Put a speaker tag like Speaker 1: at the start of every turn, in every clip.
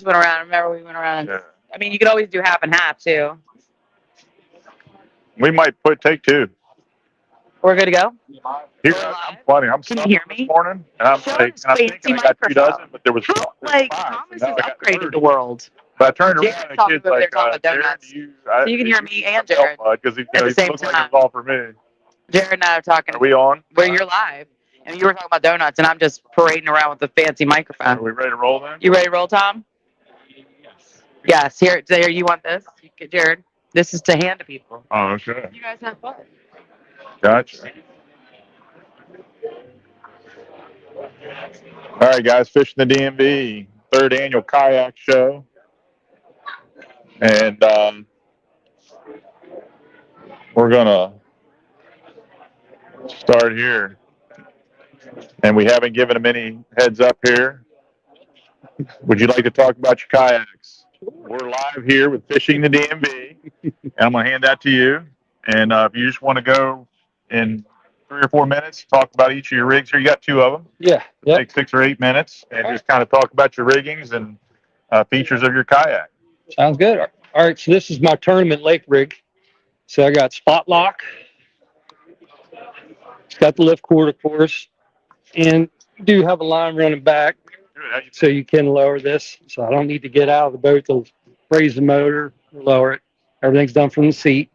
Speaker 1: just went around. Remember, we went around.
Speaker 2: Yeah.
Speaker 1: I mean, you could always do half and half too.
Speaker 2: We might take two.
Speaker 1: We're good to go.
Speaker 2: Here,
Speaker 1: We're
Speaker 2: I'm
Speaker 1: live?
Speaker 2: funny. I'm
Speaker 1: Can you
Speaker 2: stuffing
Speaker 1: hear
Speaker 2: this
Speaker 1: me?
Speaker 2: morning, and I'm
Speaker 1: Show
Speaker 2: like,
Speaker 1: his
Speaker 2: and I'm thinking
Speaker 1: fancy
Speaker 2: I got 2
Speaker 1: microphone.
Speaker 2: dozen, but there was
Speaker 1: How,
Speaker 2: there's
Speaker 1: like,
Speaker 2: 5.
Speaker 1: Thomas
Speaker 2: So
Speaker 1: has
Speaker 2: now I got
Speaker 1: upgraded
Speaker 2: 30.
Speaker 1: the world.
Speaker 2: But I turned around,
Speaker 1: Jared's
Speaker 2: and the
Speaker 1: talking
Speaker 2: kid's
Speaker 1: over there
Speaker 2: like,
Speaker 1: talking about
Speaker 2: Jared,
Speaker 1: donuts.
Speaker 2: you,
Speaker 1: So you can hear me and Jared
Speaker 2: because he,
Speaker 1: at the
Speaker 2: he
Speaker 1: same
Speaker 2: looked like it
Speaker 1: time.
Speaker 2: was all for me.
Speaker 1: Jared and I are talking.
Speaker 2: Are we on?
Speaker 1: Where you're live, and you were talking about donuts, and I'm just parading around with the fancy
Speaker 2: Are
Speaker 1: microphone.
Speaker 2: we ready to roll then?
Speaker 1: You ready to roll, Tom? Yes. Here, you want this, Jared? This is to hand to people.
Speaker 2: Oh, okay.
Speaker 1: You guys have fun.
Speaker 2: Gotcha. All right, guys, fishing the DMV, 3rd annual kayak show, and we're gonna start here. And we haven't given them any heads up here. Would you like to talk about your kayaks? We're live here with Fishing the DMV, and I'm going to hand that to you. And if you just want to go in 3 or 4 minutes, talk about each of your rigs here. You got 2 of them.
Speaker 3: Yeah. Yep.
Speaker 2: Take 6 or 8 minutes and just kind of talk about your riggings and features of your kayak.
Speaker 3: Sounds good. All right. So this is my tournament lake rig. So I got spot lock. It's got the lift cord, of course, and do have a line running back, so you can lower this. So I don't need to get out of the boat to raise the motor or lower it. Everything's done from the seat.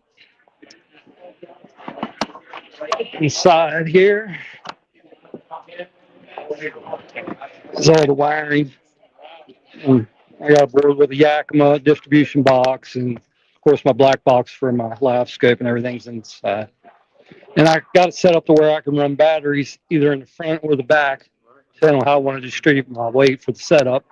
Speaker 3: Inside here is all the wiring. And I got a board with a Yakima distribution box, and of course my black box for my live scope and everything's inside. And I got it set up to where I can run batteries either in the front or the back, depending on how I want to distribute my weight for the setup.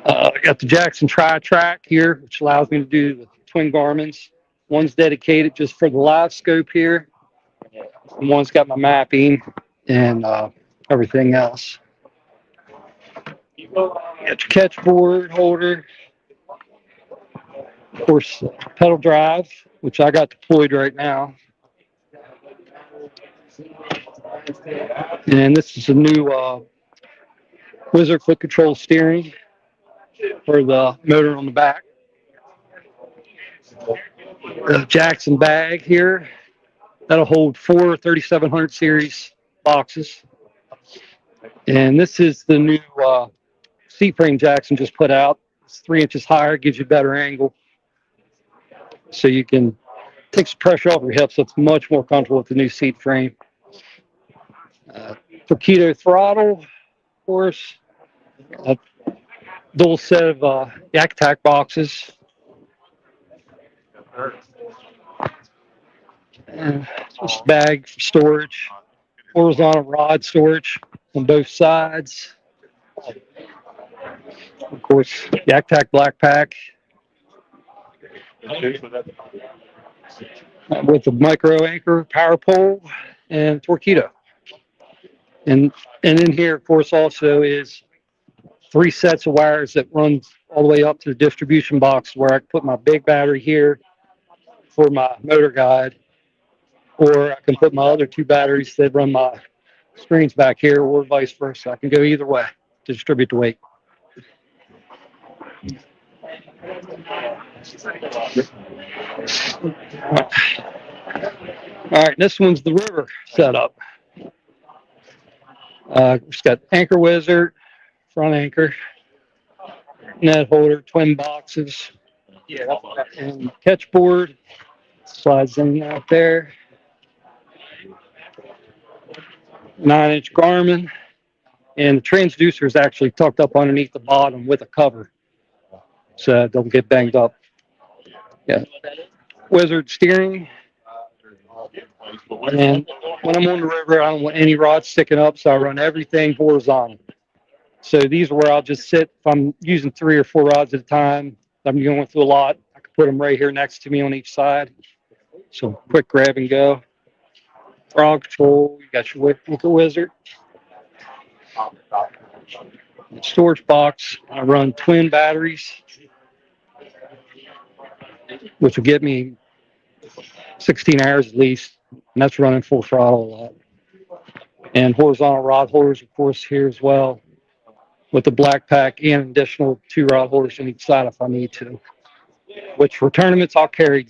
Speaker 3: I got the Jackson Tri-Track here, which allows me to do the twin Garmins. One's dedicated just for the live scope here, and one's got my mapping and everything else. You got your catch board holder, of course, pedal drive, which I got deployed right now. And this is a new Wizard foot control steering for the motor on the back. The Jackson bag here, that'll hold 4 3700 series boxes. And this is the new seat frame Jackson just put out. It's 3 inches higher, gives you a better angle. So you can take some pressure off your hips. So it's much more comfortable with the new seat frame. Torpedo throttle, of course. A dual set of yak attack boxes. And just bag for storage. Horizontal rod storage on both sides. Of course, yak attack black pack with a micro anchor, power pole, and torpedo. And in here, of course, also is 3 sets of wires that run all the way up to the distribution box where I can put my big battery here for my motor guide, or I can put my other 2 batteries that run my screens back here, or vice versa. I can go either way to distribute the weight. All right, this one's the river setup. It's got anchor wizard, front anchor, net holder, twin boxes, and catch board slides in and out there. 9-inch Garmin, and the transducer is actually tucked up underneath the bottom with a cover, so it don't get banged up. Yeah, wizard steering. And when I'm on the river, I don't want any rods sticking up, so I run everything horizontal. So these are where I'll just sit. If I'm using 3 or 4 rods at a time, I'm going through a lot, I can put them right here next to me on each side. So quick grab and go. Throttle control, you got your anchor wizard. Storage box, I run twin batteries, which will get me 16 hours at least, and that's running full throttle a lot. and horizontal rod holders, of course, here as well, with the black pack and an additional 2 rod holders on each side if I need to. Which for tournaments, I'll carry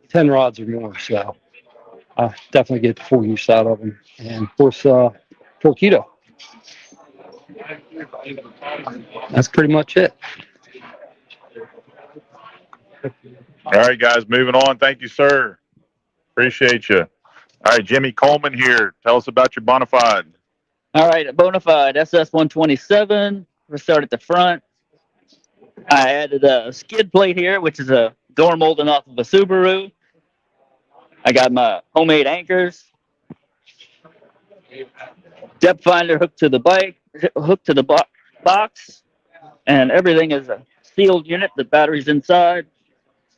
Speaker 3: 10 rods or more, so I definitely get the full use out of them. And of course, Torpedo. That's pretty much it.
Speaker 2: All right, guys, moving on. Thank you, sir. Appreciate you. All right, Jimmy Coleman here. Tell us about your Bonafide.
Speaker 4: All right, a Bonafide SS 127. We start at the front. I added a skid plate here, which is a door molding off of a Subaru. I got my homemade anchors. Depth finder hooked to the bike, hooked to the box, and everything is a sealed unit. The battery's inside,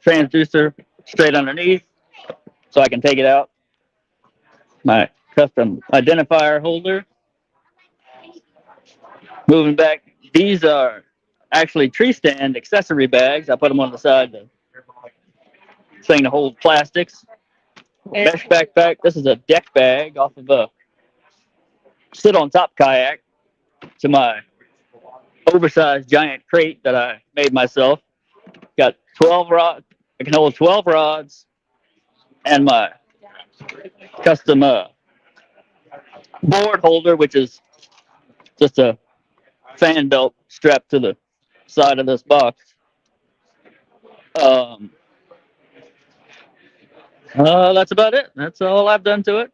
Speaker 4: transducer straight underneath, so I can take it out. My custom identifier holder. Moving back, these are actually tree stand accessory bags. I put them on the side to thing to hold plastics. Mesh backpack. This is a deck bag off of a sit on top kayak to my oversized giant crate that I made myself. Got 12 rods. I can hold 12 rods and my custom board holder, which is just a fan belt strapped to the side of this box. That's about it. That's all I've done to it.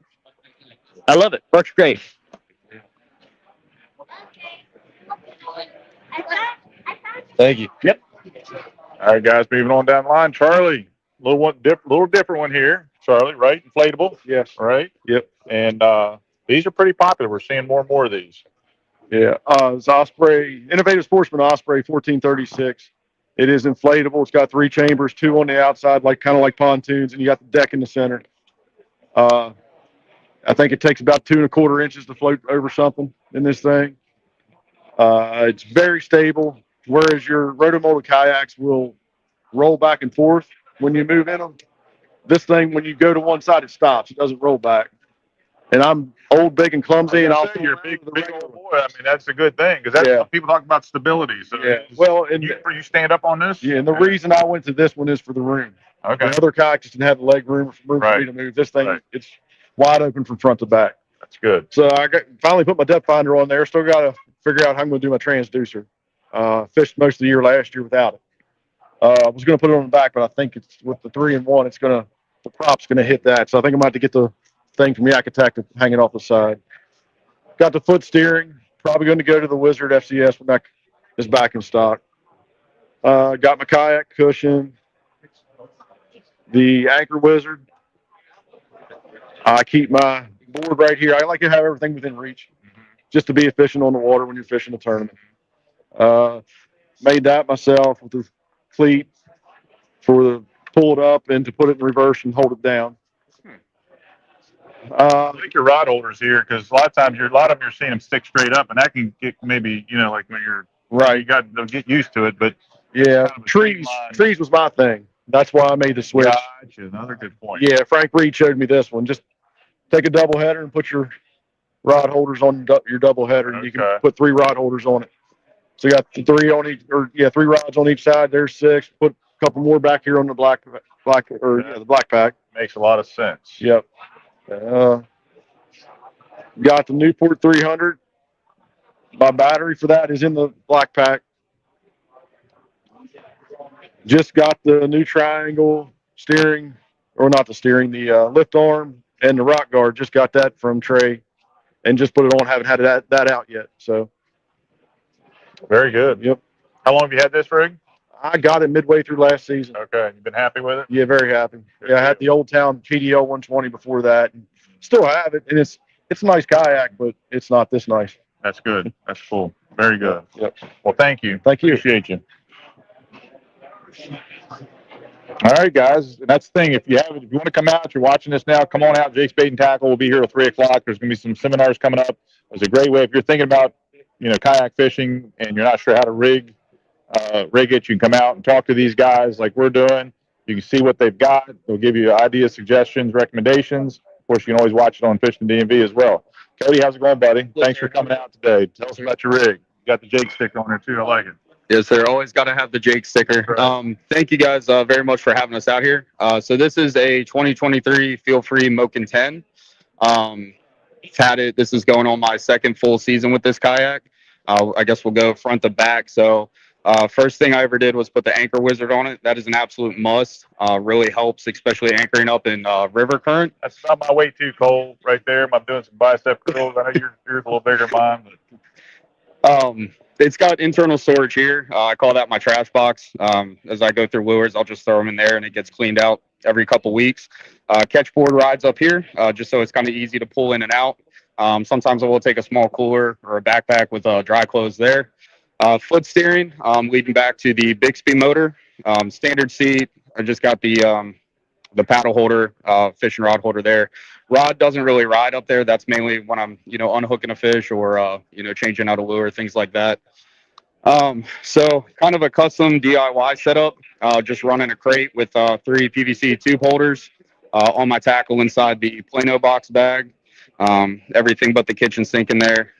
Speaker 4: I love it. Works great.
Speaker 2: Thank you.
Speaker 4: Yep.
Speaker 2: All right, guys, moving on down the line. Charlie, little different one here. Charlie, right? Inflatable.
Speaker 5: Yes.
Speaker 2: Right.
Speaker 5: Yep.
Speaker 2: And these are pretty popular. We're seeing more and more of these.
Speaker 5: Yeah. It's Osprey, Innovative Sportsman Osprey 1436. It is inflatable. It's got 3 chambers, 2 on the outside, kind of like pontoons, and you got the deck in the center. I think it takes about 2 1/4 inches to float over something in this thing. It's very stable, whereas your rotomolded kayaks will roll back and forth when you move in them. This thing, when you go to one side, it stops. It doesn't roll back. And I'm old, big, and clumsy, and I'll
Speaker 2: you're a big old boy. I mean, that's a good thing because that's what people talk about stability. So
Speaker 5: yeah. Well, and
Speaker 2: you stand up on this.
Speaker 5: Yeah, and the reason I went to this one is for the room.
Speaker 2: Okay.
Speaker 5: The other kayak just didn't have the leg room for me to move. This thing, it's wide open from front to back.
Speaker 2: That's good.
Speaker 5: So I finally put my depth finder on there. Still got to figure out how I'm going to do my transducer. Fished most of the year last year without it. I was going to put it on the back, but I think it's with the 3-in-1, the prop's going to hit that. So I think I'm going to have to get the thing from Yak Attack to hang it off the side. Got the foot steering. Probably going to go to the Wizard FCS when that is back in stock. Got my kayak cushion. The Anchor Wizard. I keep my board right here. I like to have everything within reach, just to be efficient on the water when you're fishing a tournament. Made that myself with the cleat for the pull it up and to put it in reverse and hold it down.
Speaker 2: I like your rod holders here because a lot of times a lot of them you're seeing them stick straight up, and that can get maybe like when you're you got to get used to it. But
Speaker 5: yeah, trees was my thing. That's why I made the switch.
Speaker 2: Gotcha. Another good point.
Speaker 5: Yeah, Frank Reed showed me this one. Just take a double header and put your rod holders on your double header, and you can put 3 rod holders on it. So you got 3 on each, 3 rods on each side. There's 6. Put a couple more back here on the black pack.
Speaker 2: Makes a lot of sense.
Speaker 5: Yep. Got the Newport 300. My battery for that is in the black pack. Just got the new triangle steering, or not the steering, the lift arm and the rock guard. Just got that from Trey, and just put it on. Haven't had that out yet. So
Speaker 2: very good.
Speaker 5: Yep.
Speaker 2: How long have you had this rig?
Speaker 5: I got it midway through last season.
Speaker 2: Okay. You've been happy with it?
Speaker 5: Yeah, very happy. Yeah, I had the Old Town PDL 120 before that, and still have it. And it's a nice kayak, but it's not this nice.
Speaker 2: That's good. That's cool. Very good.
Speaker 5: Yep.
Speaker 2: Well, thank you.
Speaker 5: Thank you.
Speaker 2: Appreciate you. All right, guys. And that's the thing. If you want to come out, you're watching this now, come on out. Jake's Bait and Tackle will be here at 3:00. There's going to be some seminars coming up. It's a great way if you're thinking about, kayak fishing and you're not sure how to rig it. You can come out and talk to these guys like we're doing. You can see what they've got. They'll give you ideas, suggestions, recommendations. Of course, you can always watch it on Fishing DMV as well. Cody, how's it going, buddy? Thanks for coming out today. Tell us about your rig. You got the Jake sticker on there too. I like it.
Speaker 6: Yes, sir. Always got to have the Jake sticker.
Speaker 2: Right.
Speaker 6: Thank you guys very much for having us out here. So this is a 2023 Feel Free Moken 10. Had it. This is going on my second full season with this kayak. I guess we'll go front to back. So first thing I ever did was put the anchor wizard on it. That is an absolute must. Really helps, especially anchoring up in river current.
Speaker 2: That's about my weight too, Cole. Right there. I'm doing some bicep curls. I know yours a little bigger than mine, but
Speaker 6: It's got internal storage here. I call that my trash box. As I go through lures, I'll just throw them in there and it gets cleaned out every couple weeks. Catch board rides up here, just so it's kind of easy to pull in and out. Sometimes I will take a small cooler or a backpack with dry clothes there. Foot steering, leading back to the Bixby motor. Standard seat. I just got the paddle holder, fishing rod holder there. Rod doesn't really ride up there. That's mainly when I'm, unhooking a fish or, changing out a lure, things like that. So kind of a custom DIY setup, just running a crate with 3 PVC tube holders on my tackle inside the Plano box bag. Everything but the kitchen sink in there.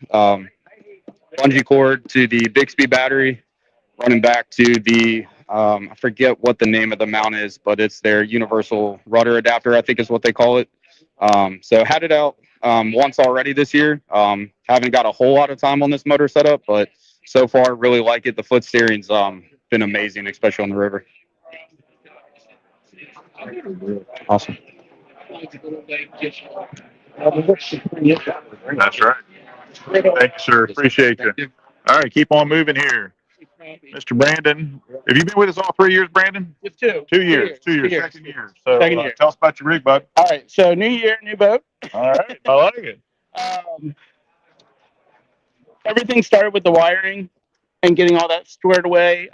Speaker 6: Bungee cord to the Bixby battery, running back to the I forget what the name of the mount is, but it's their universal rudder adapter, I think is what they call it. So had it out once already this year. Haven't got a whole lot of time on this motor setup, but so far really like it. The foot steering's been amazing, especially on the river. Awesome.
Speaker 2: that's right. Thank you, sir. Appreciate you. All right, keep on moving here. Mr. Brandon, have you been with us all 3 years, Brandon?
Speaker 7: Just two.
Speaker 2: 2 years. 2 years. Second year. So
Speaker 7: Second year.
Speaker 2: tell us about your rig, bud.
Speaker 7: All right. So new year, new boat.
Speaker 2: All right, I like it.
Speaker 7: Everything started with the wiring and getting all that squared away.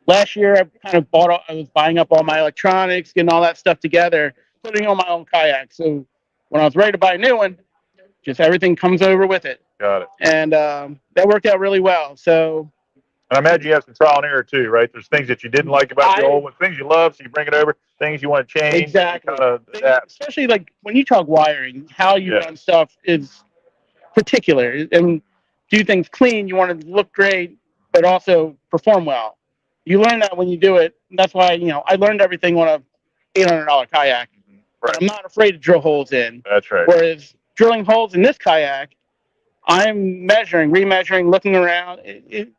Speaker 7: Last year, I was buying up all my electronics, getting all that stuff together, putting on my own kayak. So when I was ready to buy a new one, just everything comes over with it.
Speaker 2: Got it.
Speaker 7: And that worked out really well. So
Speaker 2: And I imagine you have some trial and error too, right? There's things that you didn't like about the old one, things you love, so you bring it over. Things you want to change,
Speaker 7: exactly,
Speaker 2: adapt.
Speaker 7: especially like when you talk wiring, how you run stuff is particular. And do things clean. You want to look great, but also perform well. You learn that when you do it. That's why I learned everything on a $800 kayak.
Speaker 2: Right.
Speaker 7: But I'm not afraid to drill holes in.
Speaker 2: That's right.
Speaker 7: Whereas drilling holes in this kayak, I'm measuring, remeasuring, looking around. It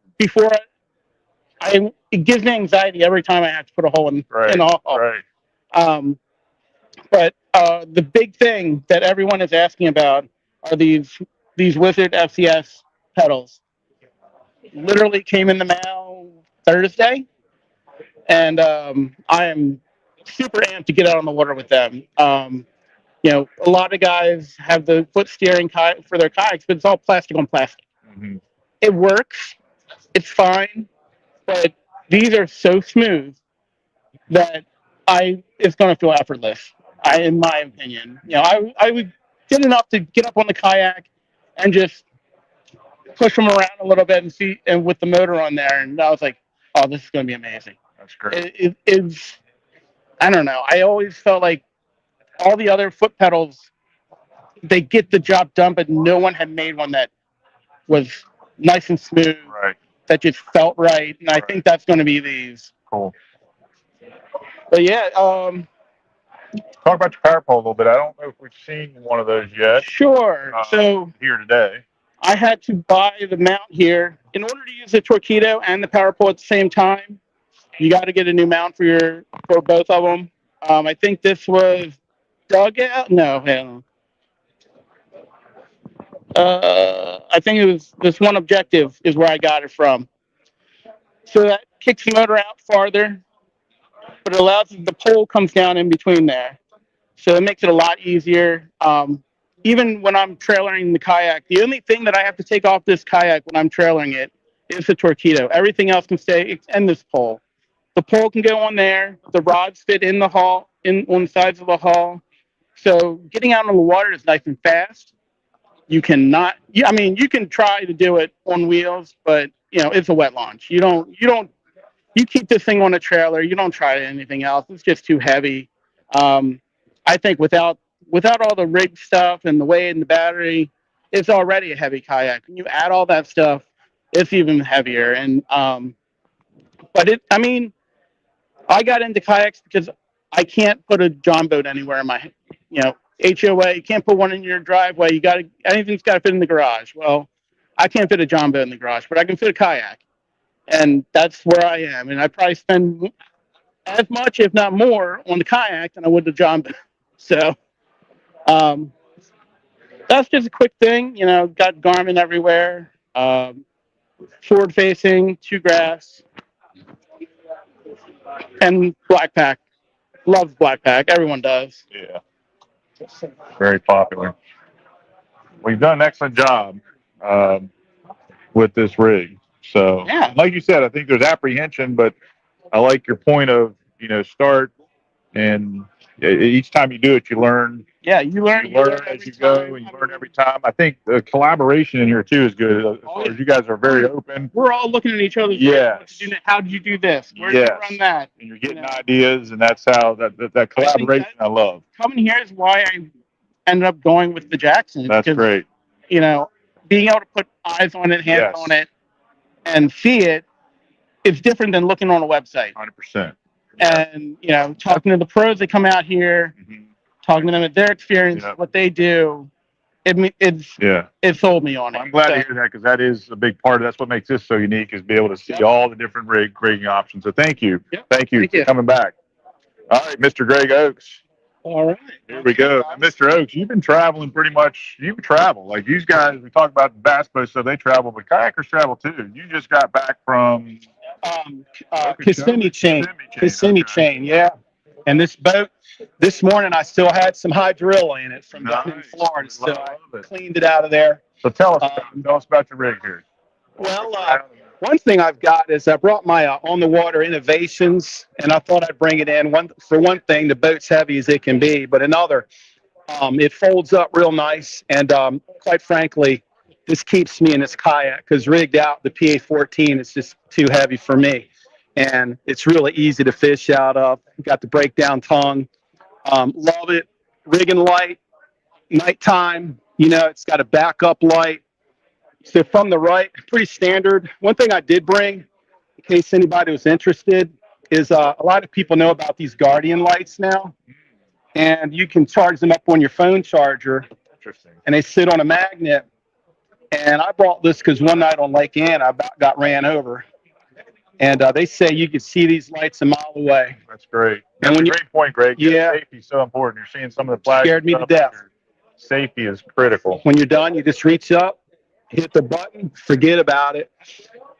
Speaker 7: gives me anxiety every time I have to put a hole in a hole.
Speaker 2: Right.
Speaker 7: But the big thing that everyone is asking about are these Wizard FCS pedals. Literally came in the mail Thursday, and I am super amped to get out on the water with them. A lot of guys have the foot steering for their kayaks, but it's all plastic on plastic.
Speaker 2: Mm-hmm.
Speaker 7: It works. It's fine. But these are so smooth that it's going to feel effortless, in my opinion. I would get enough to get up on the kayak and just push them around a little bit and with the motor on there. And I was like, oh, this is going to be amazing.
Speaker 2: That's great.
Speaker 7: It's, I don't know. I always felt like all the other foot pedals, they get the job done, but no one had made one that was nice and smooth.
Speaker 2: Right.
Speaker 7: That just felt right, and I think that's going to be these.
Speaker 2: Cool.
Speaker 7: But yeah,
Speaker 2: talk about your power pole a little bit. I don't know if we've seen one of those yet.
Speaker 7: Sure. So
Speaker 2: here today,
Speaker 7: I had to buy the mount here in order to use the Torpedo and the power pole at the same time. You got to get a new mount for both of them. I think this was Dugout. No, hang on. I think it was this One Objective is where I got it from. So that kicks the motor out farther, but it allows the pole comes down in between there. So it makes it a lot easier. Even when I'm trailering the kayak, the only thing that I have to take off this kayak when I'm trailering it is the Torpedo. Everything else can stay and this pole. The pole can go on there. The rods fit in the hull, on the sides of the hull. So getting out on the water is nice and fast. You cannot. I mean, you can try to do it on wheels, but it's a wet launch. You keep this thing on a trailer. You don't try anything else. It's just too heavy. I think without without all the rig stuff and the weight and the battery, it's already a heavy kayak. When you add all that stuff, it's even heavier. And I mean, I got into kayaks because I can't put a John boat anywhere in my, HOA. You can't put one in your driveway. Anything's got to fit in the garage. Well, I can't fit a John boat in the garage, but I can fit a kayak, and that's where I am. And I probably spend as much, if not more, on the kayak than I would the John boat. So, that's just a quick thing. Got Garmin everywhere. Forward facing, two grass, and black pack. Loves black pack. Everyone does.
Speaker 2: Yeah. Very popular. Well, you've done an excellent job with this rig. So,
Speaker 7: Yeah.
Speaker 2: like you said, I think there's apprehension, but I like your point of, start and each time you do it, you learn.
Speaker 7: Yeah, you learn
Speaker 2: As you go, and you learn every time. I think the collaboration in here too is good. As far as you guys are very open.
Speaker 7: We're all looking at each other.
Speaker 2: Yes.
Speaker 7: How did you do this? Where did you run that?
Speaker 2: And you're getting ideas, and that's how that collaboration I love.
Speaker 7: Coming here is why I ended up going with the Jacksons.
Speaker 2: That's great.
Speaker 7: Being able to put eyes on it, hands on it, and see it, it's different than looking on a website.
Speaker 2: 100%.
Speaker 7: And talking to the pros that come out here, talking to them at their experience, what they do, it sold me on it.
Speaker 2: I'm glad to hear that, because that is a big part of that's what makes this so unique, is be able to see all the different rigging options. So thank you. Thank you for coming back. All right, Mr. Greg Oakes.
Speaker 7: All right.
Speaker 2: Here we go. And Mr. Oakes, you've been traveling pretty much. You travel. Like these guys, we talk about the Bass Boat, so they travel, but kayakers travel too. You just got back from
Speaker 8: Kissimmee Chain. Kissimmee Chain, yeah. And this boat, this morning, I still had some hydrilla in it from down in Florida, so I cleaned it out of there.
Speaker 2: So tell us about your rig here.
Speaker 8: Well, one thing I've got is I brought my on the water innovations, and I thought I'd bring it in. For one thing, the boat's heavy as it can be, but another, it folds up real nice, and quite frankly, this keeps me in this kayak, because rigged out, the PA-14 is just too heavy for me. And it's really easy to fish out of. Got the breakdown tongue. Love it. Rigging light, nighttime, it's got a backup light. So from the right, pretty standard. One thing I did bring, in case anybody was interested, is a lot of people know about these Guardian lights now. And you can charge them up on your phone charger.
Speaker 2: Interesting.
Speaker 8: And they sit on a magnet. And I brought this because one night on Lake Ann, I about got ran over. And they say you can see these lights a mile away.
Speaker 2: That's great.
Speaker 8: And
Speaker 2: That's a great point, Greg.
Speaker 8: Yeah.
Speaker 2: Safety is so important. You're seeing some of the flags.
Speaker 8: Scared me to death.
Speaker 2: Safety is critical.
Speaker 8: When you're done, you just reach up, hit the button, forget about it.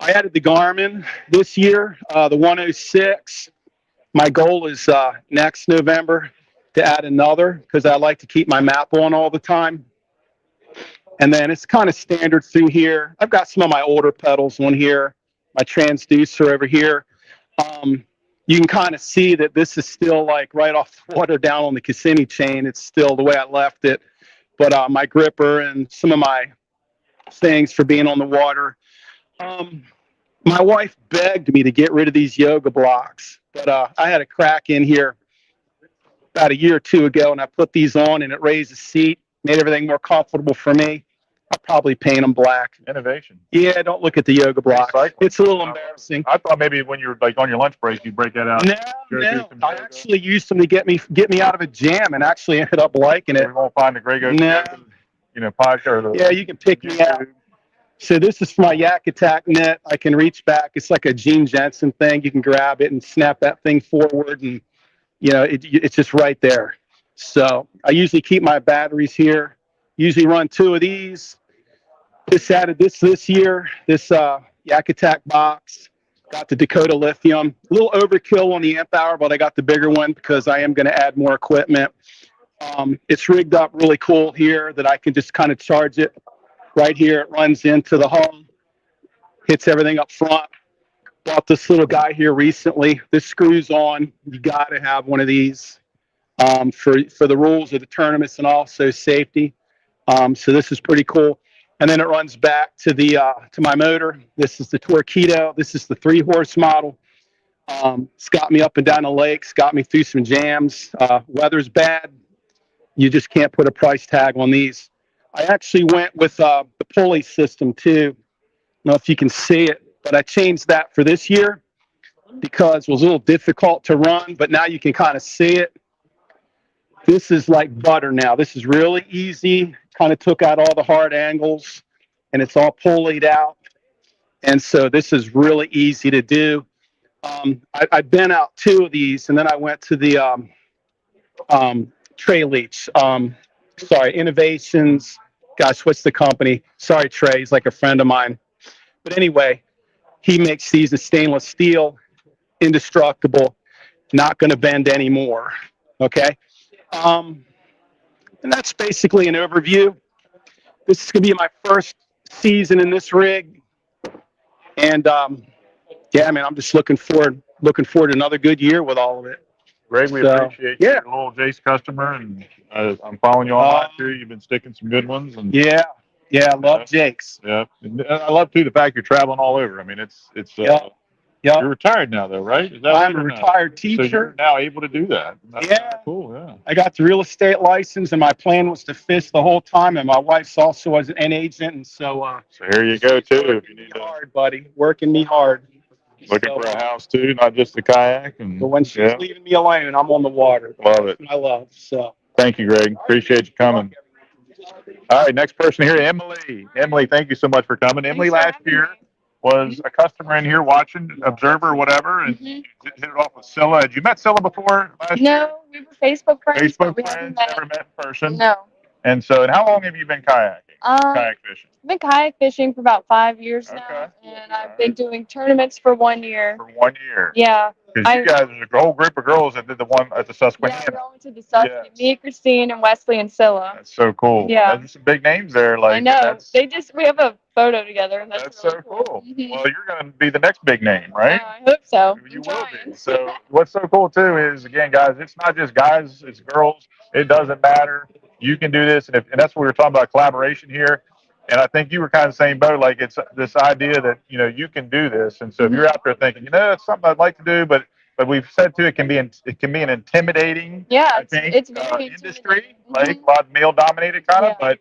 Speaker 8: I added the Garmin this year, the 106. My goal is next November to add another, because I like to keep my map on all the time. And then it's kind of standard through here. I've got some of my older pedals on here, my transducer over here. You can kind of see that this is still like right off the water down on the Kissimmee chain. It's still the way I left it. But my gripper and some of my things for being on the water. My wife begged me to get rid of these yoga blocks, but I had a crack in here about a year or two ago, and I put these on, and it raised the seat, made everything more comfortable for me. I'll probably paint them black.
Speaker 2: Innovation.
Speaker 8: Yeah, don't look at the yoga blocks.
Speaker 2: Recycling.
Speaker 8: It's a little embarrassing.
Speaker 2: I thought maybe when you're like on your lunch break, you break that out.
Speaker 8: No. I actually used them to get me out of a jam, and actually ended up liking it.
Speaker 2: We won't find the Greg Oakes,
Speaker 8: No.
Speaker 2: podcast.
Speaker 8: Yeah, you can pick me out. So this is for my Yak Attack net. I can reach back. It's like a Gene Jensen thing. You can grab it and snap that thing forward, and it's just right there. So I usually keep my batteries here. Usually run 2 of these. Just added this year. This Yak Attack box. Got the Dakota Lithium. A little overkill on the amp hour, but I got the bigger one because I am going to add more equipment. It's rigged up really cool here that I can just kind of charge it right here. It runs into the hull, hits everything up front. Bought this little guy here recently. This screws on. You got to have one of these for the rules of the tournaments and also safety. So this is pretty cool. And then it runs back to the to my motor. This is the Torpedo. This is the 3-horse model. It's got me up and down the lakes, got me through some jams. Weather's bad. You just can't put a price tag on these. I actually went with the pulley system too. I don't know if you can see it, but I changed that for this year because it was a little difficult to run, but now you can kind of see it. This is like butter now. This is really easy. Kind of took out all the hard angles, and it's all pulleyed out. And so this is really easy to do. I've been out 2 of these, and then I went to the Trey Leach. Sorry, Innovations. Gosh, what's the company? Sorry, Trey. He's like a friend of mine. But anyway, he makes these in stainless steel, indestructible, not going to bend anymore. Okay. And that's basically an overview. This is going to be my first season in this rig, and yeah, man, I'm just looking forward to another good year with all of it.
Speaker 2: Greg, we
Speaker 8: So,
Speaker 2: appreciate you.
Speaker 8: yeah.
Speaker 2: You're a little Jace customer, and I'm following you online too. You've been sticking some good ones. And
Speaker 8: Yeah, I love Jake's.
Speaker 2: yeah, and I love too the fact you're traveling all over. I mean, it's
Speaker 8: Yeah.
Speaker 2: You're retired now, though, right? Is that
Speaker 8: I'm
Speaker 2: right
Speaker 8: a
Speaker 2: or not?
Speaker 8: retired
Speaker 2: So you're
Speaker 8: teacher.
Speaker 2: now able to do that. That's
Speaker 8: Yeah.
Speaker 2: cool. Yeah.
Speaker 8: I got the real estate license, and my plan was to fish the whole time. And my wife's also an agent, and so.
Speaker 2: So here you go too. If you need to,
Speaker 8: Hard, buddy, working me hard.
Speaker 2: looking for a house too, not just a kayak. And
Speaker 8: But when she's leaving me alone, I'm on the water.
Speaker 2: Love it.
Speaker 8: That's what I love. So.
Speaker 2: Thank you, Greg. Appreciate you coming. All right, next person here, Emily. Emily, thank you so much for coming. Emily last year was a customer in here watching, observer, whatever, and hit it off with Scylla. Had you met Scylla before last year?
Speaker 9: No, we were Facebook friends.
Speaker 2: Facebook
Speaker 9: but
Speaker 2: friends, never met in person.
Speaker 9: No.
Speaker 2: And so, and how long have you been kayaking? Kayak fishing?
Speaker 9: I've been kayak fishing for about 5 years now, and I've been doing tournaments for 1 year.
Speaker 2: For 1 year.
Speaker 9: Yeah.
Speaker 2: Because you guys, there's a whole group of girls that did the one at the Susquehanna.
Speaker 9: Yeah, we all went to the Susquehanna. Yes. Me, Christine, and Wesley and Scylla.
Speaker 2: That's so cool.
Speaker 9: Yeah.
Speaker 2: There's some big names there. Like,
Speaker 9: I know. We have a photo together. And
Speaker 2: that's really so cool. Well, you're going to be the next big name, right?
Speaker 9: I hope so.
Speaker 2: You will be. So what's so cool too is, again, guys, it's not just guys, it's girls. It doesn't matter. You can do this, and that's what we were talking about, collaboration here. And I think you were kind of saying, Bo, like it's this idea that you can do this. And so if you're out there thinking, it's something I'd like to do, but we've said too, it can be an intimidating,
Speaker 9: it's very
Speaker 2: industry, like a lot of male dominated kind of, but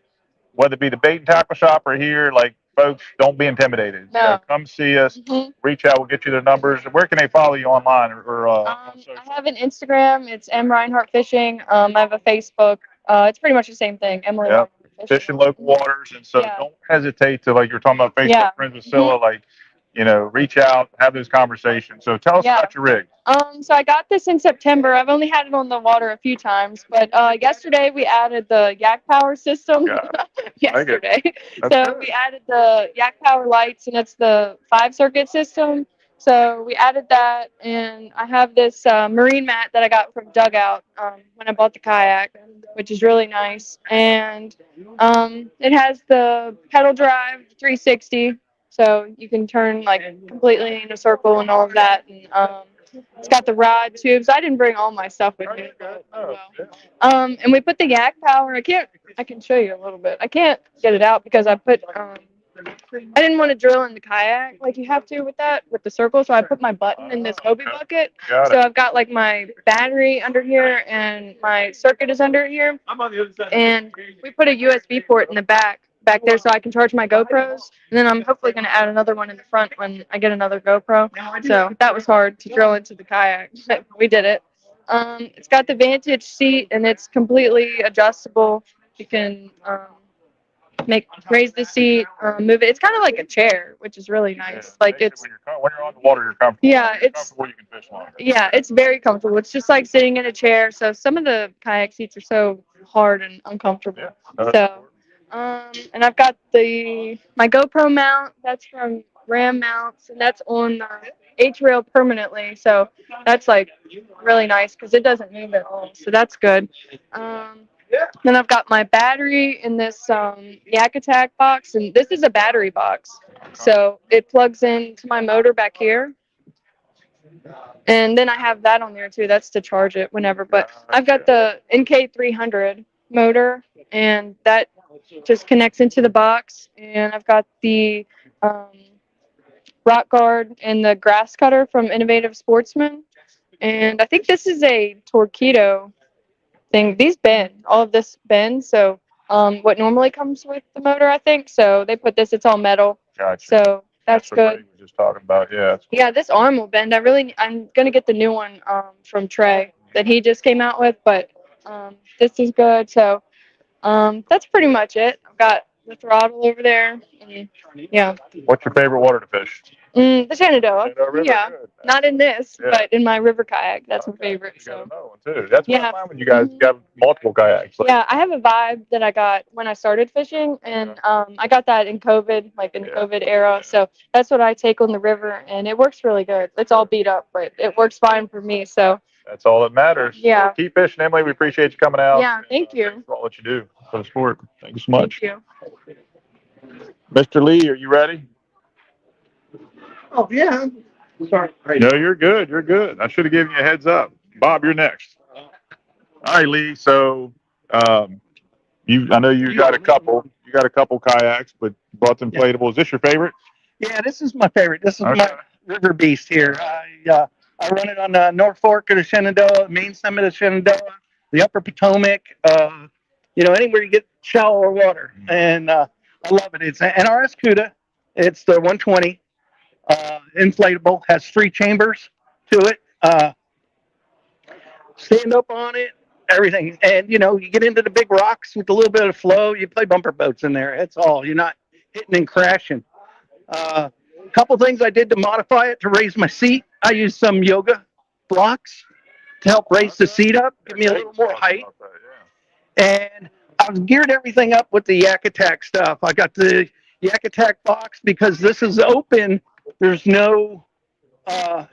Speaker 2: whether it be the bait and tackle shop or here, like folks, don't be intimidated.
Speaker 9: No.
Speaker 2: Come see us, reach out, we'll get you their numbers. Where can they follow you online
Speaker 9: I have an Instagram, it's M Reinhardt Fishing. I have a Facebook. It's pretty much the same thing. Emily Reinhardt
Speaker 2: Fishing local waters, and so don't hesitate to, like you're talking about Facebook friends with Scylla, like reach out, have those conversations. So tell us about your rig.
Speaker 9: So I got this in September. I've only had it on the water a few times, but yesterday we added the Yak Power system. Yesterday, so we added the Yak Power lights, and it's the 5-circuit system. So we added that, and I have this marine mat that I got from Dugout when I bought the kayak, which is really nice. And it has the pedal drive 360, so you can turn like completely in a circle and all of that. And it's got the rod tubes. I didn't bring all my stuff with me. And we put the Yak Power. I can show you a little bit. I can't get it out because I put I didn't want to drill in the kayak like you have to with the circle, so I put my button in this Hobie bucket. So I've got like my battery under here and my circuit is under here. And we put a USB port in the back there so I can charge my GoPros. And then I'm hopefully going to add another one in the front when I get another GoPro. So that was hard to drill into the kayak, but we did it. It's got the Vantage seat and it's completely adjustable. You can raise the seat, move it. It's kind of like a chair, which is really nice. Like it's
Speaker 2: when you're on the water, you're comfortable.
Speaker 9: Yeah, it's
Speaker 2: comfortable. You can fish longer.
Speaker 9: Yeah, it's very comfortable. It's just like sitting in a chair. So some of the kayak seats are so hard and uncomfortable. So, and I've got my GoPro mount. That's from Ram Mounts, and that's on the H rail permanently. So that's like really nice because it doesn't move at all. So that's good. Then I've got my battery in this Yak Attack box, and this is a battery box. So it plugs into my motor back here. And then I have that on there too. That's to charge it whenever. But I've got the NK300 motor, and that just connects into the box. And I've got the rock guard and the grass cutter from Innovative Sportsman. And I think this is a Torpedo thing. These bend. All of this bends. So what normally comes with the motor, I think. So they put this. It's all metal.
Speaker 2: Gotcha.
Speaker 9: So that's
Speaker 2: what
Speaker 9: good.
Speaker 2: Greg was just talking about. Yeah.
Speaker 9: Yeah, this arm will bend. I'm gonna get the new one from Trey that he just came out with, but this is good. So that's pretty much it. I've got the throttle over there. And, yeah.
Speaker 2: What's your favorite water to fish?
Speaker 9: The Shenandoah.
Speaker 2: Shenandoah River?
Speaker 9: Yeah.
Speaker 2: Good.
Speaker 9: Not in this,
Speaker 2: Yeah.
Speaker 9: but in my river kayak. That's my
Speaker 2: Okay.
Speaker 9: favorite.
Speaker 2: You got
Speaker 9: So
Speaker 2: another one too. That's what
Speaker 9: Yeah.
Speaker 2: I find when you guys got multiple kayaks. Like,
Speaker 9: yeah, I have a vibe that I got when I started fishing, and I got that in COVID, like in the COVID era. So that's what I take on the river, and it works really good. It's all beat up, but it works fine for me. So
Speaker 2: that's all that matters.
Speaker 9: Yeah.
Speaker 2: So keep fishing, Emily. We appreciate you coming out.
Speaker 9: yeah, thank you.
Speaker 2: Thanks for all that you do for the sport. Thank you so
Speaker 9: Thank
Speaker 2: much.
Speaker 9: you.
Speaker 2: Mr. Lee, are you ready?
Speaker 3: Oh, yeah. Sorry.
Speaker 2: No, you're good. You're good. I should have given you a heads up. Bob, you're next. All right, Lee. So, I know you got a couple. You got a couple kayaks, but you bought the inflatable. Is this your favorite?
Speaker 8: Yeah, this is my favorite. This is
Speaker 2: Okay.
Speaker 8: my river beast here. I run it on the North Fork of the Shenandoah, main summit of Shenandoah, the Upper Potomac. Anywhere you get shallower water, and I love it. It's an NRS CUDA. It's the 120 inflatable. Has 3 chambers to it. Stand up on it, everything, and you get into the big rocks with a little bit of flow. You play bumper boats in there. That's all. You're not hitting and crashing. A couple things I did to modify it to raise my seat. I used some yoga blocks to help raise the seat up, give me a little more height. And I've geared everything up with the Yak Attack stuff. I got the Yak Attack box because this is open. There's no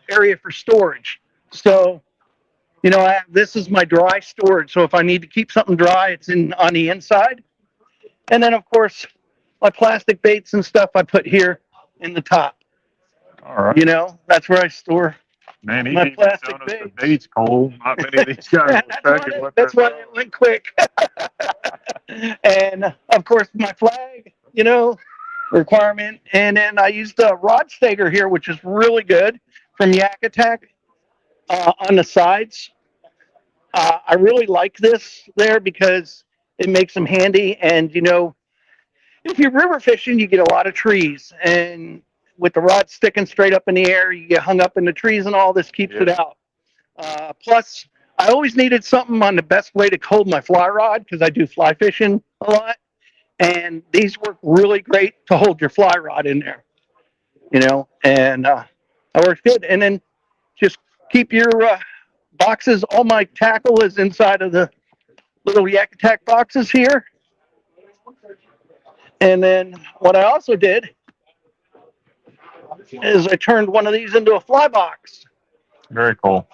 Speaker 8: area for storage. So, this is my dry storage. So if I need to keep something dry, it's on the inside. And then, of course, my plastic baits and stuff I put here in the top.
Speaker 2: All right.
Speaker 8: That's where I store
Speaker 2: Man,
Speaker 8: my plastic
Speaker 2: showing us the
Speaker 8: baits.
Speaker 2: baits, Cole. Not many of these guys will check it.
Speaker 8: That's why it went quick. And of course, my flag, requirement. And then I used a rod stager here, which is really good from Yak Attack on the sides. I really like this there because it makes them handy. And, if you're river fishing, you get a lot of trees. And with the rod sticking straight up in the air, you get hung up in the trees and all this keeps it out. Plus, I always needed something on the best way to hold my fly rod because I do fly fishing a lot. And these work really great to hold your fly rod in there, and that works good. And then just keep your boxes. All my tackle is inside of the little Yak Attack boxes here. And then what I also did is I turned one of these into a fly box.
Speaker 2: Very cool.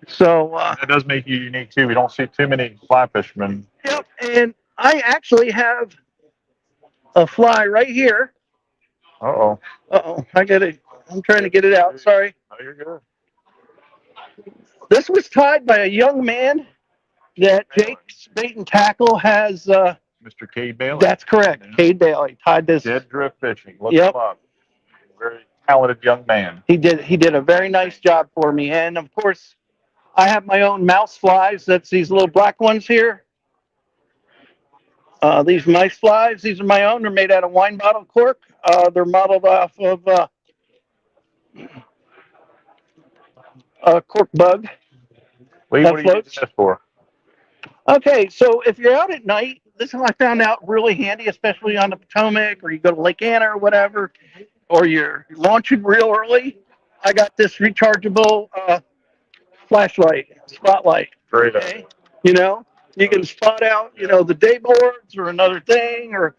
Speaker 8: So
Speaker 2: that does make you unique too. We don't see too many fly fishermen.
Speaker 8: Yep, and I actually have a fly right here.
Speaker 2: Uh-oh.
Speaker 8: I got it. I'm trying to get it out. Sorry.
Speaker 2: Oh, you're good.
Speaker 8: This was tied by a young man that Jake's Bait and Tackle has.
Speaker 2: Mr. Cade Bailey.
Speaker 8: That's correct. Yeah. Cade Bailey tied this.
Speaker 2: Dead Drift Fishing. Look him up. Very talented young man.
Speaker 8: He did a very nice job for me. And of course, I have my own mouse flies. That's these little black ones here. These mice flies, these are my own. They're made out of wine bottle cork. They're modeled off of a cork bug.
Speaker 2: Lee, what are you using this for?
Speaker 8: Okay, so if you're out at night, this is what I found out really handy, especially on the Potomac, or you go to Lake Anna or whatever, or you're launching real early. I got this rechargeable flashlight, spotlight.
Speaker 2: Great.
Speaker 8: Okay? You can spot out, the day boards or another thing, or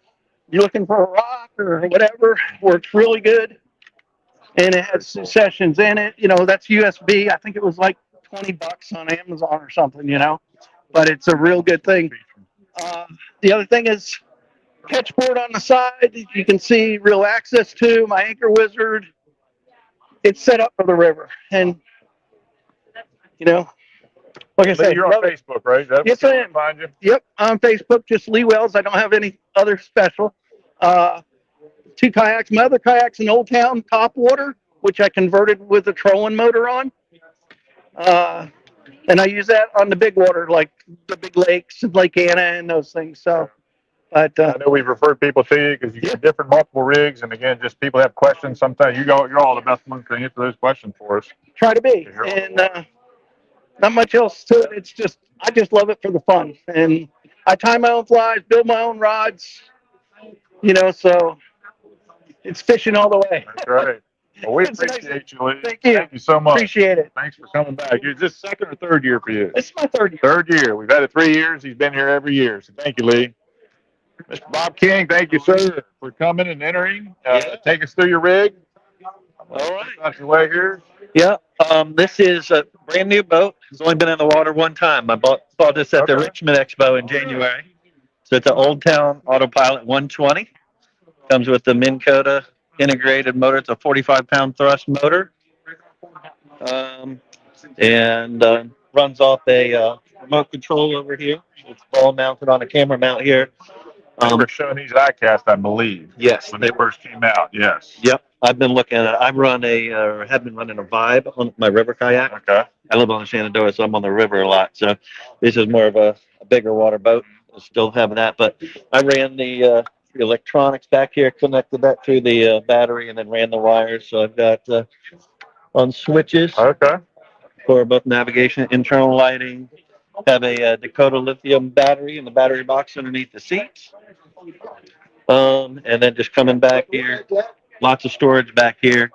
Speaker 8: you're looking for a rock or whatever. Works really good. And it has sessions in it. That's USB. I think it was like $20 on Amazon or something, but it's a real good thing. The other thing is catch board on the side. You can see real access to my Anchor Wizard. It's set up for the river. And, like I said,
Speaker 2: you're on Facebook, right?
Speaker 8: Yes, I am.
Speaker 2: Find you?
Speaker 8: Yep, on Facebook, just Lee Wells. I don't have any other special. 2 kayaks. My other kayak's an Old Town top water, which I converted with a trolling motor on. And I use that on the big water, like the big lakes, Lake Anna, and those things. So, but
Speaker 2: I know we've referred people to you because you got different multiple rigs, and again, just people have questions. Sometimes you're all the best ones to answer those questions for us.
Speaker 8: try to be, and not much else to it. It's just I just love it for the fun, and I tie my own flies, build my own rods. So it's fishing all the way.
Speaker 2: That's right. Well, we
Speaker 8: It's nice.
Speaker 2: appreciate you, Lee.
Speaker 8: Thank you.
Speaker 2: Thank you so much.
Speaker 8: Appreciate it.
Speaker 2: Thanks for coming back. Is this second or third year for you?
Speaker 8: This is my third year.
Speaker 2: Third year. We've had it 3 years. He's been here every year. So thank you, Lee. Mr. Bob King, thank you, sir, for coming and entering. Take us through your rig.
Speaker 10: All right.
Speaker 2: Got your way here.
Speaker 10: Yeah. This is a brand new boat. It's only been in the water one time. I bought this at the
Speaker 2: Okay.
Speaker 10: Richmond Expo in January. So it's an Old Town Autopilot 120. Comes with the Minn Kota integrated motor. It's a 45-pound thrust motor. And runs off a remote control over here. It's ball mounted on a camera mount here.
Speaker 2: They were showing these ICAST, I believe.
Speaker 10: Yes,
Speaker 2: When they first came out, yes.
Speaker 10: Yep, I've been looking at. Have been running a Vibe on my river kayak.
Speaker 2: Okay.
Speaker 10: I live on the Shenandoah, so I'm on the river a lot. So this is more of a bigger water boat. I still have that, but I ran the electronics back here, connected that to the battery, and then ran the wires. So I've got on switches
Speaker 2: Okay.
Speaker 10: for both navigation, internal lighting. Have a Dakota lithium battery in the battery box underneath the seats. And then just coming back here, lots of storage back here.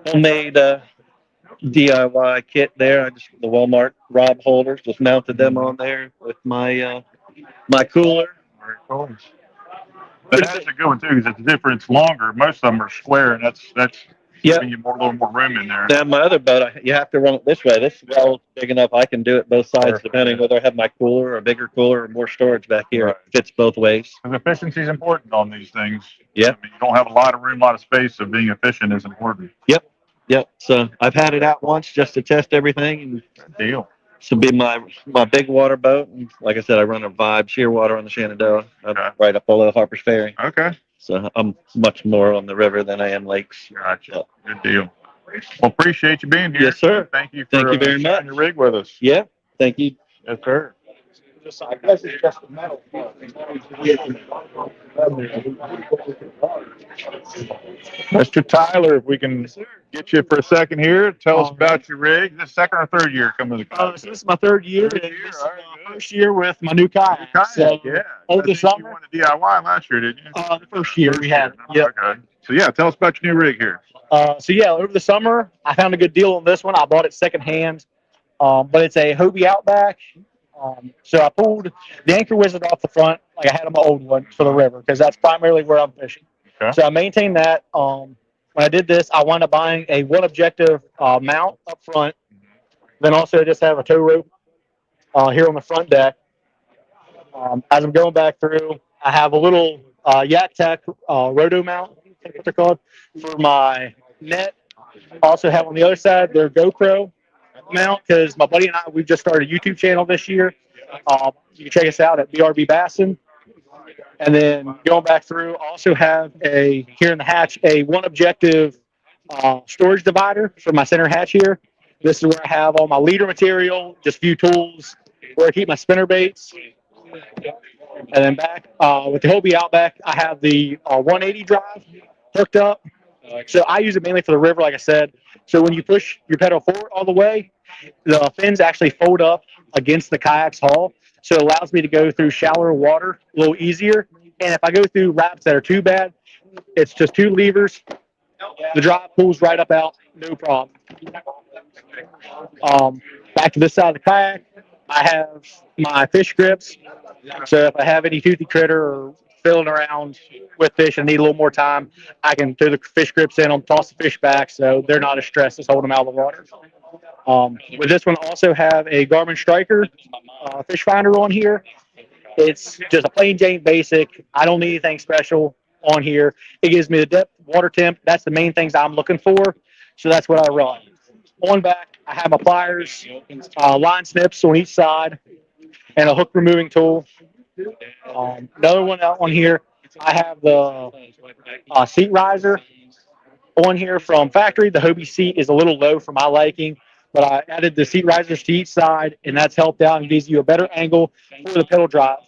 Speaker 10: Homemade DIY kit there. The Walmart rod holders, just mounted them on there with my cooler.
Speaker 2: Very cool. But that's a good one too, because it's different. It's longer. Most of them are square, and that's giving you a little more room in there.
Speaker 10: Now my other boat, you have to run it this way. This well big enough I can do it both sides,
Speaker 2: Perfect.
Speaker 10: depending whether I have my cooler or a bigger cooler or more storage back here.
Speaker 2: Right.
Speaker 10: It fits both ways.
Speaker 2: Because efficiency is important on these things.
Speaker 10: Yeah.
Speaker 2: I mean, you don't have a lot of room, a lot of space, so being efficient is important.
Speaker 10: Yep. So I've had it out once just to test everything, and
Speaker 2: Good deal.
Speaker 10: this will be my big water boat. And like I said, I run a Vibe Shearwater on the Shenandoah,
Speaker 2: Okay.
Speaker 10: right up below Harper's Ferry.
Speaker 2: Okay.
Speaker 10: So I'm much more on the river than I am lakes.
Speaker 2: Gotcha. Good deal. Well, appreciate you being here.
Speaker 10: Yes, sir.
Speaker 2: Thank you for
Speaker 10: Thank you very
Speaker 2: sharing
Speaker 10: much.
Speaker 2: your rig with us.
Speaker 10: Yeah. Thank you.
Speaker 2: Yes, sir.
Speaker 8: I guess it's just a metal.
Speaker 2: Mr. Tyler, if we can get you for a second here, tell us about your rig. This second or third year coming to the kayak.
Speaker 11: So this is my third year.
Speaker 2: Third
Speaker 11: And
Speaker 2: year,
Speaker 11: this is
Speaker 2: all right,
Speaker 11: my
Speaker 2: good.
Speaker 11: first year with my new kayak.
Speaker 2: Kayak,
Speaker 11: So,
Speaker 2: yeah.
Speaker 11: over
Speaker 2: I
Speaker 11: the
Speaker 2: think you
Speaker 11: summer?
Speaker 2: won a DIY last year, didn't you?
Speaker 11: The first year we had. Yep.
Speaker 2: Okay. So yeah, tell us about your new rig here.
Speaker 11: Over the summer, I found a good deal on this one. I bought it secondhand, but it's a Hobie Outback. So I pulled the anchor wizard off the front, like I had on my old one for the river, because that's primarily where I'm fishing.
Speaker 2: Okay.
Speaker 11: So I maintained that. When I did this, I wound up buying a one objective mount up front. Then also just have a tow rope here on the front deck. As I'm going back through, I have a little Yak Tech roto mount, I think what they're called, for my net. Also have on the other side their GoPro mount, because my buddy and I, we've just started a YouTube channel this year. You can check us out at B.A.S.S. And then going back through, I also have here in the hatch, a one objective storage divider for my center hatch here. This is where I have all my leader material, just a few tools, where I keep my spinner baits. And then back with the Hobie Outback, I have the 180 drive hooked up. So I use it mainly for the river, like I said. So when you push your pedal forward all the way, the fins actually fold up against the kayak's hull. So it allows me to go through shallower water a little easier. And if I go through rapids that are too bad, it's just two levers. The drive pulls right up out, no problem. Back to this side of the kayak, I have my fish grips. So if I have any toothy critter or filling around with fish and need a little more time, I can throw the fish grips in them, toss the fish back, so they're not as stressed as holding them out of the water. With this one, I also have a Garmin Striker fish finder on here. It's just a plain Jane basic. I don't need anything special on here. It gives me the depth, water temp. That's the main things I'm looking for. So that's what I run. On back, I have my pliers, line snips on each side, and a hook removing tool. Another one out on here, I have the seat riser on here from factory. The Hobie seat is a little low for my liking, but I added the seat risers to each side, and that's helped out and gives you a better angle for the pedal drive.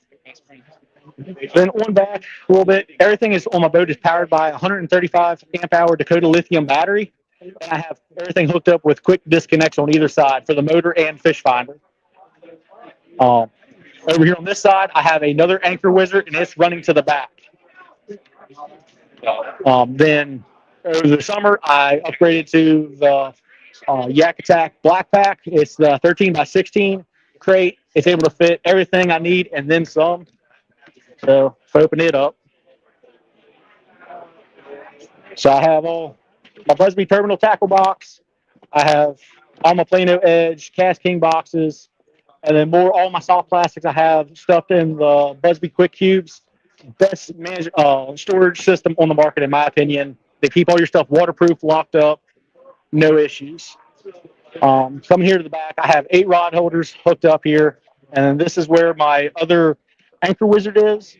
Speaker 11: Then on back a little bit, everything is on my boat is powered by a 135 amp hour Dakota lithium battery, and I have everything hooked up with quick disconnects on either side for the motor and fish finder. Over here on this side, I have another anchor wizard, and it's running to the back. Then over the summer, I upgraded to the Yak Attack Black Pack. It's the 13 by 16 crate. It's able to fit everything I need and then some. So if I open it up, so I have all my Busby terminal tackle box. I have all my Plano Edge Cast King boxes, and then all my soft plastics I have stuffed in the Busby Quick Cubes. Best storage system on the market, in my opinion. They keep all your stuff waterproof, locked up, no issues. Coming here to the back, I have 8 rod holders hooked up here, and this is where my other anchor wizard is.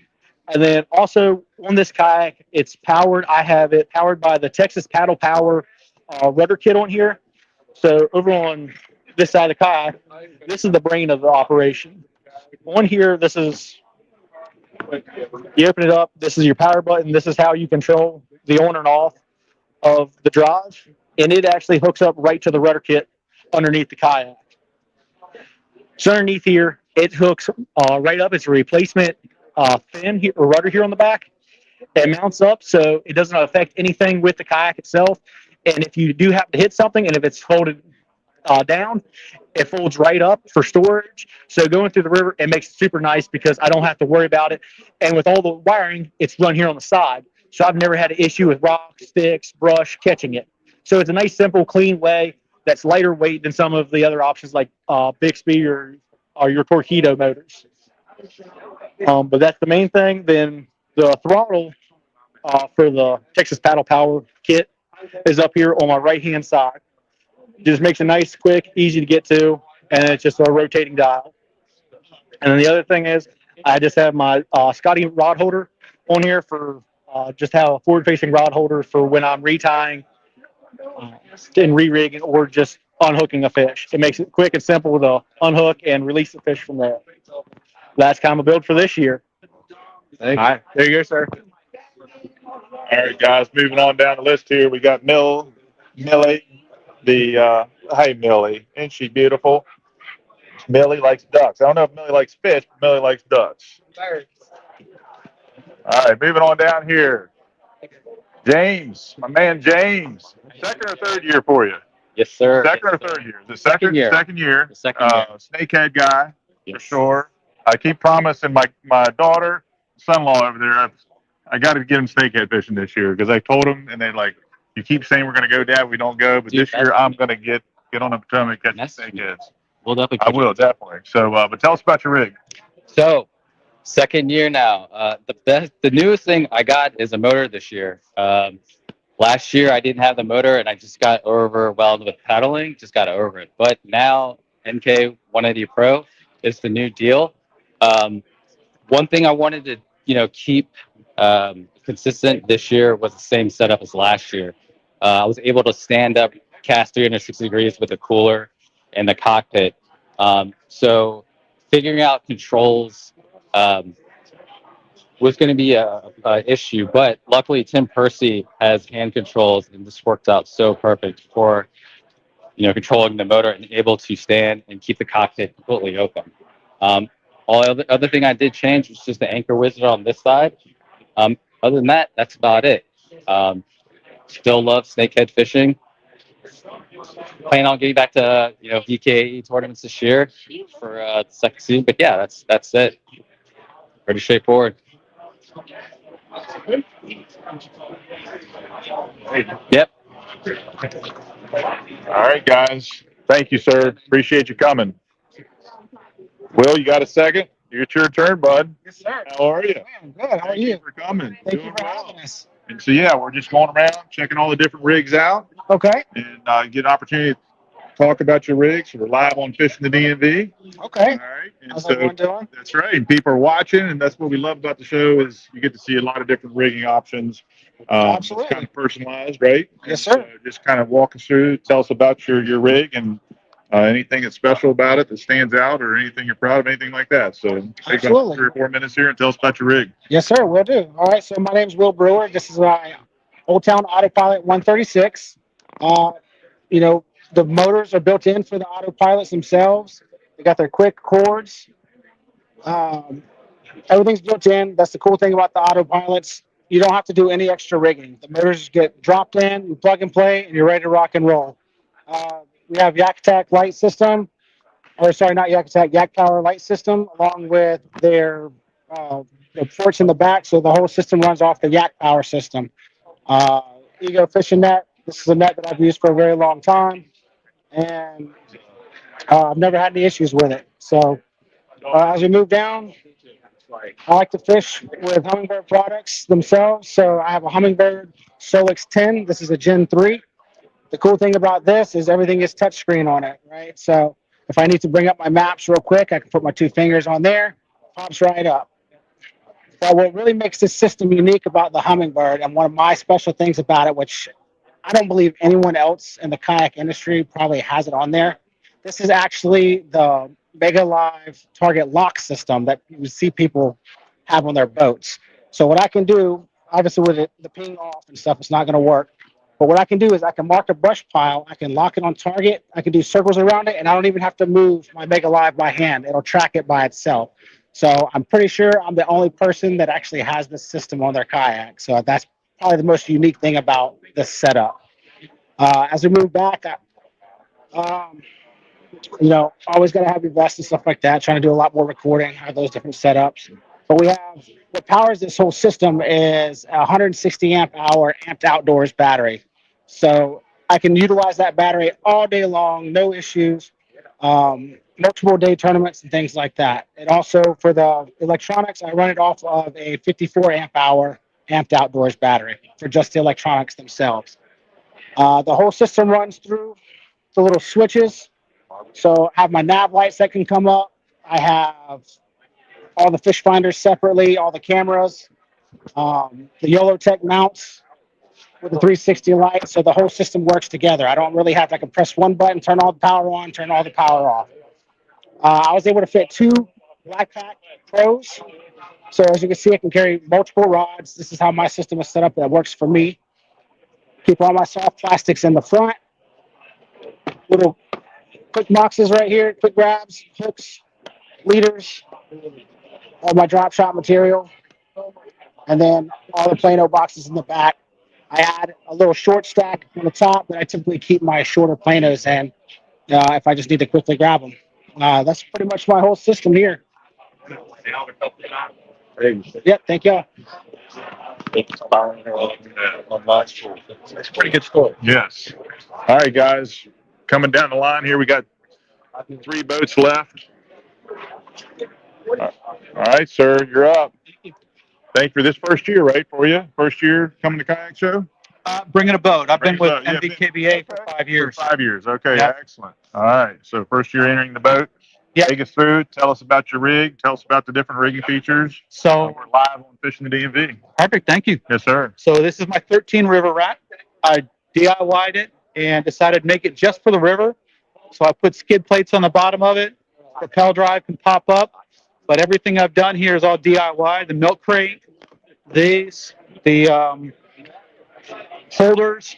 Speaker 11: And then also on this kayak, it's powered. I have it powered by the Texas Paddle Power rudder kit on here. So over on this side of the kayak, this is the brain of the operation. On here, this is, you open it up, this is your power button. This is how you control the on and off of the drive. And it actually hooks up right to the rudder kit underneath the kayak. So underneath here, it hooks right up. It's a replacement fin here, or rudder here on the back. It mounts up so it doesn't affect anything with the kayak itself. And if you do have to hit something, and if it's folded down, it folds right up for storage. So going through the river, it makes it super nice because I don't have to worry about it. And with all the wiring, it's run here on the side. So I've never had an issue with rocks, sticks, brush catching it. So it's a nice, simple, clean way that's lighter weight than some of the other options like Bixby or your Torpedo motors. But that's the main thing. Then the throttle for the Texas Paddle Power kit is up here on my right-hand side. Just makes it nice, quick, easy to get to, and it's just a rotating dial. And then the other thing is, I just have my Scotty rod holder on here for just have a forward-facing rod holder for when I'm retying and re-rigging or just unhooking a fish. It makes it quick and simple to unhook and release the fish from there. That's kind of a build for this year.
Speaker 2: All right, there you go, sir. All right, guys, moving on down the list here. We got Millie, hey, Millie, isn't she beautiful? Millie likes ducks. I don't know if Millie likes fish, but Millie likes ducks. All right, moving on down here. James, my man James. Second or third year for you?
Speaker 12: Yes, sir.
Speaker 2: Second or third year? The second year. Second year.
Speaker 12: The second year.
Speaker 2: Snakehead guy,
Speaker 12: Yes.
Speaker 2: for sure. I keep promising my daughter, son-in-law over there, I got to get him snakehead fishing this year because I told him, and they like, you keep saying we're going to go, Dad, we don't go, but
Speaker 12: Dude,
Speaker 2: this year I'm going to get on a Potomac catch snakeheads.
Speaker 12: We'll definitely.
Speaker 2: I will, definitely. So, but tell us about your rig.
Speaker 12: So, second year now. The newest thing I got is a motor this year. Last year I didn't have the motor and I just got overwhelmed with paddling, just got over it. But now NK 180 Pro is the new deal. One thing I wanted to keep consistent this year was the same setup as last year. I was able to stand up, cast 360 degrees with the cooler and the cockpit. So figuring out controls was going to be a issue, but luckily Tim Percy has hand controls, and this worked out so perfect for controlling the motor and able to stand and keep the cockpit completely open. Other thing I did change was just the anchor wizard on this side. Other than that, that's about it. Still love snakehead fishing. Plan on getting back to VKE tournaments this year for the second season. But yeah, that's it. Pretty straightforward. Yep.
Speaker 2: All right, guys. Thank you, sir. Appreciate you coming. Will, you got a second? It's your turn, bud.
Speaker 13: Yes, sir.
Speaker 2: How are you?
Speaker 13: I'm good. How are you?
Speaker 2: Thank you for coming.
Speaker 13: Thank you for having us.
Speaker 2: And so, yeah, we're just going around checking all the different rigs out.
Speaker 13: Okay.
Speaker 2: And get an opportunity to talk about your rigs. We're live on Fishing the DMV.
Speaker 13: Okay.
Speaker 2: All right. And
Speaker 13: How's
Speaker 2: so
Speaker 13: everyone doing?
Speaker 2: that's right. And people are watching, and that's what we love about the show is you get to see a lot of different rigging options.
Speaker 13: Absolutely.
Speaker 2: It's kind of personalized, right?
Speaker 13: Yes, sir.
Speaker 2: Just kind of walk us through, tell us about your rig, and Anything that's special about it that stands out, or anything you're proud of, anything like that. So take about
Speaker 13: Absolutely.
Speaker 2: 3 or 4 minutes here and tell us about your rig.
Speaker 13: Yes, sir. Will do. All right. So my name's Will Brewer. This is my Old Town Autopilot 136. Uh, you know, the motors are built in for the autopilots themselves. They got their quick cords. Um, Everything's built in. That's the cool thing about the autopilots. You don't have to do any extra rigging. The motors get dropped in, you plug and play, and you're ready to rock and roll. We have Yak Attack light system, or sorry, not Yak Attack, Yak Power light system, along with uh, their ports in the back. So the whole system runs off the Yak Power system. Uh, Ego fishing net. This is a net that I've used for a very long time, and I've never had any issues with it. So as we move down, I like to fish with Humminbird products themselves. So I have a Humminbird Solix 10. This is a Gen 3. The cool thing about this is everything is touchscreen on it, right? So if I need to bring up my maps real quick, I can put my 2 fingers on there, pops right up. But what really makes this system unique about the Humminbird, and one of my special things about it, which I don't believe anyone else in the kayak industry probably has it on there. This is actually the Mega Live target lock system that you see people have on their boats. So what I can do, obviously with the ping off and stuff, it's not going to work. But what I can do is I can mark a brush pile, I can lock it on target, I can do circles around it, and I don't even have to move my Mega Live by hand. It'll track it by itself. So I'm pretty sure I'm the only person that actually has this system on their kayak. So that's probably the most unique thing about this setup. As we move back, um, always got to have your vest and stuff like that. Trying to do a lot more recording, have those different setups. But we have what powers this whole system is a 160 amp hour amped outdoors battery. So I can utilize that battery all day long, no issues. Multiple day tournaments and things like that. And also for the electronics, I run it off of a 54 amp hour amped outdoors battery for just the electronics themselves. The whole system runs through the little switches. So I have my nav lights that can come up. I have all the fish finders separately, all the cameras, the YOLO Tech mounts with the 360 light. So the whole system works together. I don't really have, I can press one button, turn all the power on, turn all the power off. I was able to fit 2 Black Pack Pros. So as you can see, I can carry multiple rods. This is how my system is set up that works for me. Keep all my soft plastics in the front. Little quick boxes right here, quick grabs, hooks, leaders, all my drop shot material, and then all the Plano boxes in the back. I add a little short stack on the top that I typically keep my shorter Planos in if I just need to quickly grab them. That's pretty much my whole system here. Yep, thank you.
Speaker 10: It's a pretty good story.
Speaker 2: Yes. All right, guys. Coming down the line here, we got 3 boats left. All right, sir, you're up. Thank you for this first year, right, for you? First year coming to Kayak Show?
Speaker 14: Bringing a boat. I've been
Speaker 2: Bringing
Speaker 14: with
Speaker 2: a boat, yeah,
Speaker 14: MBKBA for 5 years.
Speaker 2: For 5 years. Okay,
Speaker 14: Yep.
Speaker 2: excellent. All right. So first year entering the boat.
Speaker 14: Yep.
Speaker 2: Take us through. Tell us about your rig. Tell us about the different rigging features.
Speaker 14: So
Speaker 2: we're live on Fishing the DMV.
Speaker 14: perfect. Thank you.
Speaker 2: Yes, sir.
Speaker 14: So this is my 13 river rack. I DIY'd it and decided to make it just for the river. So I put skid plates on the bottom of it. Propel drive can pop up, but everything I've done here is all DIY. The milk crate, these, the holders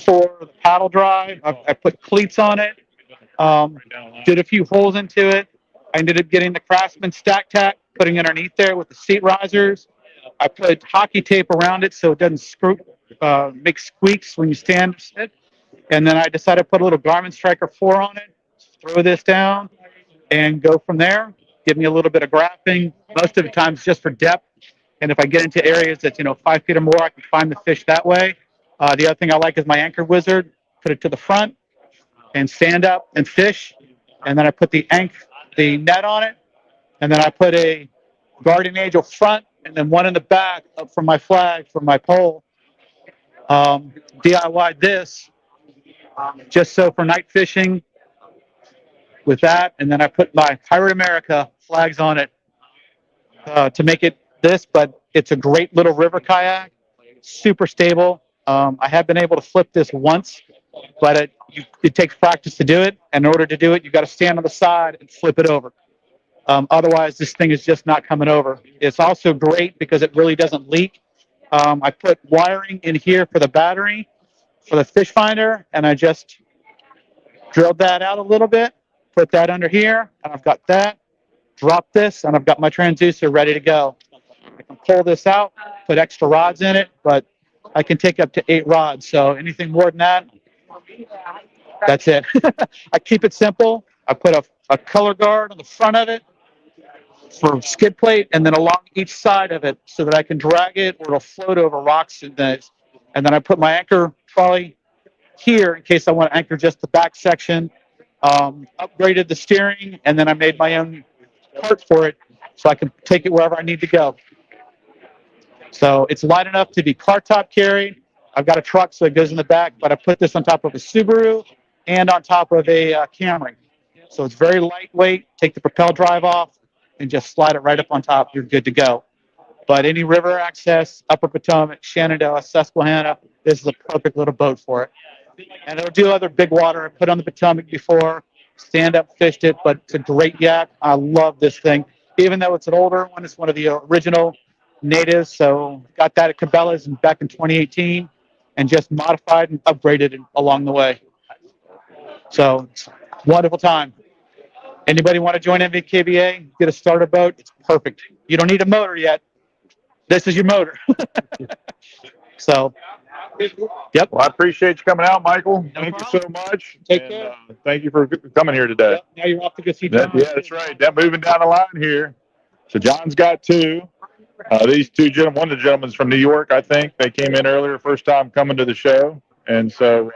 Speaker 14: for the paddle drive. I put cleats on it. Did a few holes into it. I ended up getting the Craftsman stack tack, putting it underneath there with the seat risers. I put hockey tape around it so it doesn't make squeaks when you stand it. And then I decided to put a little Garmin Striker 4 on it, throw this down, and go from there. Give me a little bit of graphing. Most of the times just for depth. And if I get into areas that's 5 feet or more, I can find the fish that way. The other thing I like is my anchor wizard. Put it to the front and stand up and fish. And then I put the net on it. And then I put a guardian angel front and then one in the back up from my flag, from my pole. DIY this just so for night fishing with that. And then I put my Pirate America flags on it to make it this, but it's a great little river kayak, super stable. I have been able to flip this once but it takes practice to do it. And in order to do it, you got to stand on the side and flip it over. Otherwise, this thing is just not coming over. It's also great because it really doesn't leak. I put wiring in here for the battery, for the fish finder, and I just drilled that out a little bit, put that under here, and I've got that. Drop this, and I've got my transducer ready to go. I can pull this out, put extra rods in it, but I can take up to 8 rods. So anything more than that, that's it. I keep it simple. I put a color guard on the front of it for skid plate, and then along each side of it so that I can drag it or it'll float over rocks and things. And then I put my anchor trolley here in case I want to anchor just the back section. Upgraded the steering, and then I made my own cart for it so I can take it wherever I need to go. So it's light enough to be car top carried. I've got a truck, so it goes in the back, but I put this on top of a Subaru and on top of a Camry. So it's very lightweight. Take the propel drive off and just slide it right up on top. You're good to go. But any river access, Upper Potomac, Shenandoah, Susquehanna, this is a perfect little boat for it. And it'll do other big water. I put on the Potomac before, stand up, fished it, but it's a great yak. I love this thing. Even though it's an older one, it's one of the original natives. So got that at Cabela's back in 2018 and just modified and upgraded it along the way. So it's a wonderful time. Anybody want to join MVKBA? Get a starter boat? It's perfect. You don't need a motor yet. This is your motor. So, yep.
Speaker 2: Well, I appreciate you coming out, Michael. Thank you so much.
Speaker 14: Take care.
Speaker 2: Thank you for coming here today.
Speaker 14: Yep. Now you're off to go see John.
Speaker 2: Yeah, that's right. Moving down the line here. So John's got 2. These 2 gentlemen, one of the gentlemen's from New York, I think. They came in earlier, first time coming to the show. And so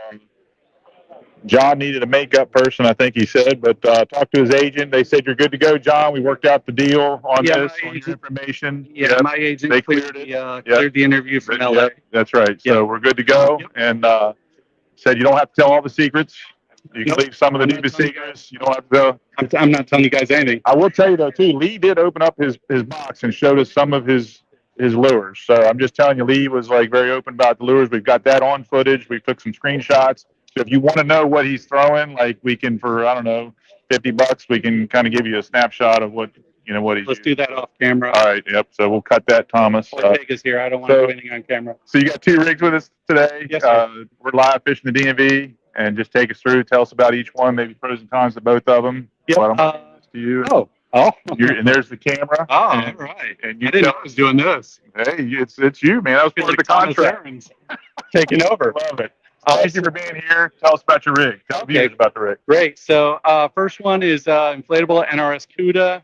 Speaker 2: John needed a makeup person, I think he said, but talked to his agent. They said, you're good to go, John. We worked out the deal on this, on your information.
Speaker 15: Yeah, my agent
Speaker 2: they
Speaker 15: cleared the interview from LA.
Speaker 2: Yep, that's right. So we're good to go. And said you don't have to tell all the secrets. You can leave some of the deepest secrets. You don't have to.
Speaker 15: I'm not telling you guys anything.
Speaker 2: I will tell you though too. Lee did open up his box and showed us some of his lures. So I'm just telling you, Lee was like very open about the lures. We've got that on footage. We took some screenshots. So if you want to know what he's throwing, like we can for I don't know $50, we can kind of give you a snapshot of what what he's.
Speaker 15: Let's do that off camera.
Speaker 2: All right. Yep. So we'll cut that, Thomas.
Speaker 15: Ortega's here. I don't want to do anything on camera.
Speaker 2: So you got 2 rigs with us today.
Speaker 15: Yes, sir.
Speaker 2: We're live fishing the DMV, and just take us through. Tell us about each one, maybe pros and cons to both of them.
Speaker 15: Yep.
Speaker 2: To you.
Speaker 15: Oh.
Speaker 2: And there's the camera.
Speaker 15: Oh, all right.
Speaker 2: And you
Speaker 15: I didn't know I was doing this.
Speaker 2: Hey, it's you, man. That was part of the contract.
Speaker 15: Taking over.
Speaker 2: Love it. Thank you for being here. Tell us about your rig. Tell the viewers about the rig.
Speaker 15: Great. So first one is inflatable NRS CUDA.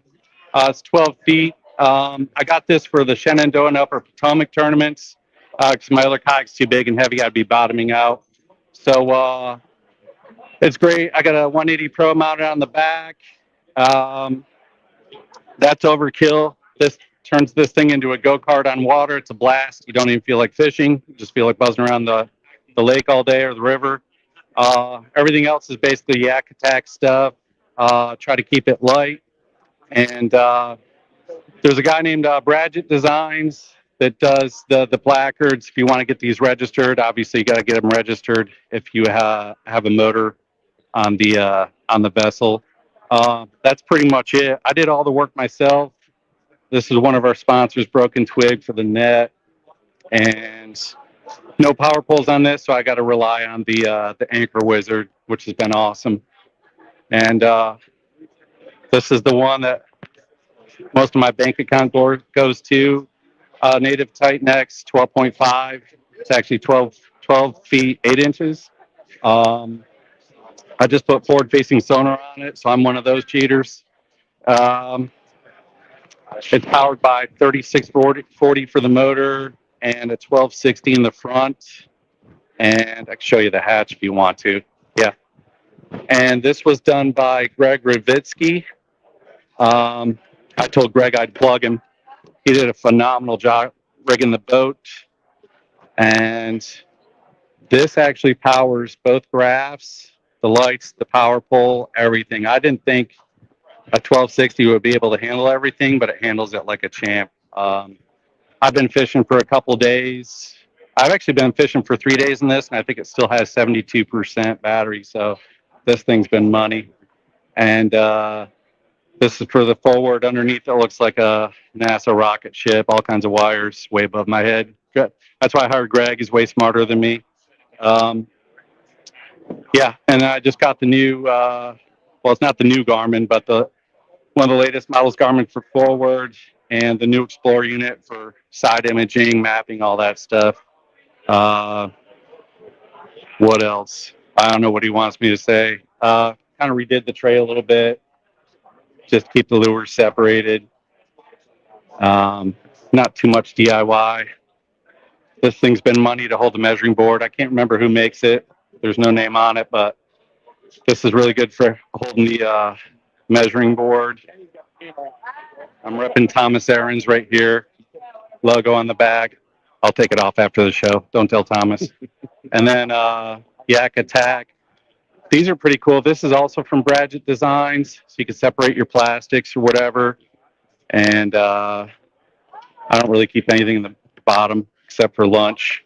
Speaker 15: It's 12 feet. I got this for the Shenandoah and Upper Potomac tournaments because my other kayak's too big and heavy. I'd be bottoming out. So it's great. I got a 180 Pro mounted on the back. That's overkill. This turns this thing into a go-kart on water. It's a blast. You don't even feel like fishing. You just feel like buzzing around the lake all day or the river. Everything else is basically Yak Attack stuff. Try to keep it light. And there's a guy named Bradgett Designs that does the placards. If you want to get these registered, obviously you got to get them registered if you have a motor on the vessel. That's pretty much it. I did all the work myself. This is one of our sponsors, Broken Twig, for the net. And no power poles on this, so I got to rely on the Anchor Wizard, which has been awesome. And this is the one that most of my bank account goes to. Native Titan X 12.5. It's actually 12 feet 8 inches. I just put forward-facing sonar on it, so I'm one of those cheaters. It's powered by 3640 for the motor and a 1260 in the front. And I can show you the hatch if you want to. Yeah. And this was done by Greg Ravitsky. I told Greg I'd plug him. He did a phenomenal job rigging the boat. And this actually powers both graphs, the lights, the power pole, everything. I didn't think a 1260 would be able to handle everything, but it handles it like a champ. I've been fishing for a couple days. I've actually been fishing for 3 days in this, and I think it still has 72% battery. So this thing's been money. And this is for the forward. Underneath it looks like a NASA rocket ship, all kinds of wires way above my head. Good. That's why I hired Greg. He's way smarter than me. Yeah, and I just got the new, well, it's not the new Garmin, but one of the latest models Garmin for forward, and the new Explorer unit for side imaging, mapping, all that stuff. What else? I don't know what he wants me to say. Kind of redid the tray a little bit, just keep the lures separated. Not too much DIY. This thing's been money to hold the measuring board. I can't remember who makes it. There's no name on it, but this is really good for holding the measuring board. I'm repping Thomas Aaron's right here. Logo on the back. I'll take it off after the show. Don't tell Thomas. And then Yak Attack. These are pretty cool. This is also from Bradgett Designs, so you can separate your plastics or whatever. And I don't really keep anything in the bottom except for lunch,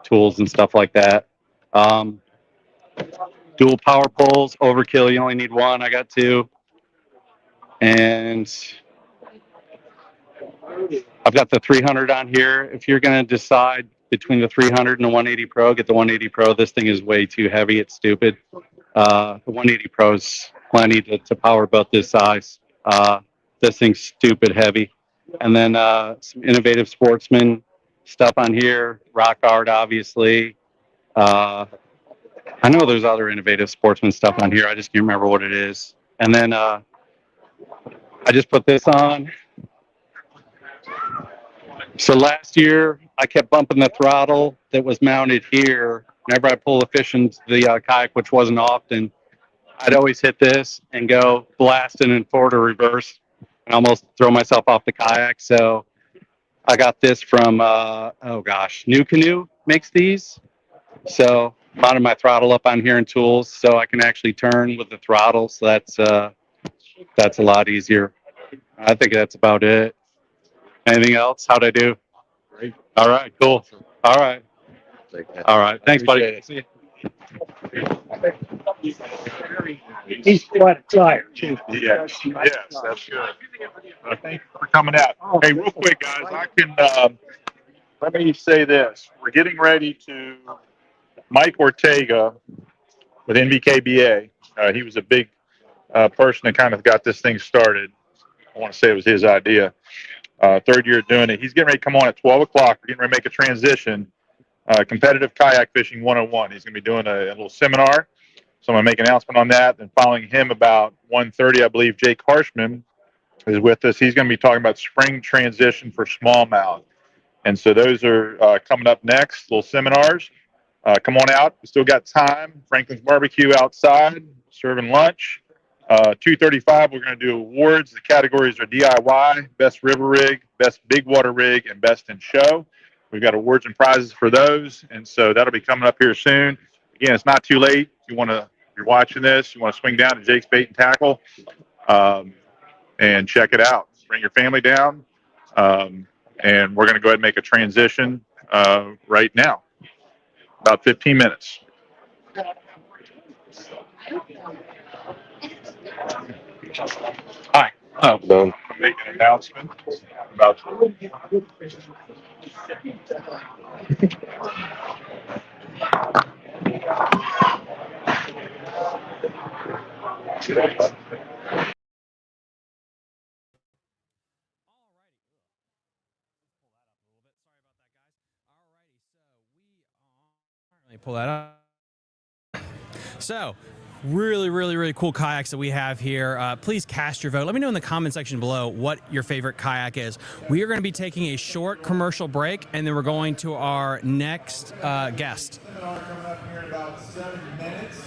Speaker 15: tools, and stuff like that. Dual power poles, overkill. You only need one. I got two. And I've got the 300 on here. If you're going to decide between the 300 and the 180 Pro, get the 180 Pro. This thing is way too heavy. It's stupid. The 180 Pro is plenty to power a boat this size. This thing's stupid heavy. And then some innovative sportsman stuff on here. Rock art, obviously. I know there's other innovative sportsman stuff on here. I just can't remember what it is. And then I just put this on. So last year, I kept bumping the throttle that was mounted here. Whenever I pull a fish into the kayak, which wasn't often, I'd always hit this and go blasting in forward or reverse and almost throw myself off the kayak. So I got this from, New Canoe makes these. So mounted my throttle up on here in tools so I can actually turn with the throttle. So that's a lot easier. I think that's about it. Anything else? How'd I do? Great. All right, cool. All right. All right. Thanks, buddy. See you.
Speaker 3: He's quite tired too.
Speaker 2: Yes, that's good. Thank you for coming out. Hey, real quick, guys, let me say this. We're getting ready to, Mike Ortega with NBKBA. He was a big person that kind of got this thing started. I want to say it was his idea. Third year doing it. He's getting ready to come on at 12 o'clock. We're getting ready to make a transition. Competitive kayak fishing 101. He's going to be doing a little seminar. So I'm going to make an announcement on that. And following him about 1:30, I believe Jake Harshman is with us. He's going to be talking about spring transition for smallmouth. And so those are coming up next, little seminars. Come on out. We still got time. Franklin's Barbecue outside, serving lunch. 2:35, we're going to do awards. The categories are DIY, Best River Rig, Best Big Water Rig, and Best in Show. We've got awards and prizes for those, and so that'll be coming up here soon. Again, it's not too late. If you're watching this, you want to swing down to Jake's Bait and Tackle and check it out. Bring your family down, and we're going to go ahead and make a transition right now. About 15 minutes. Hi. I'm making an announcement about
Speaker 16: Let me pull that up. So, really cool kayaks that we have here. Please cast your vote. Let me know in the comment section below what your favorite kayak is. We are going to be taking a short commercial break, and then we're going to our next guest.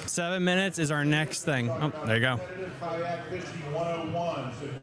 Speaker 16: 7 minutes is our next thing. Oh, there you go.
Speaker 17: Kayak Fishing 101.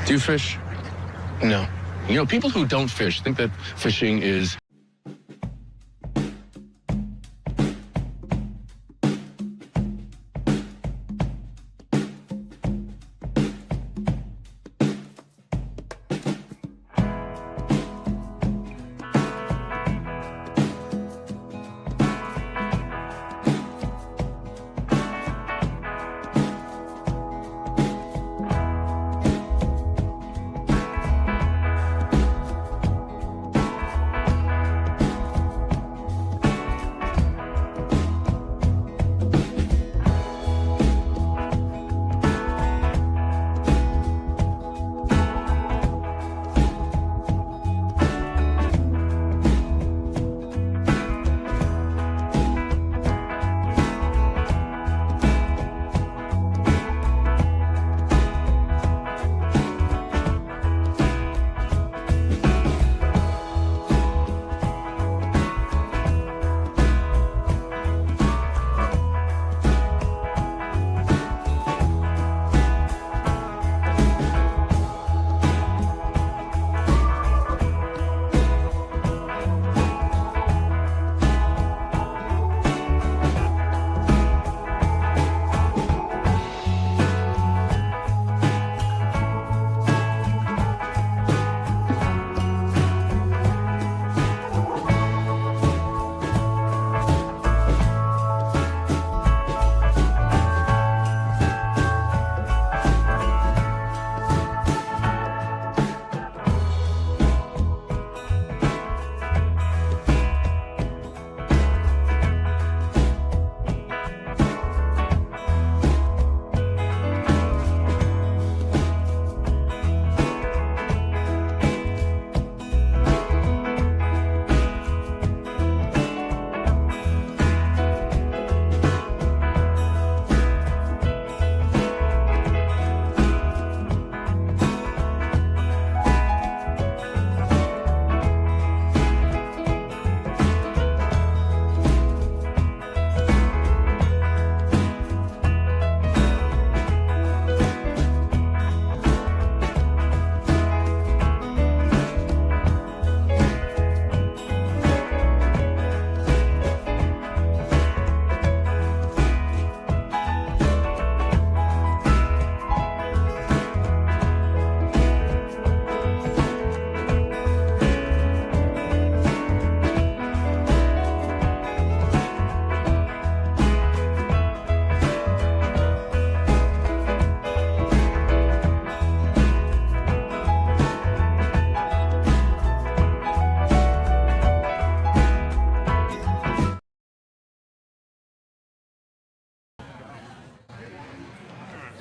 Speaker 18: Do you fish? No. You know, people who don't fish think that fishing is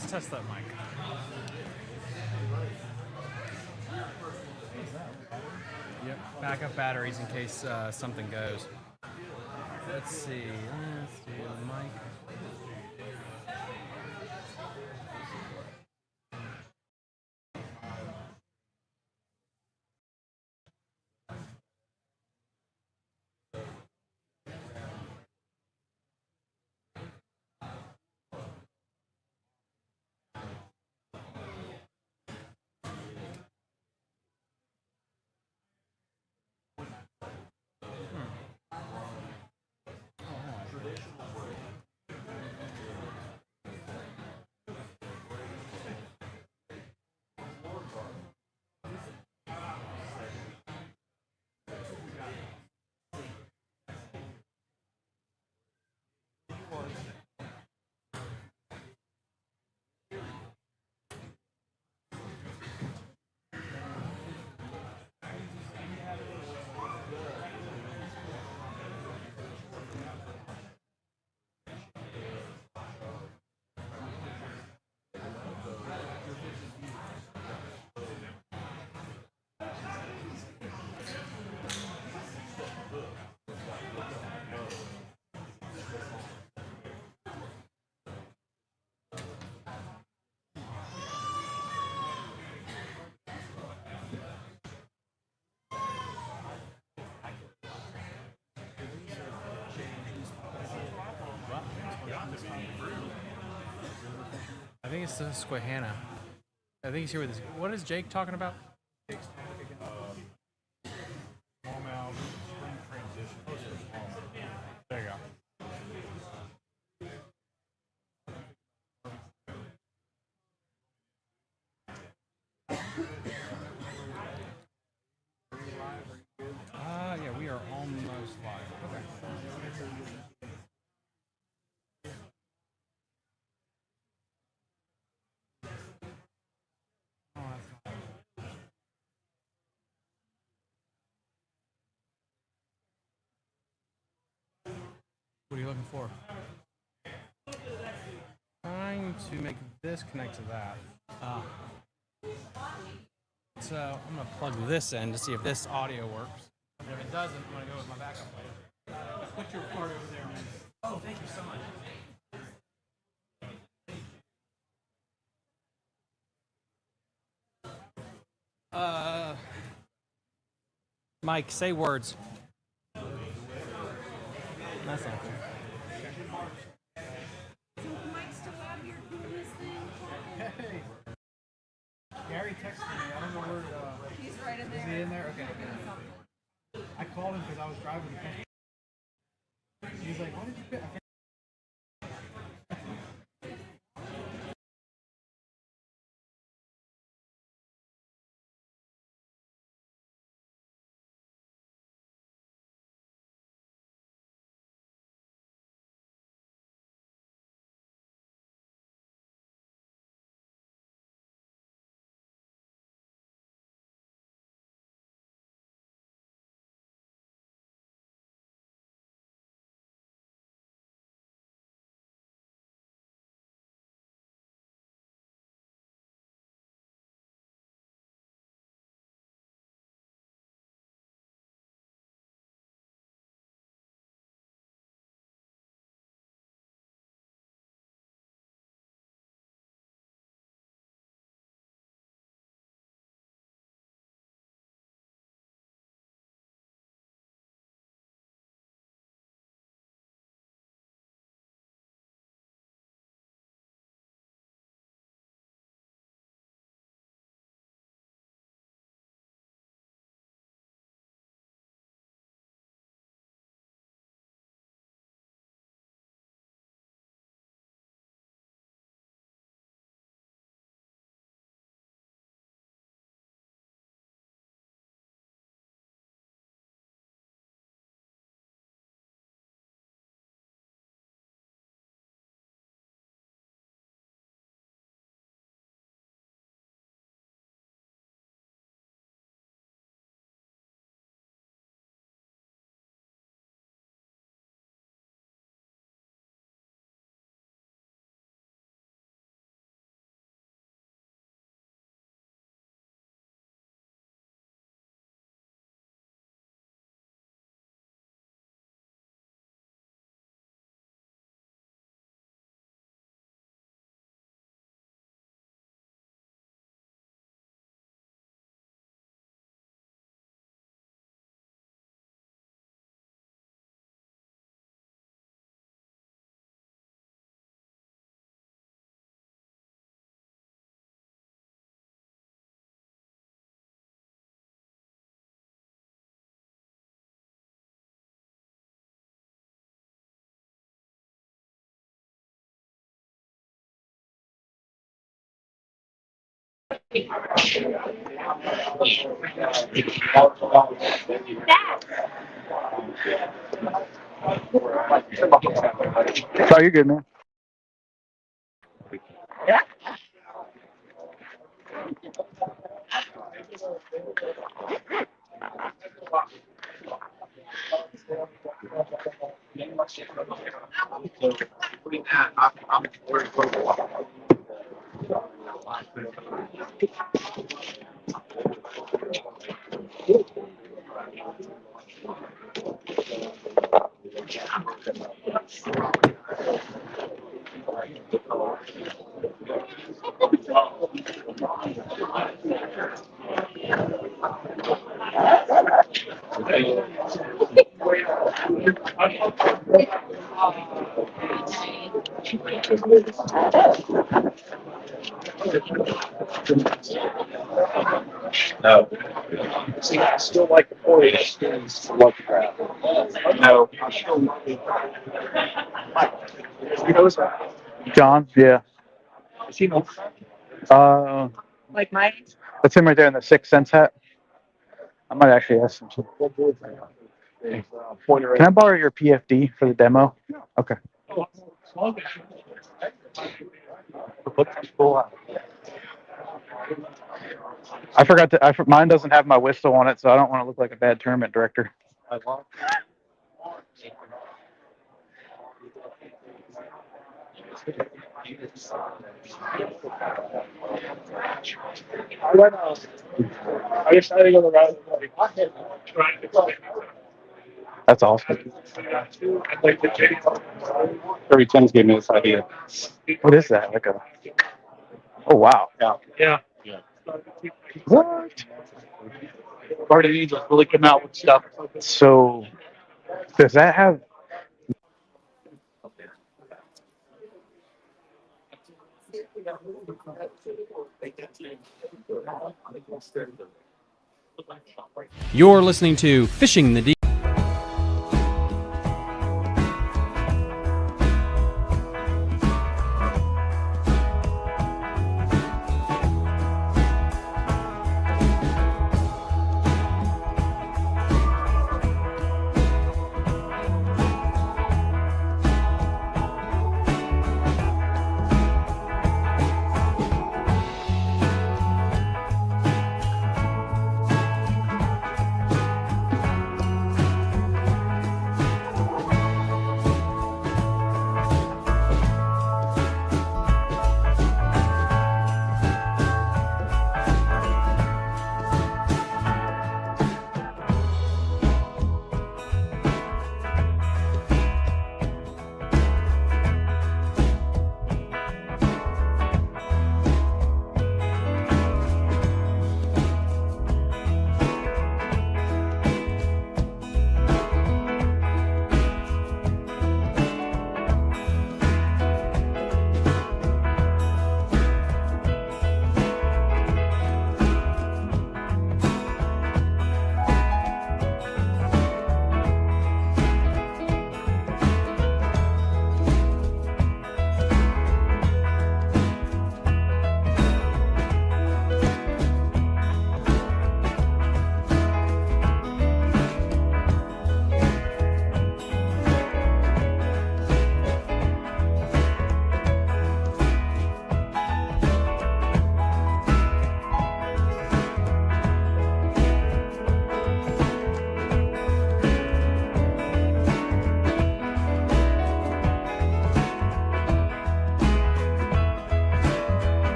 Speaker 16: Let's test that mic. Yep, backup batteries in case something goes. Let's see. Let's do the mic. I think it's the Susquehanna. I think he's here with his. What is Jake talking about? There you go. Yeah, we are almost live. Okay. What are you looking for? Trying to make this connect to that. So I'm gonna plug this in to see if this audio works. And if it doesn't, I'm gonna go with my backup light.
Speaker 11: Put your card over there, man.
Speaker 16: Oh, thank you so much. Mike, say words. That's not cool.
Speaker 11: Hey. Gary texted me. I don't know where. He's right in there. Is he in there? Okay. I called him because I was driving. He's like, "What did you pick?"
Speaker 14: So you're good, man.
Speaker 10: No.
Speaker 11: See, I still like the portage. Love the crab. No, I still love the You know this?
Speaker 14: John, yeah.
Speaker 11: Is he know?
Speaker 1: Like my age?
Speaker 14: That's him right there in the Sixth Sense hat. I might actually ask him. Can I borrow your PFD for the demo? Okay. I forgot to. Mine doesn't have my whistle on it, so I don't want to look like a bad tournament director.
Speaker 11: I just started on the road.
Speaker 14: That's awesome.
Speaker 11: Like the J.
Speaker 15: 3010s gave me this idea.
Speaker 14: What is that? Like a? Oh wow.
Speaker 11: Yeah.
Speaker 14: What?
Speaker 11: Barty needs to really come out with stuff.
Speaker 14: So, does that have?
Speaker 16: You're listening to Fishing the Deep.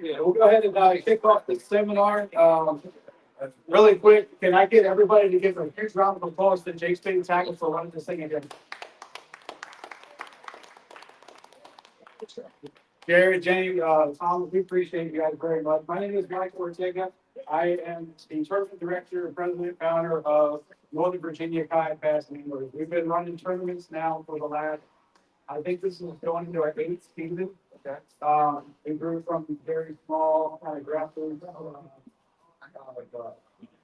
Speaker 11: We'll go ahead and kick off the seminar. Really quick, can I get everybody to give a huge round of applause to Jake State Tackle for running this thing again? Jared, Jenny, Tom, we appreciate you guys very much. My name is Mike Ortega. I am the tournament director, president, founder of Northern Virginia Kayak Bass Anglers. We've been running tournaments now for the last, I think this is going into our 8th season. Okay. We grew from very small kind of grassroots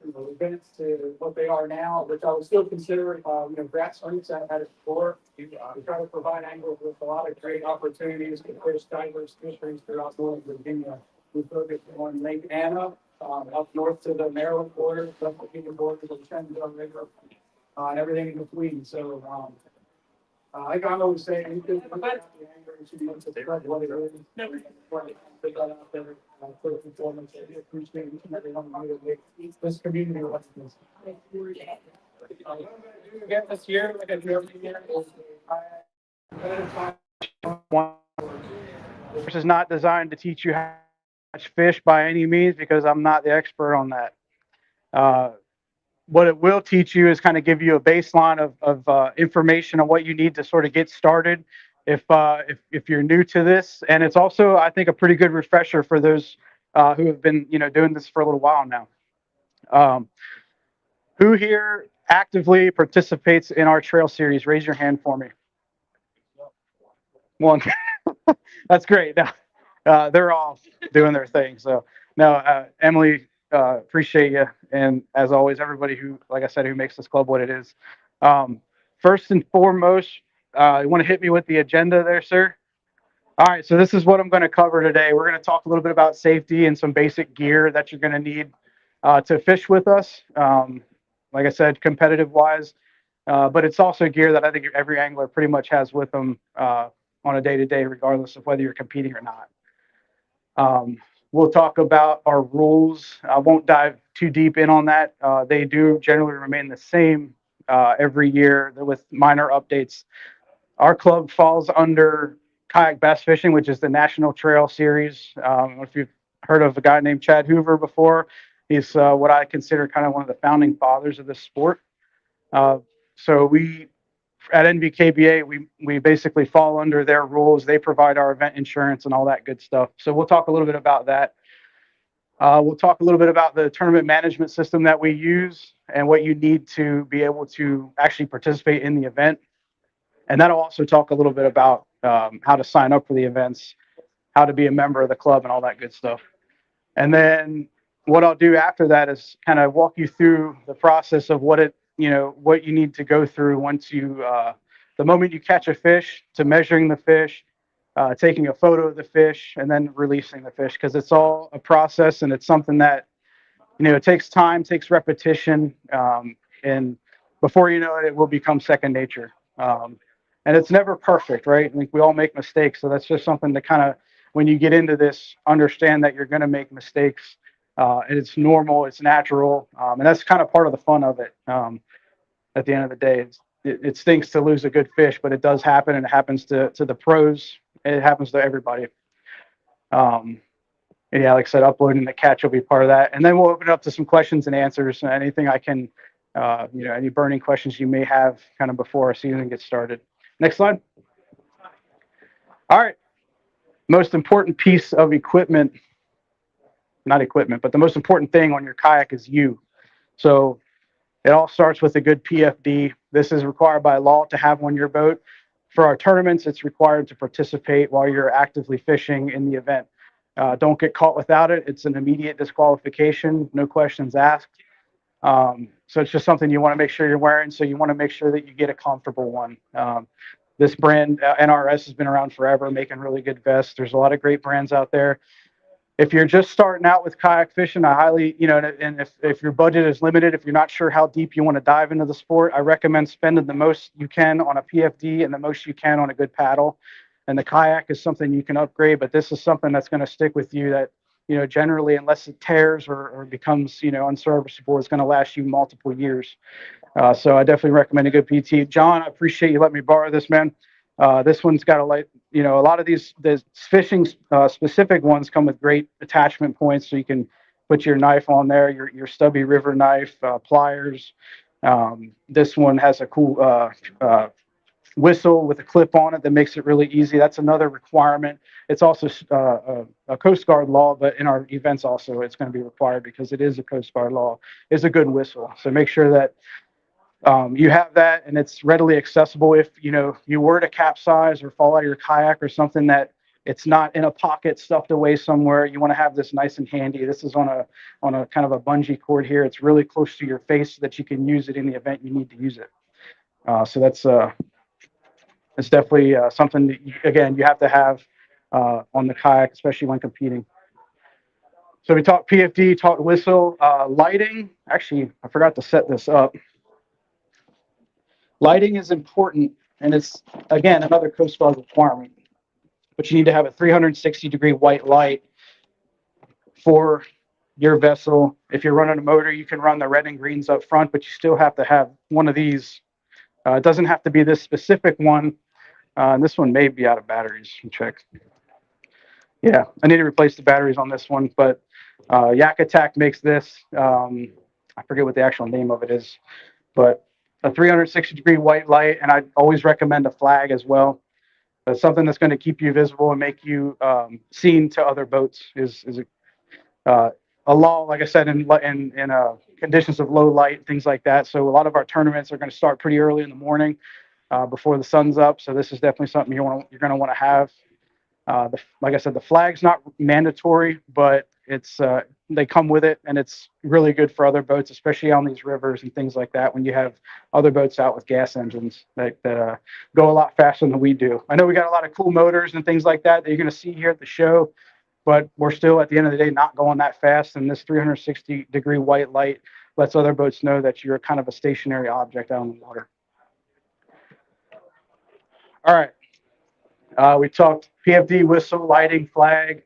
Speaker 11: events to what they are now, which I would still consider, grassroots at its core. We try to provide anglers with a lot of great opportunities to fish diverse fisheries throughout Northern Virginia. We focus on Lake Anna,
Speaker 13: up north to the Maryland border, up the Virginia border, to the Shenandoah River, and everything in between. So, like I'm always saying, you can put that out the anger, you should be able to spread what it is. Put that out there, for the performance. I do appreciate each and every one of you that make this community what it is. What I'm gonna do again this year, like I do every year, is this is not designed to teach you how to catch fish by any means because I'm not the expert on that. What it will teach you is kind of give you a baseline of information on what you need to sort of get started if you're new to this. And it's also, I think, a pretty good refresher for those who have been, doing this for a little while now. Who here actively participates in our trail series? Raise your hand for me. One. That's great. No, they're all doing their thing. So, no, Emily, appreciate you. And as always, everybody who, like I said, who makes this club what it is. First and foremost, you want to hit me with the agenda there, sir? All right. So this is what I'm going to cover today. We're going to talk a little bit about safety and some basic gear that you're going to need to fish with us. Like I said, competitive wise, but it's also gear that I think every angler pretty much has with them on a day-to-day, regardless of whether you're competing or not. We'll talk about our rules. I won't dive too deep in on that. They do generally remain the same every year with minor updates. Our club falls under kayak bass fishing, which is the National Trail Series. I don't know if you've heard of a guy named Chad Hoover before. He's what I consider kind of one of the founding fathers of this sport. So we at NVKBA, we basically fall under their rules. They provide our event insurance and all that good stuff. So we'll talk a little bit about that. We'll talk a little bit about the tournament management system that we use and what you need to be able to actually participate in the event. And that'll also talk a little bit about how to sign up for the events, how to be a member of the club and all that good stuff. And then what I'll do after that is kind of walk you through the process of what you need to go through once the moment you catch a fish, to measuring the fish, taking a photo of the fish, and then releasing the fish, because it's all a process and it's something that, it takes time, takes repetition, and before you know it, it will become second nature. And it's never perfect, right? I think we all make mistakes, so that's just something to kind of, when you get into this, understand that you're going to make mistakes. And it's normal, it's natural, and that's kind of part of the fun of it. At the end of the day, it stinks to lose a good fish, but it does happen, and it happens to the pros. It happens to everybody. And yeah, like I said, uploading the catch will be part of that, and then we'll open it up to some questions and answers. Anything I can, any burning questions you may have, kind of before our season gets started. Next slide. All right. Most important piece of equipment, not equipment, but the most important thing on your kayak is you. So it all starts with a good PFD. This is required by law to have on your boat. For our tournaments, it's required to participate while you're actively fishing in the event. Don't get caught without it. It's an immediate disqualification, no questions asked. So it's just something you want to make sure you're wearing. So you want to make sure that you get a comfortable one. This brand, NRS, has been around forever, making really good vests. There's a lot of great brands out there. If you're just starting out with kayak fishing, I highly, and if your budget is limited, if you're not sure how deep you want to dive into the sport, I recommend spending the most you can on a PFD and the most you can on a good paddle. And the kayak is something you can upgrade, but this is something that's going to stick with you that, generally, unless it tears or becomes, unserviceable, it's going to last you multiple years. So I definitely recommend a good PT. John, I appreciate you letting me borrow this, man. This one's got a lot of the fishing specific ones come with great attachment points, so you can put your knife on there, your stubby river knife, pliers. This one has a cool whistle with a clip on it that makes it really easy. That's another requirement. It's also a Coast Guard law, but in our events also it's going to be required because it is a Coast Guard law, is a good whistle. So make sure that you have that and it's readily accessible. If you were to capsize or fall out of your kayak or something, that it's not in a pocket stuffed away somewhere. You want to have this nice and handy. This is on a kind of a bungee cord here. It's really close to your face so that you can use it in the event you need to use it. So that's it's definitely something that again you have to have on the kayak, especially when competing. So we talked PFD, talked whistle, lighting. Actually, I forgot to set this up. Lighting is important, and it's, again, another Coast Guard requirement. But you need to have a 360-degree white light for your vessel. If you're running a motor, you can run the red and greens up front, but you still have to have one of these. It doesn't have to be this specific one. This one may be out of batteries. Check. Yeah, I need to replace the batteries on this one, but Yak Attack makes this. I forget what the actual name of it is, but a 360-degree white light, and I always recommend a flag as well. Something that's going to keep you visible and make you seen to other boats is a law, like I said, in conditions of low light, things like that. So a lot of our tournaments are going to start pretty early in the morning before the sun's up. So this is definitely something you're going to want to have. Like I said, the flag's not mandatory, but it's they come with it, and it's really good for other boats, especially on these rivers and things like that. When you have other boats out with gas engines that go a lot faster than we do. I know we got a lot of cool motors and things like that you're going to see here at the show, but we're still at the end of the day not going that fast. And this 360-degree white light lets other boats know that you're kind of a stationary object out on the water. All right. We talked PFD, whistle, lighting, flag,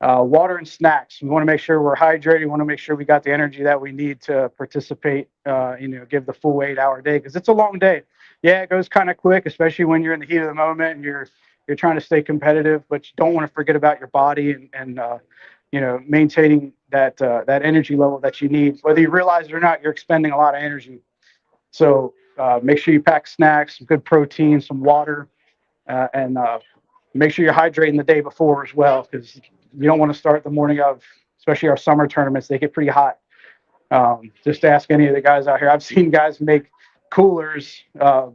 Speaker 13: water, and snacks. We want to make sure we're hydrated. We want to make sure we got the energy that we need to participate, give the full 8-hour day, because it's a long day. Yeah, it goes kind of quick, especially when you're in the heat of the moment and you're trying to stay competitive, but you don't want to forget about your body and maintaining that energy level that you need. Whether you realize it or not, you're expending a lot of energy. So make sure you pack snacks, some good protein, some water, and make sure you're hydrating the day before as well, because you don't want to start the morning of, especially our summer tournaments. They get pretty hot. Just ask any of the guys out here. I've seen guys make coolers,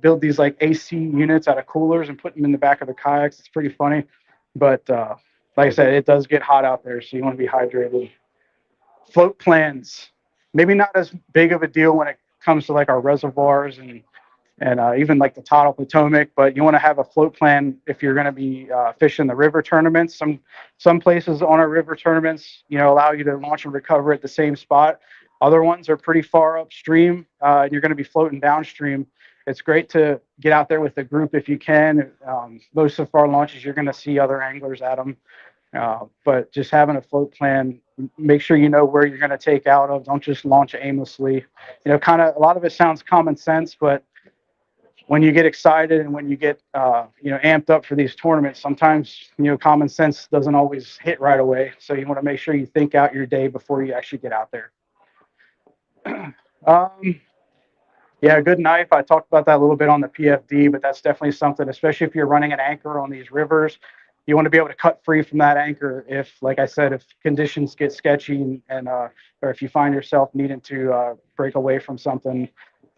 Speaker 13: build these like AC units out of coolers and put them in the back of the kayaks. It's pretty funny. But like I said, it does get hot out there, so you want to be hydrated. Float plans, maybe not as big of a deal when it comes to like our reservoirs and even like the Tidal Potomac, but you want to have a float plan if you're going to be fishing the river tournaments. Some places on our river tournaments, allow you to launch and recover at the same spot. Other ones are pretty far upstream, and you're going to be floating downstream. It's great to get out there with a group if you can. Most of our launches, you're going to see other anglers at them. But just having a float plan, make sure you know where you're going to take out of. Don't just launch aimlessly. Kind of a lot of it sounds common sense, but when you get excited and when you get amped up for these tournaments, sometimes common sense doesn't always hit right away. So you want to make sure you think out your day before you actually get out there. Yeah, a good knife. I talked about that a little bit on the PFD, but that's definitely something, especially if you're running an anchor on these rivers. You want to be able to cut free from that anchor if, like I said, if conditions get sketchy or if you find yourself needing to break away from something,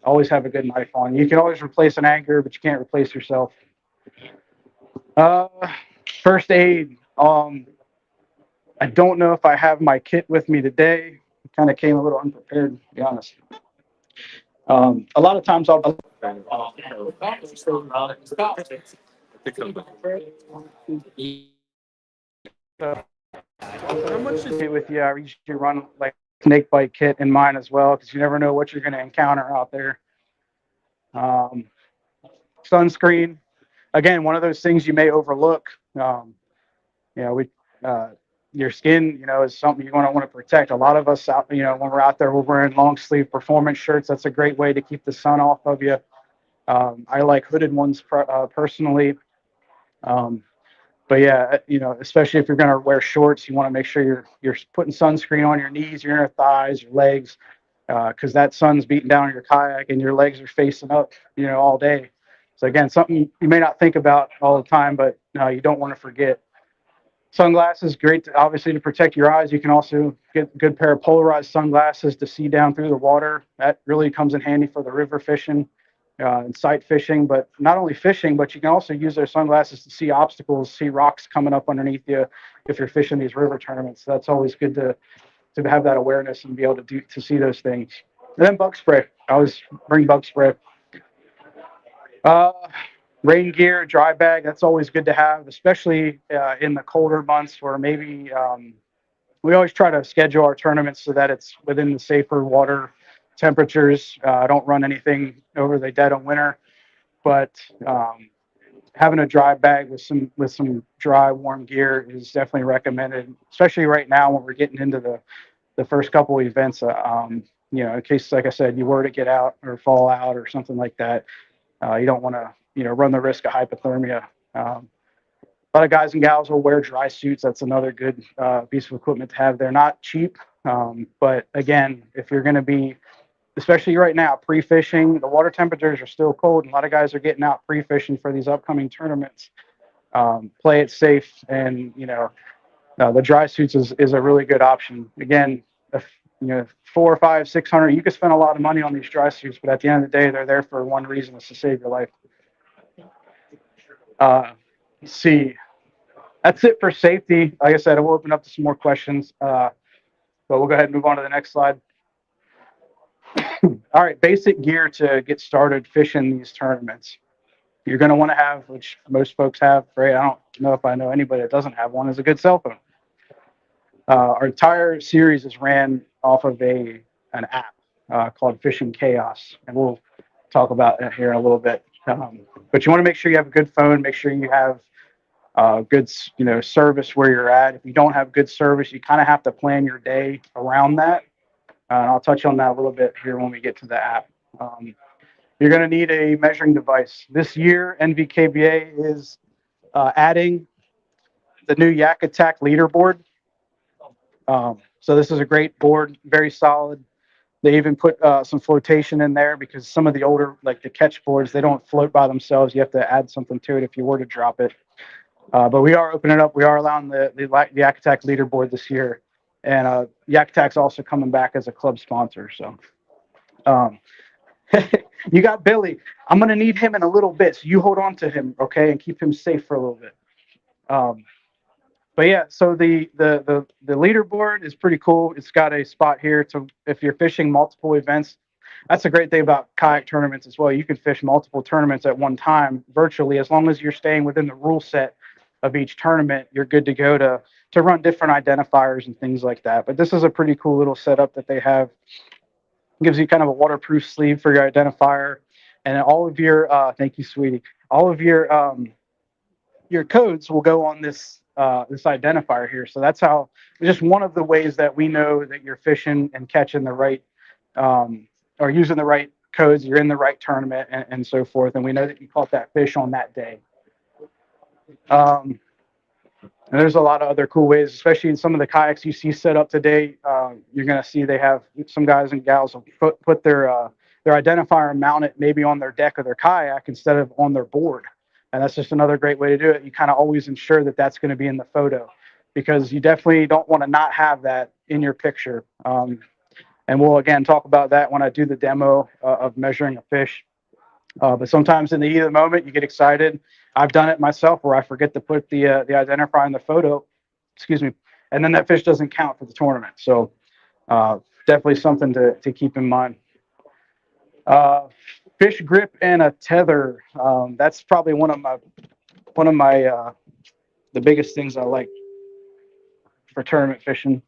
Speaker 13: always have a good knife on. You can always replace an anchor, but you can't replace yourself. First aid. I don't know if I have my kit with me today. It kind of came a little unprepared, to be honest. A lot of times I'll with you. I usually run like snake bite kit in mine as well, because you never know what you're going to encounter out there. Sunscreen, again, one of those things you may overlook. Your skin, is something you're going to want to protect. A lot of us out, when we're out there, we're wearing long sleeve performance shirts. That's a great way to keep the sun off of you. I like hooded ones personally. But yeah, especially if you're going to wear shorts, you want to make sure you're putting sunscreen on your knees, your inner thighs, your legs, because that sun's beating down on your kayak and your legs are facing up, all day. So again, something you may not think about all the time, but you don't want to forget. Sunglasses, great, obviously, to protect your eyes. You can also get a good pair of polarized sunglasses to see down through the water. That really comes in handy for the river fishing and sight fishing. But not only fishing, but you can also use those sunglasses to see obstacles, see rocks coming up underneath you if you're fishing these river tournaments. So that's always good to have that awareness and be able to see those things. And then bug spray. I always bring bug spray. Rain gear, dry bag, that's always good to have, especially in the colder months where maybe we always try to schedule our tournaments so that it's within the safer water temperatures. I don't run anything over the dead of winter, but having a dry bag with some dry warm gear is definitely recommended, especially right now when we're getting into the first couple of events. In case, like I said, you were to get out or fall out or something like that, you don't want to run the risk of hypothermia. A lot of guys and gals will wear dry suits. That's another good piece of equipment to have. They're not cheap, but again, if you're going to be, especially right now, pre-fishing, the water temperatures are still cold, and a lot of guys are getting out pre-fishing for these upcoming tournaments. Play it safe, and the dry suits is a really good option. Again, if 400, 500, 600, you can spend a lot of money on these dry suits, but at the end of the day, they're there for one reason: is to save your life. Let's see. That's it for safety. Like I said, I will open up to some more questions, but we'll go ahead and move on to the next slide. All right, basic gear to get started fishing these tournaments. You're going to want to have, which most folks have, right? I don't know if I know anybody that doesn't have one, is a good cell phone. Our entire series is ran off of an app called Fishing Chaos, and we'll talk about that here in a little bit. But you want to make sure you have a good phone, make sure you have good service where you're at. If you don't have good service, you kind of have to plan your day around that. I'll touch on that a little bit here when we get to the app. You're going to need a measuring device. This year, NVKBA is adding the new Yak Attack leaderboard. So this is a great board, very solid. They even put some flotation in there because some of the older, like the catch boards, they don't float by themselves. You have to add something to it if you were to drop it. But we are opening up. We are allowing the Yak Attack leaderboard this year. And Yak Attack's also coming back as a club sponsor. So you got Billy. I'm going to need him in a little bit. So you hold on to him, okay, and keep him safe for a little bit. But yeah, so the leaderboard is pretty cool. It's got a spot here to if you're fishing multiple events. That's a great thing about kayak tournaments as well. You can fish multiple tournaments at one time virtually, as long as you're staying within the rule set of each tournament. You're good to go to run different identifiers and things like that. But this is a pretty cool little setup that they have. It gives you kind of a waterproof sleeve for your identifier, and all of your thank you, sweetie. All of your codes will go on this identifier here. So that's how, just one of the ways that we know that you're fishing and catching the right or using the right codes, you're in the right tournament, and so forth. And we know that you caught that fish on that day. And there's a lot of other cool ways, especially in some of the kayaks you see set up today. You're going to see they have some guys and gals put their identifier and mount it maybe on their deck of their kayak instead of on their board. And that's just another great way to do it. You kind of always ensure that that's going to be in the photo, because you definitely don't want to not have that in your picture. And we'll, again, talk about that when I do the demo of measuring a fish. But sometimes in the heat of the moment, you get excited. I've done it myself where I forget to put the identifier in the photo, and then that fish doesn't count for the tournament. So definitely something to keep in mind. Fish grip and a tether. That's probably one of my the biggest things I like for tournament fishing.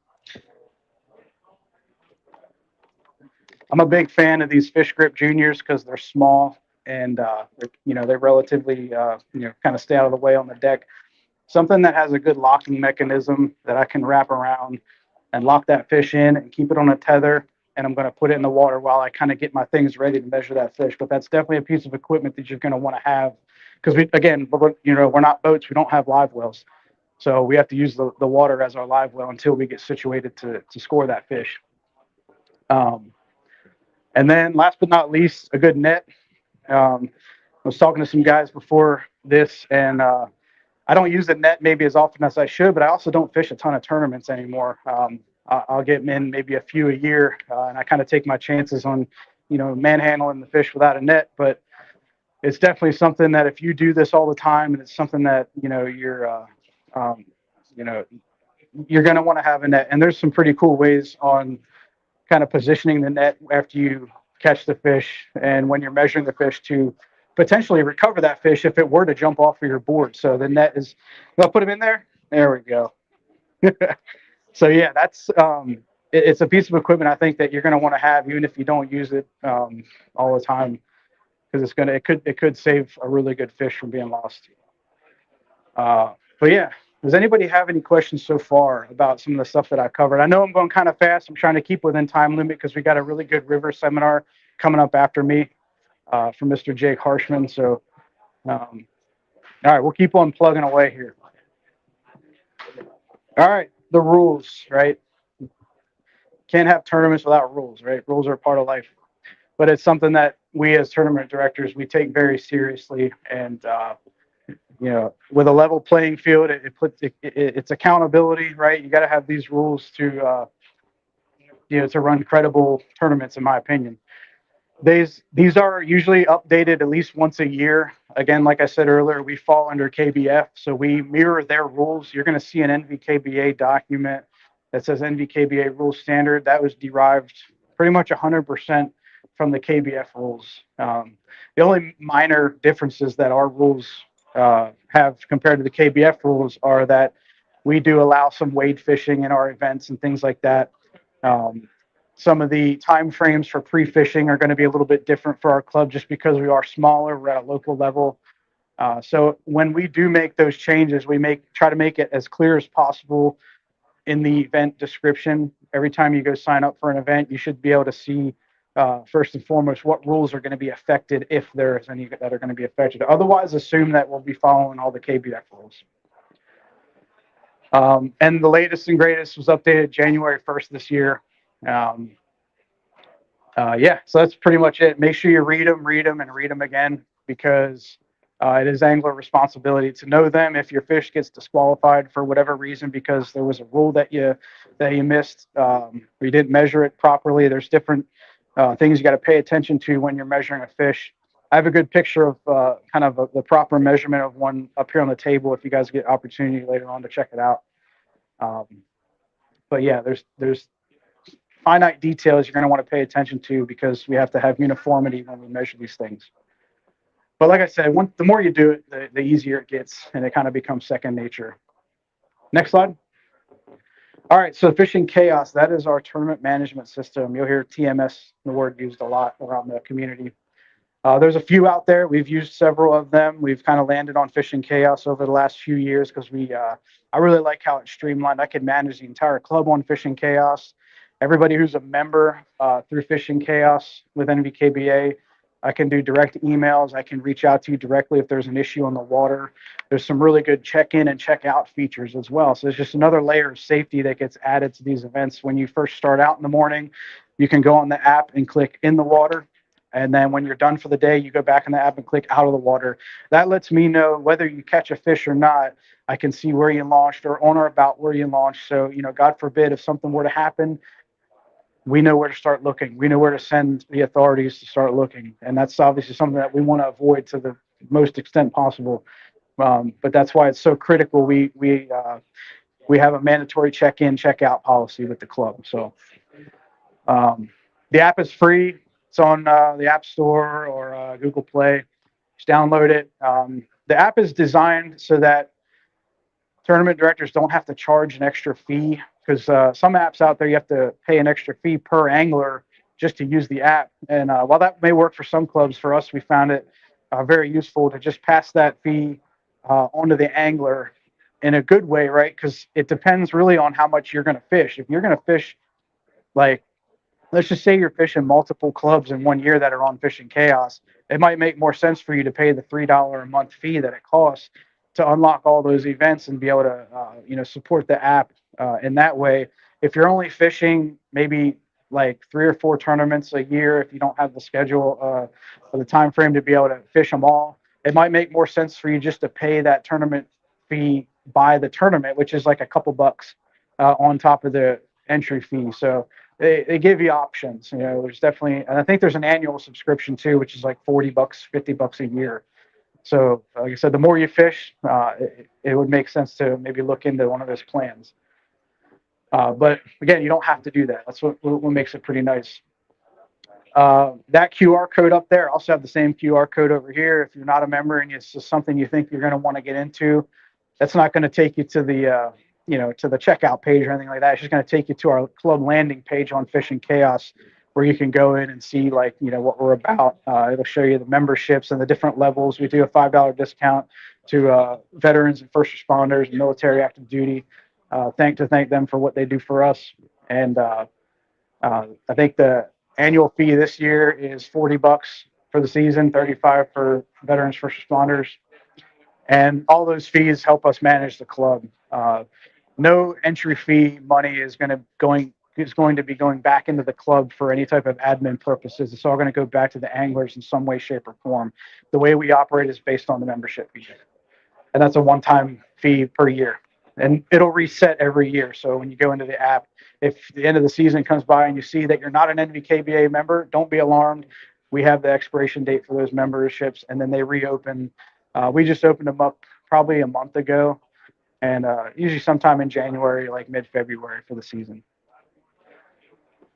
Speaker 13: I'm a big fan of these fish grip juniors because they're small and they're relatively kind of stay out of the way on the deck. Something that has a good locking mechanism that I can wrap around and lock that fish in and keep it on a tether. And I'm going to put it in the water while I kind of get my things ready to measure that fish. But that's definitely a piece of equipment that you're going to want to have, because we're not boats. We don't have live wells. So we have to use the water as our live well until we get situated to score that fish. And then last but not least, a good net. I was talking to some guys before this, and I don't use the net maybe as often as I should, but I also don't fish a ton of tournaments anymore. I'll get in maybe a few a year, and I kind of take my chances on, manhandling the fish without a net. But it's definitely something that if you do this all the time, and it's something that you're going to want to have a net. And there's some pretty cool ways on kind of positioning the net after you catch the fish and when you're measuring the fish to potentially recover that fish if it were to jump off of your board. So the net is, I'll put them in there. There we go. So yeah, that's it's a piece of equipment I think that you're going to want to have even if you don't use it all the time because it could save a really good fish from being lost. But yeah, does anybody have any questions so far about some of the stuff that I covered? I know I'm going kind of fast. I'm trying to keep within time limit because we got a really good river seminar coming up after me from Mr. Jake Harshman. So all right, we'll keep on plugging away here. All right, the rules, right? Can't have tournaments without rules, right? Rules are a part of life, but it's something that we as tournament directors we take very seriously. And with a level playing field, it's accountability, right? You got to have these rules to to run credible tournaments, in my opinion. These are usually updated at least once a year. Again, like I said earlier, we fall under KBF, so we mirror their rules. You're going to see an NVKBA document that says NVKBA rules standard. That was derived pretty much 100% from the KBF rules. The only minor differences that our rules have compared to the KBF rules are that we do allow some wade fishing in our events and things like that. Some of the time frames for pre-fishing are going to be a little bit different for our club just because we are smaller. We're at a local level. So when we do make those changes, we try to make it as clear as possible in the event description. Every time you go sign up for an event, you should be able to see first and foremost what rules are going to be affected if there's any that are going to be affected. Otherwise, assume that we'll be following all the KBF rules. And the latest and greatest was updated January 1st this year. Yeah, so that's pretty much it. Make sure you read them, and read them again because it is angler responsibility to know them. If your fish gets disqualified for whatever reason because there was a rule that you missed or you didn't measure it properly, there's different things you got to pay attention to when you're measuring a fish. I have a good picture of the proper measurement of one up here on the table if you guys get opportunity later on to check it out. But yeah, there's finite details you're going to want to pay attention to because we have to have uniformity when we measure these things. But like I said, the more you do it, the easier it gets, and it kind of becomes second nature. Next slide. All right, so Fishing Chaos, that is our tournament management system. You'll hear TMS, the word used a lot around the community. There's a few out there. We've used several of them. We've kind of landed on Fishing Chaos over the last few years because I really like how it's streamlined. I can manage the entire club on Fishing Chaos. Everybody who's a member through Fishing Chaos with NVKBA, I can do direct emails. I can reach out to you directly if there's an issue on the water. There's some really good check-in and check-out features as well. So there's just another layer of safety that gets added to these events. When you first start out in the morning, you can go on the app and click in the water. And then when you're done for the day, you go back in the app and click out of the water. That lets me know whether you catch a fish or not. I can see where you launched or on or about where you launched. So, God forbid if something were to happen, we know where to start looking. We know where to send the authorities to start looking. And that's obviously something that we want to avoid to the most extent possible. But that's why it's so critical. We have a mandatory check-in, check-out policy with the club. So the app is free. It's on the App Store or Google Play. Just download it. The app is designed so that tournament directors don't have to charge an extra fee because some apps out there you have to pay an extra fee per angler just to use the app. And while that may work for some clubs, for us we found it very useful to just pass that fee onto the angler in a good way, right? Because it depends really on how much you're going to fish. If you're going to fish, like, let's just say you're fishing multiple clubs in 1 year that are on Fishing Chaos, it might make more sense for you to pay the $3 a month fee that it costs to unlock all those events and be able to support the app in that way. If you're only fishing maybe like 3 or 4 tournaments a year, if you don't have the schedule or the time frame to be able to fish them all, it might make more sense for you just to pay that tournament fee by the tournament, which is like a couple bucks on top of the entry fee. So they give you options. There's definitely, and I think there's an annual subscription too, which is like $40, $50 a year. So like I said, the more you fish, it would make sense to maybe look into one of those plans. But again, you don't have to do that. That's what makes it pretty nice. That QR code up there, also have the same QR code over here. If you're not a member and it's just something you think you're going to want to get into, that's not going to take you to to the checkout page or anything like that. It's just going to take you to our club landing page on Fishing Chaos, where you can go in and see what we're about. It'll show you the memberships and the different levels. We do a $5 discount to veterans and first responders and military active duty. Thank them for what they do for us. And I think the annual fee this year is $40 for the season, 35 for veterans, first responders, and all those fees help us manage the club. No entry fee money is going to be going back into the club for any type of admin purposes. It's all going to go back to the anglers in some way, shape, or form. The way we operate is based on the membership fee, and that's a one-time fee per year, and it'll reset every year. So when you go into the app, if the end of the season comes by and you see that you're not an NVKBA member, don't be alarmed. We have the expiration date for those memberships, and then they reopen. We just opened them up probably a month ago, and usually sometime in January, like mid-February for the season.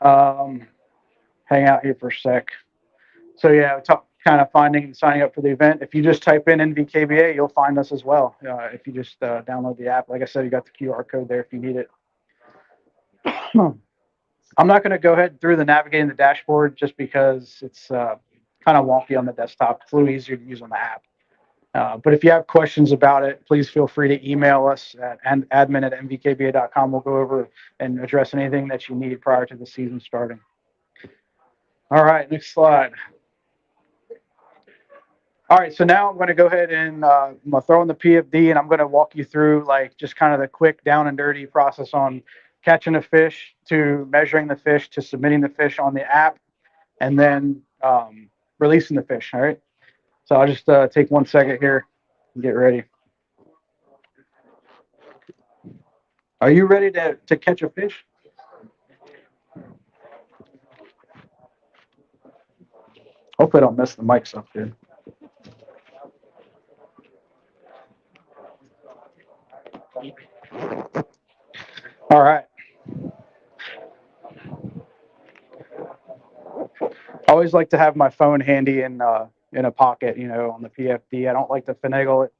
Speaker 13: Hang out here for a sec. So yeah, kind of finding and signing up for the event. If you just type in NVKBA, you'll find us as well. If you just download the app, like I said, you got the QR code there if you need it. I'm not going to go ahead through the navigating the dashboard just because it's kind of wonky on the desktop. It's a little easier to use on the app. But if you have questions about it, please feel free to email us at admin@mvkba.com. We'll go over and address anything that you need prior to the season starting. All right, next slide. All right, so now I'm going to go ahead and I'm going to throw in the PFD, and I'm going to walk you through just kind of the quick down and dirty process on catching a fish, to measuring the fish, to submitting the fish on the app, and then releasing the fish. All right. So I'll just take 1 second here and get ready. Are you ready to catch a fish? Hopefully I don't mess the mics up here. All right. I always like to have my phone handy in a pocket, on the PFD. I don't like to finagle it,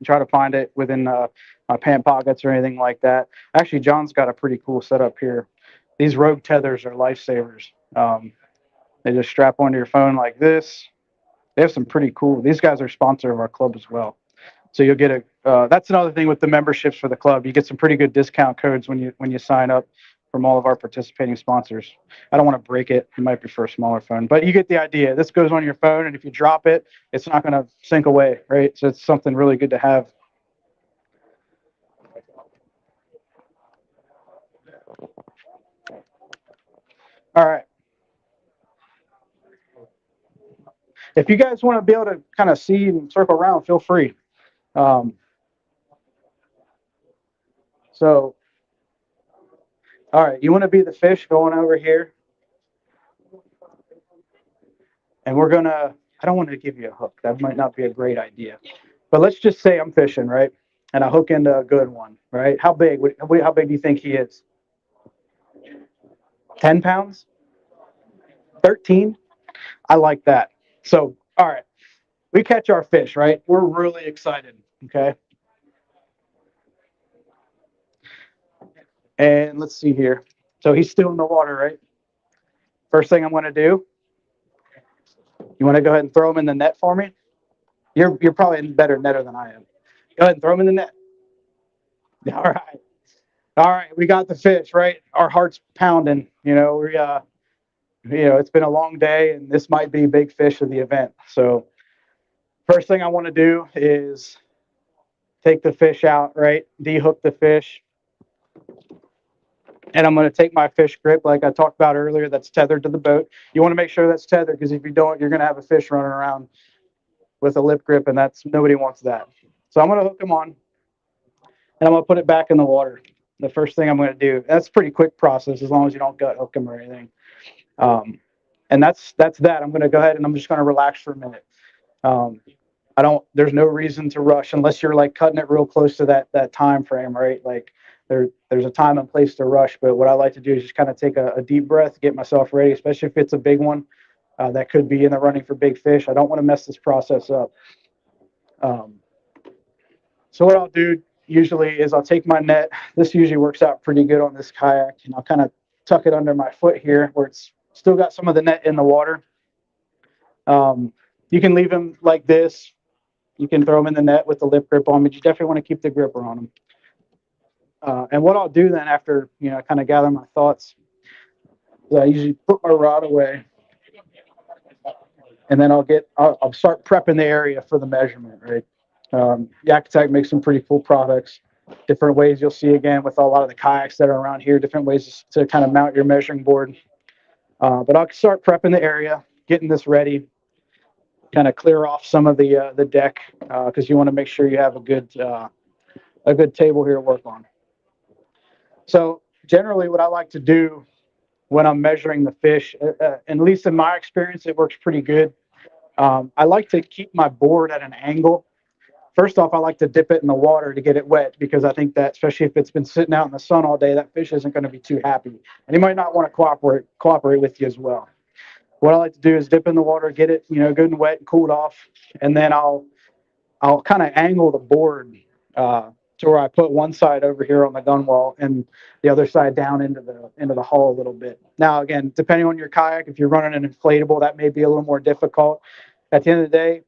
Speaker 13: try to find it within my pant pockets or anything like that. Actually, John's got a pretty cool setup here. These Rogue tethers are lifesavers. They just strap onto your phone like this. They have some pretty cool. These guys are a sponsor of our club as well. So you'll get that's another thing with the memberships for the club. You get some pretty good discount codes when you sign up from all of our participating sponsors. I don't want to break it. You might prefer a smaller phone, but you get the idea. This goes on your phone, and if you drop it, it's not going to sink away, right? So it's something really good to have. All right. If you guys want to be able to kind of see and circle around, feel free. So, all right, you want to be the fish going over here. And I don't want to give you a hook. That might not be a great idea. But let's just say I'm fishing, right? And I hook into a good one, right? How big do you think he is? 10 pounds? 13? I like that. So, all right, we catch our fish, right? We're really excited, okay? And let's see here. So he's still in the water, right? First thing I'm going to do, you want to go ahead and throw him in the net for me? You're probably a better netter than I am. Go ahead and throw him in the net. All right. All right, we got the fish, right? Our heart's pounding. It's been a long day, and this might be big fish of the event. So first thing I want to do is take the fish out, right? De-hook the fish. And I'm going to take my fish grip, like I talked about earlier, that's tethered to the boat. You want to make sure that's tethered, because if you don't, you're going to have a fish running around with a lip grip, and nobody wants that. So I'm going to hook him on, and I'm going to put it back in the water. The first thing I'm going to do. That's a pretty quick process, as long as you don't gut hook them or anything. And that's that. I'm going to go ahead and I'm just going to relax for a minute. There's no reason to rush unless you're like cutting it real close to that time frame, right? Like there's a time and place to rush. But what I like to do is just kind of take a deep breath, get myself ready, especially if it's a big one that could be in the running for big fish. I don't want to mess this process up. So what I'll do usually is I'll take my net. This usually works out pretty good on this kayak, and I'll kind of tuck it under my foot here where it's still got some of the net in the water. You can leave them like this. You can throw them in the net with the lip grip on, but you definitely want to keep the gripper on them. And what I'll do then after, kind of gather my thoughts, is I usually put my rod away, and then I'll start prepping the area for the measurement, right? Yak Attack makes some pretty cool products. Different ways you'll see again with a lot of the kayaks that are around here, different ways to kind of mount your measuring board. But I'll start prepping the area, getting this ready, kind of clear off some of the deck because you want to make sure you have a good table here to work on. So generally, what I like to do when I'm measuring the fish, at least in my experience, it works pretty good. I like to keep my board at an angle. First off, I like to dip it in the water to get it wet because I think that, especially if it's been sitting out in the sun all day, that fish isn't going to be too happy, and he might not want to cooperate with you as well. What I like to do is dip in the water, get it, good and wet, and cooled off, and then I'll kind of angle the board to where I put one side over here on the gun wall and the other side down into the hull a little bit. Now, again, depending on your kayak, if you're running an inflatable, that may be a little more difficult. At the end of the day,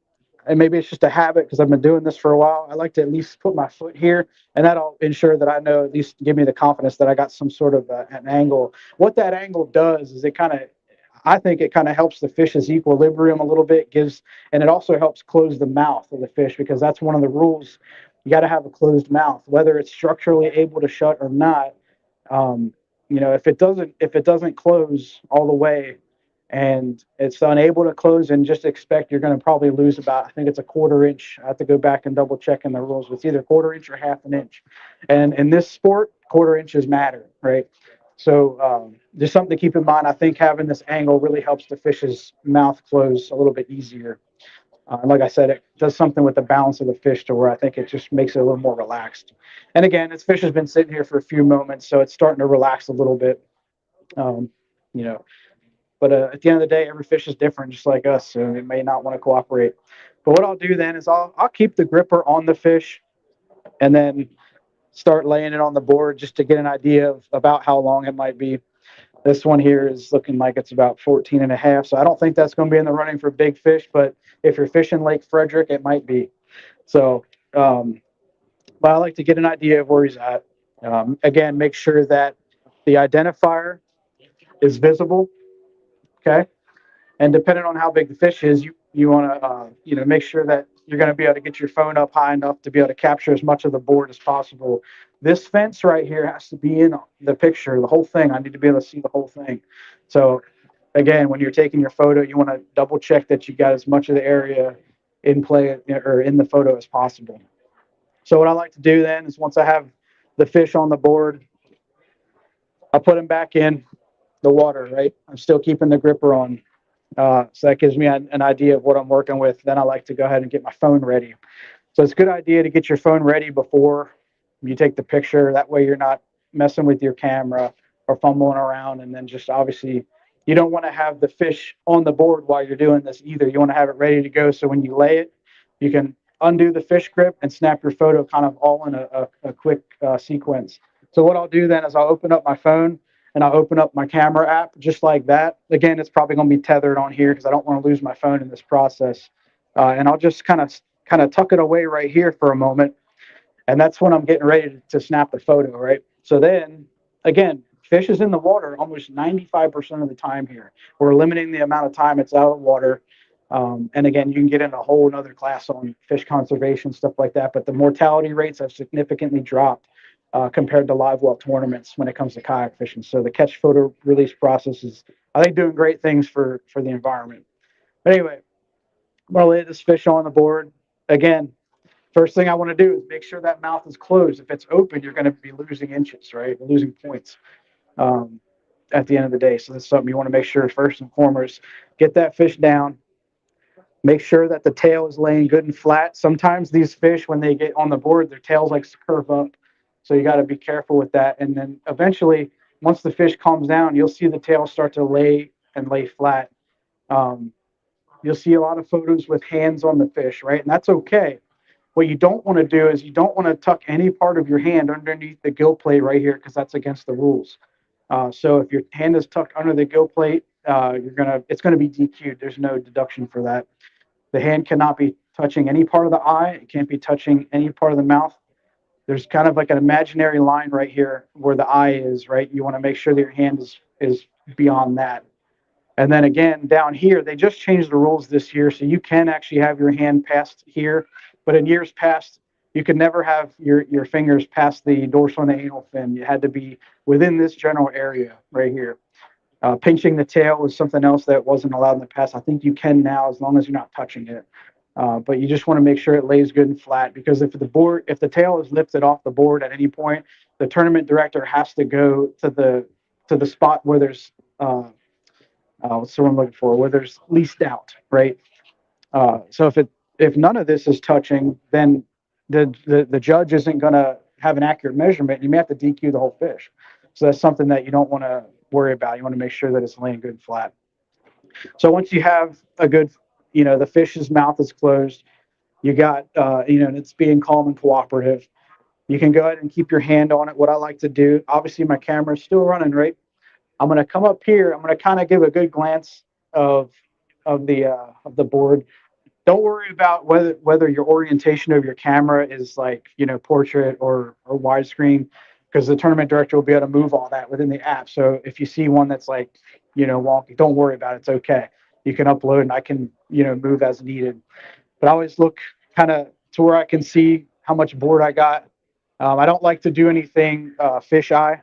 Speaker 13: and maybe it's just a habit because I've been doing this for a while, I like to at least put my foot here, and that'll ensure that I know, at least give me the confidence that I got some sort of an angle. What that angle does is I think it kind of helps the fish's equilibrium a little bit, and it also helps close the mouth of the fish because that's one of the rules. You got to have a closed mouth, whether it's structurally able to shut or not. If it doesn't close all the way, and it's unable to close, and just expect you're going to probably lose about, I think it's a quarter inch. I have to go back and double check in the rules. It's either quarter inch or half an inch. And in this sport, quarter inches matter, right? So just something to keep in mind. I think having this angle really helps the fish's mouth close a little bit easier. And like I said, it does something with the balance of the fish to where I think it just makes it a little more relaxed. And again, this fish has been sitting here for a few moments, so it's starting to relax a little bit. Um, you know, but at the end of the day, every fish is different, just like us, so it may not want to cooperate. But what I'll do then is I'll keep the gripper on the fish, and then start laying it on the board just to get an idea of about how long it might be. This one here is looking like it's about 14 and a half. So I don't think that's going to be in the running for big fish, but if you're fishing Lake Frederick, it might be. So, but I like to get an idea of where he's at. Again, make sure that the identifier is visible. Okay. And depending on how big the fish is, you want to make sure that you're going to be able to get your phone up high enough to be able to capture as much of the board as possible. This fence right here has to be in the picture, the whole thing. I need to be able to see the whole thing. So again, when you're taking your photo, you want to double check that you got as much of the area in play or in the photo as possible. So what I like to do then is once I have the fish on the board, I put him back in the water, right? I'm still keeping the gripper on. So that gives me an idea of what I'm working with. Then I like to go ahead and get my phone ready. So it's a good idea to get your phone ready before you take the picture. That way you're not messing with your camera or fumbling around. And then just obviously you don't want to have the fish on the board while you're doing this either. You want to have it ready to go. So when you lay it, you can undo the fish grip and snap your photo kind of all in a quick sequence. So what I'll do then is I'll open up my phone and I'll open up my camera app just like that. Again, it's probably going to be tethered on here because I don't want to lose my phone in this process. And I'll just kind of tuck it away right here for a moment. And that's when I'm getting ready to snap the photo, right? So then, again, fish is in the water almost 95% of the time here. We're limiting the amount of time it's out of water. And again, you can get in a whole another class on fish conservation, stuff like that. But the mortality rates have significantly dropped compared to live well tournaments when it comes to kayak fishing. So the catch photo release process is, I think, doing great things for the environment. But anyway, I'm going to lay this fish on the board. Again, first thing I want to do is make sure that mouth is closed. If it's open, you're going to be losing inches, right? Losing points at the end of the day. So that's something you want to make sure first and foremost. Get that fish down. Make sure that the tail is laying good and flat. Sometimes these fish, when they get on the board, their tails like to curve up. So you got to be careful with that. And then eventually, once the fish calms down, you'll see the tail start to lay flat. You'll see a lot of photos with hands on the fish, right? And that's okay. What you don't want to do is you don't want to tuck any part of your hand underneath the gill plate right here because that's against the rules. So if your hand is tucked under the gill plate, it's gonna be DQ'd. There's no deduction for that. The hand cannot be touching any part of the eye. It can't be touching any part of the mouth. There's kind of like an imaginary line right here where the eye is, right? You want to make sure that your hand is beyond that. And then again, down here, they just changed the rules this year, so you can actually have your hand past here. But in years past, you could never have your fingers past the dorsal and the anal fin. You had to be within this general area right here. Pinching the tail was something else that wasn't allowed in the past. I think you can now as long as you're not touching it. But you just want to make sure it lays good and flat because if the tail is lifted off the board at any point, the tournament director has to go to the spot where there's what's the one I'm looking for? Where there's least doubt, right? So if none of this is touching, then the judge isn't going to have an accurate measurement. You may have to DQ the whole fish. So that's something that you don't want to worry about. You want to make sure that it's laying good and flat. So once you have a good, the fish's mouth is closed, you got, and it's being calm and cooperative. You can go ahead and keep your hand on it. What I like to do, obviously my camera's still running, right? I'm going to come up here. I'm going to kind of give a good glance of the board. Don't worry about whether your orientation of your camera is like portrait or widescreen, because the tournament director will be able to move all that within the app. So if you see one that's like wonky, don't worry about it. It's okay. You can upload and I can move as needed. But I always look kind of to where I can see how much board I got. I don't like to do anything fish eye.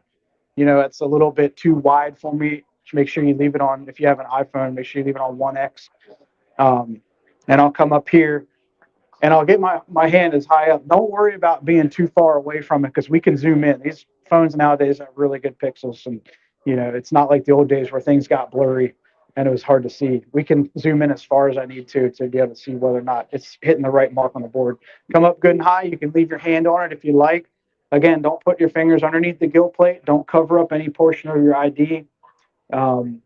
Speaker 13: It's a little bit too wide for me. Make sure you leave it on, if you have an iPhone, make sure you leave it on 1x. And I'll come up here and I'll get my hand as high up. Don't worry about being too far away from it because we can zoom in. These phones nowadays have really good pixels and, it's not like the old days where things got blurry and it was hard to see. We can zoom in as far as I need to be able to see whether or not it's hitting the right mark on the board. Come up good and high. You can leave your hand on it if you like. Again, don't put your fingers underneath the gill plate. Don't cover up any portion of your ID. And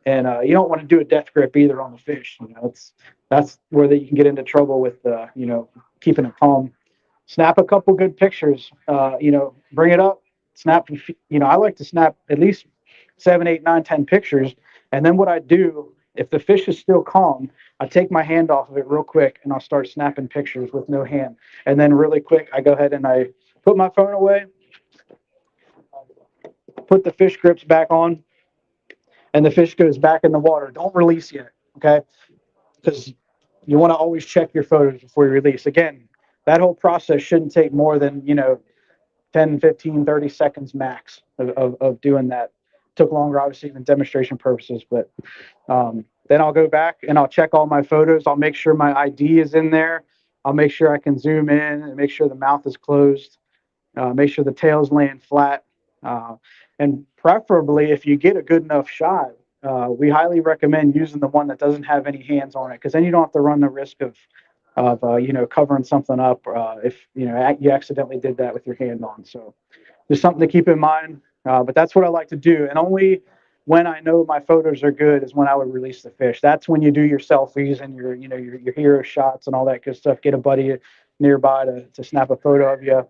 Speaker 13: you don't want to do a death grip either on the fish. That's where you can get into trouble with keeping it calm. Snap a couple good pictures. Bring it up. Snap. I like to snap at least 7, 8, 9, 10 pictures. And then what I do, if the fish is still calm, I take my hand off of it real quick and I'll start snapping pictures with no hand. And then really quick, I go ahead and I put my phone away, put the fish grips back on, and the fish goes back in the water. Don't release yet, okay? Because you want to always check your photos before you release. Again, that whole process shouldn't take more than 10, 15, 30 seconds max of doing that. Took longer, obviously, than demonstration purposes, but then I'll go back and I'll check all my photos. I'll make sure my ID is in there. I'll make sure I can zoom in and make sure the mouth is closed. Make sure the tail's laying flat. And preferably, if you get a good enough shot, we highly recommend using the one that doesn't have any hands on it, because then you don't have to run the risk of covering something up if you accidentally did that with your hand on. So there's something to keep in mind. But that's what I like to do, and only when I know my photos are good is when I would release the fish. That's when you do your selfies and your hero shots and all that good stuff. Get a buddy nearby to snap a photo of you.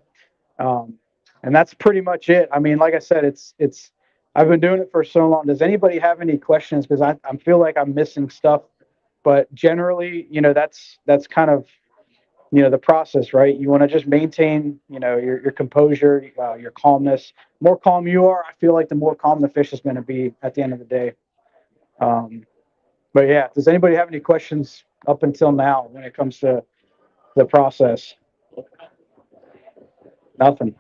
Speaker 13: And that's pretty much it. I mean, like I said, I've been doing it for so long. Does anybody have any questions? Because I feel like I'm missing stuff, but generally, that's kind of, the process, right? You want to just maintain, your composure, your calmness. More calm you are, I feel like the more calm the fish is going to be at the end of the day. But yeah, does anybody have any questions up until now when it comes to the process? Nothing.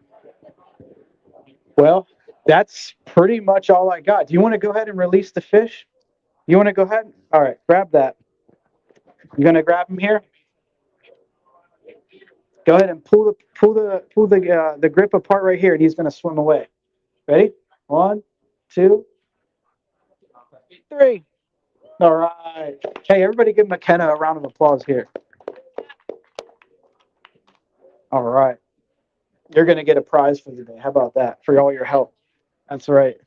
Speaker 13: Well, that's pretty much all I got. Do you want to go ahead and release the fish? You want to go ahead? All right, grab that. You gonna grab him here? Go ahead and pull the grip apart right here, and he's gonna swim away. Ready? 1, 2, 3. All right. Hey, everybody, give McKenna a round of applause here. All right. You're gonna get a prize for the day. How about that? For all your help. That's right.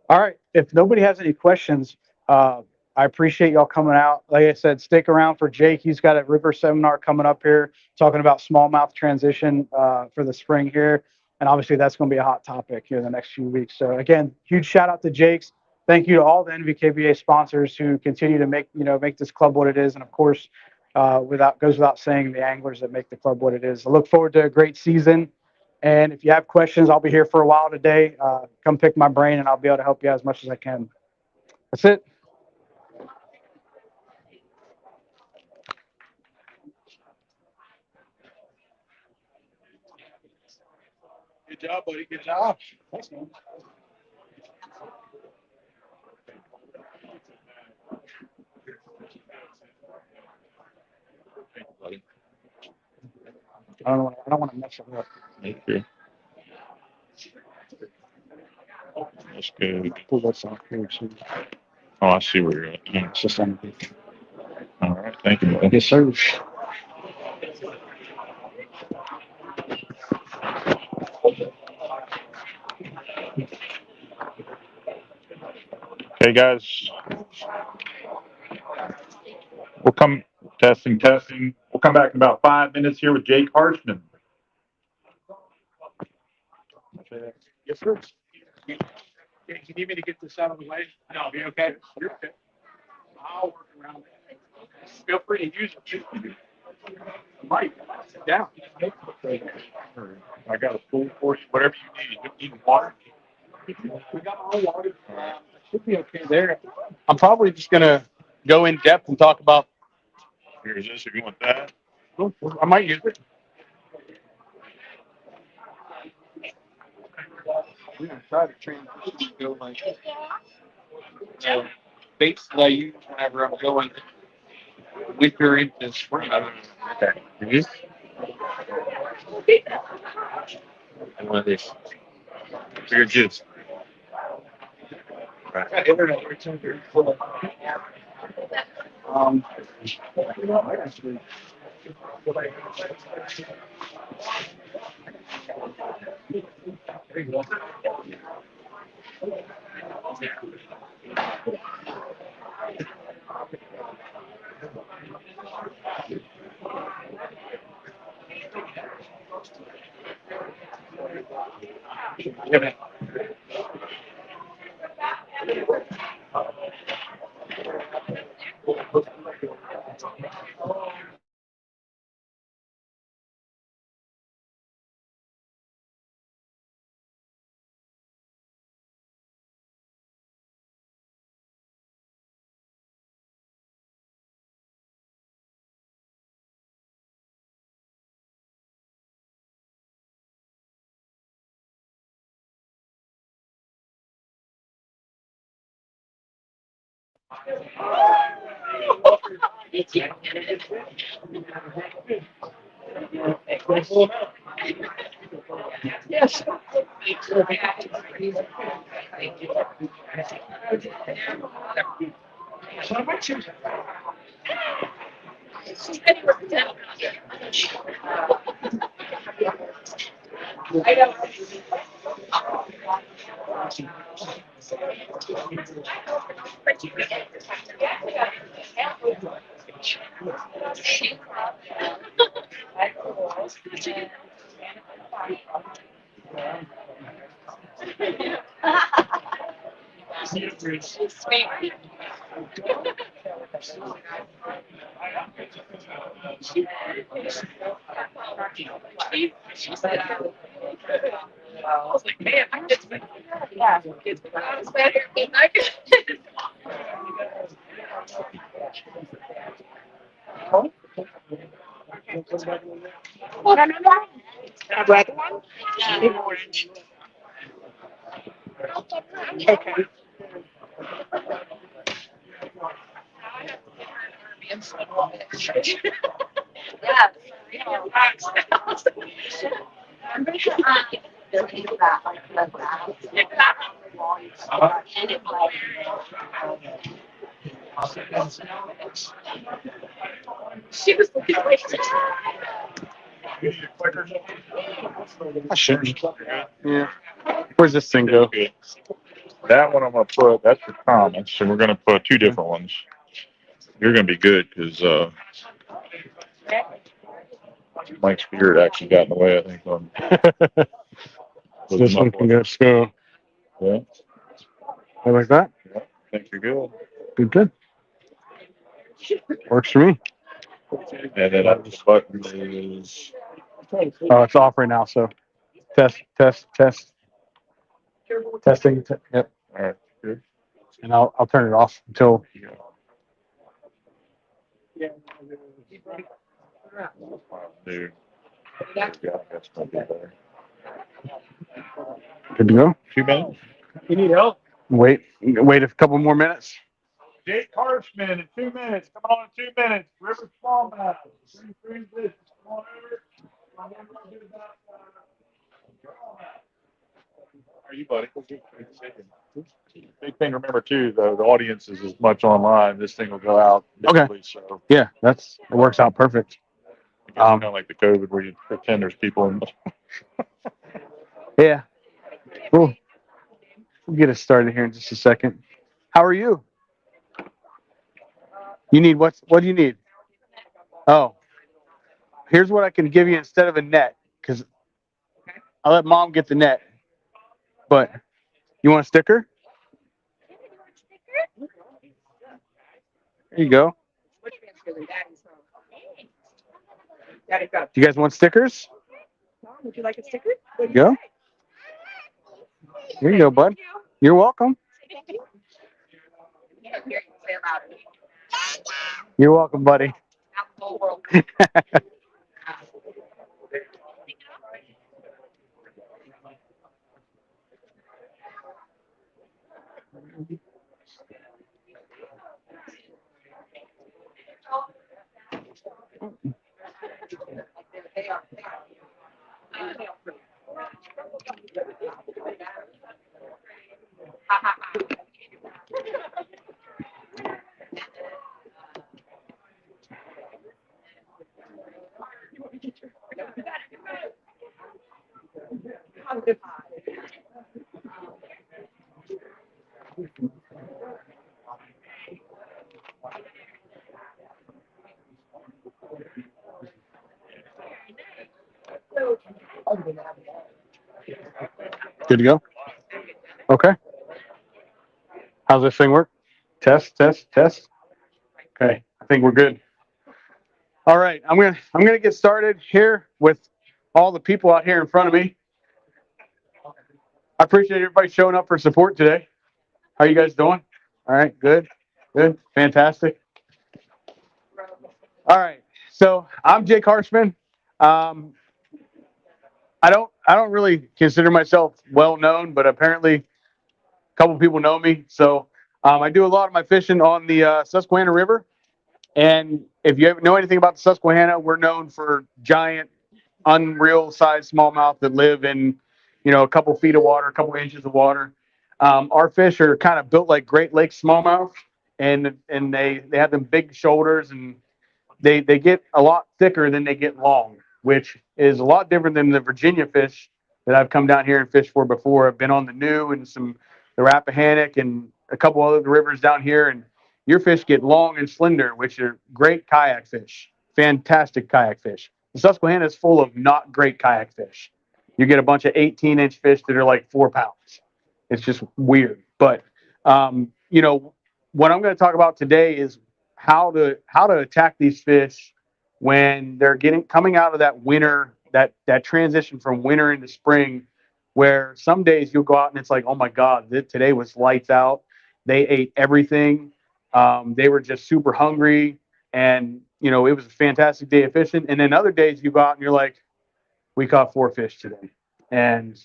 Speaker 11: All right. If nobody has any questions, I appreciate y'all coming out. Like I said, stick around for Jake. He's got a river seminar coming up here talking about smallmouth transition for the spring here. And obviously that's going to be a hot topic here in the next few weeks. So again, huge shout out to Jake's. Thank you to all the NVKBA sponsors who continue to make this club what it is. And of course, goes without saying, the anglers that make the club what it is. I look forward to a great season. And if you have questions, I'll be here for a while today. Come pick my brain and I'll be able to help you out as much as I can. That's it.
Speaker 5: Good job, buddy. Good job. Thanks, man.
Speaker 11: I don't want to mess it up.
Speaker 2: Okay. That's good.
Speaker 11: Pull that off here, too.
Speaker 2: Oh, I see where you're at. Yeah.
Speaker 11: It's just on the
Speaker 2: All right. Thank you, buddy.
Speaker 11: Yes, sir.
Speaker 2: Okay, guys. We'll come testing. We'll come back in about 5 minutes here with Jake Harshman.
Speaker 5: Yes, sir. You need me to get this out of the way? No, I'll be okay. You're okay. I'll work around it. Feel free to use it. Mike, sit down.
Speaker 2: I got a spoon for you, whatever you need. You need water?
Speaker 5: We got our water. Should be okay there. I'm probably just gonna go in depth and talk about.
Speaker 2: Here's this if you want that.
Speaker 5: I might use it. We're gonna try to transition to go like baits that I use whenever I'm going winter into spring.
Speaker 2: Okay. And one of these. For your juice.
Speaker 5: Got internet here too. Actually. There you go. Yes. I know. I was like, man, I just yeah, kids was better. What another? A red one? Yeah. Orange. Okay. Yeah. She was looking like I should. Yeah. Where's this thing go?
Speaker 2: That one I'm gonna put. That's for comments, and we're gonna put two different ones. You're gonna be good because Mike's beard actually got in the way. I think.
Speaker 5: So this one can go so.
Speaker 2: Yeah.
Speaker 5: Like that.
Speaker 2: Yeah. I think you're good.
Speaker 5: Good. Works for me.
Speaker 2: And then this button is.
Speaker 5: Oh, it's off right now. So test. Testing. Yep.
Speaker 2: All right. Good.
Speaker 5: And I'll turn it off until.
Speaker 2: Dude. Yeah, that's gonna be better.
Speaker 5: Good to go.
Speaker 2: 2 minutes.
Speaker 5: You need help? Wait a couple more minutes.
Speaker 2: Jake Harshman in 2 minutes. Come on in 2 minutes. River Smallmouth. Come on over. How are you, buddy? Big thing to remember too, though, the audience is as much online. This thing will go out digitally, so
Speaker 5: Yeah, it works out perfect.
Speaker 2: it's kind of like the COVID where you pretend there's people in.
Speaker 5: Yeah. Cool. We'll get us started here in just a second. How are you? You need what do you need? Oh. Here's what I can give you instead of a net, because I'll let mom get the net. But you want a sticker? There you go. You guys want stickers?
Speaker 9: Would you like a sticker?
Speaker 5: There you go. Here you go, bud. You're welcome. You're welcome, buddy. Good to go? Okay. How's this thing work? Test. Okay, I think we're good. All right, I'm gonna get started here with all the people out here in front of me. I appreciate everybody showing up for support today. How you guys doing? All right, good, fantastic. All right, so I'm Jake Harshman. I don't really consider myself well known, but apparently a couple people know me. So I do a lot of my fishing on the Susquehanna River. And if you know anything about the Susquehanna, we're known for giant, unreal sized smallmouth that live in, a couple feet of water, a couple inches of water. Our fish are kind of built like Great Lakes smallmouth, and they have them big shoulders, and they get a lot thicker than they get long, which is a lot different than the Virginia fish that I've come down here and fished for before. I've been on the New and the Rappahannock and a couple other rivers down here, and your fish get long and slender, which are great kayak fish, fantastic kayak fish. The Susquehanna is full of not great kayak fish. You get a bunch of 18-inch fish that are like 4 pounds. It's just weird. But what I'm going to talk about today is how to attack these fish when they're coming out of that winter, that transition from winter into spring, where some days you'll go out and it's like, oh my God, today was lights out. They ate everything. They were just super hungry, and it was a fantastic day of fishing. And then other days you go out and you're like, we caught 4 fish today, and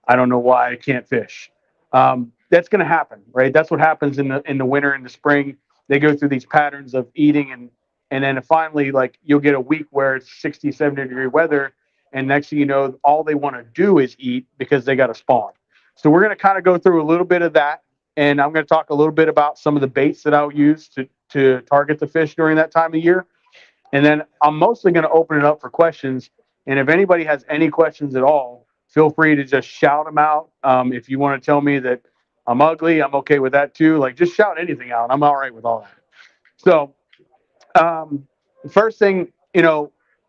Speaker 5: I don't know why I can't fish. That's going to happen, right? That's what happens in the winter and the spring. They go through these patterns of eating, and then finally, like, you'll get a week where it's 60, 70-degree weather, and next thing you know, all they want to do is eat because they got to spawn. So we're going to kind of go through a little bit of that, and I'm going to talk a little bit about some of the baits that I'll use to target the fish during that time of year. And then I'm mostly going to open it up for questions. And if anybody has any questions at all, feel free to just shout them out. If you want to tell me that I'm ugly. I'm okay with that too. Like just shout anything out. I'm all right with all that. So, the first thing,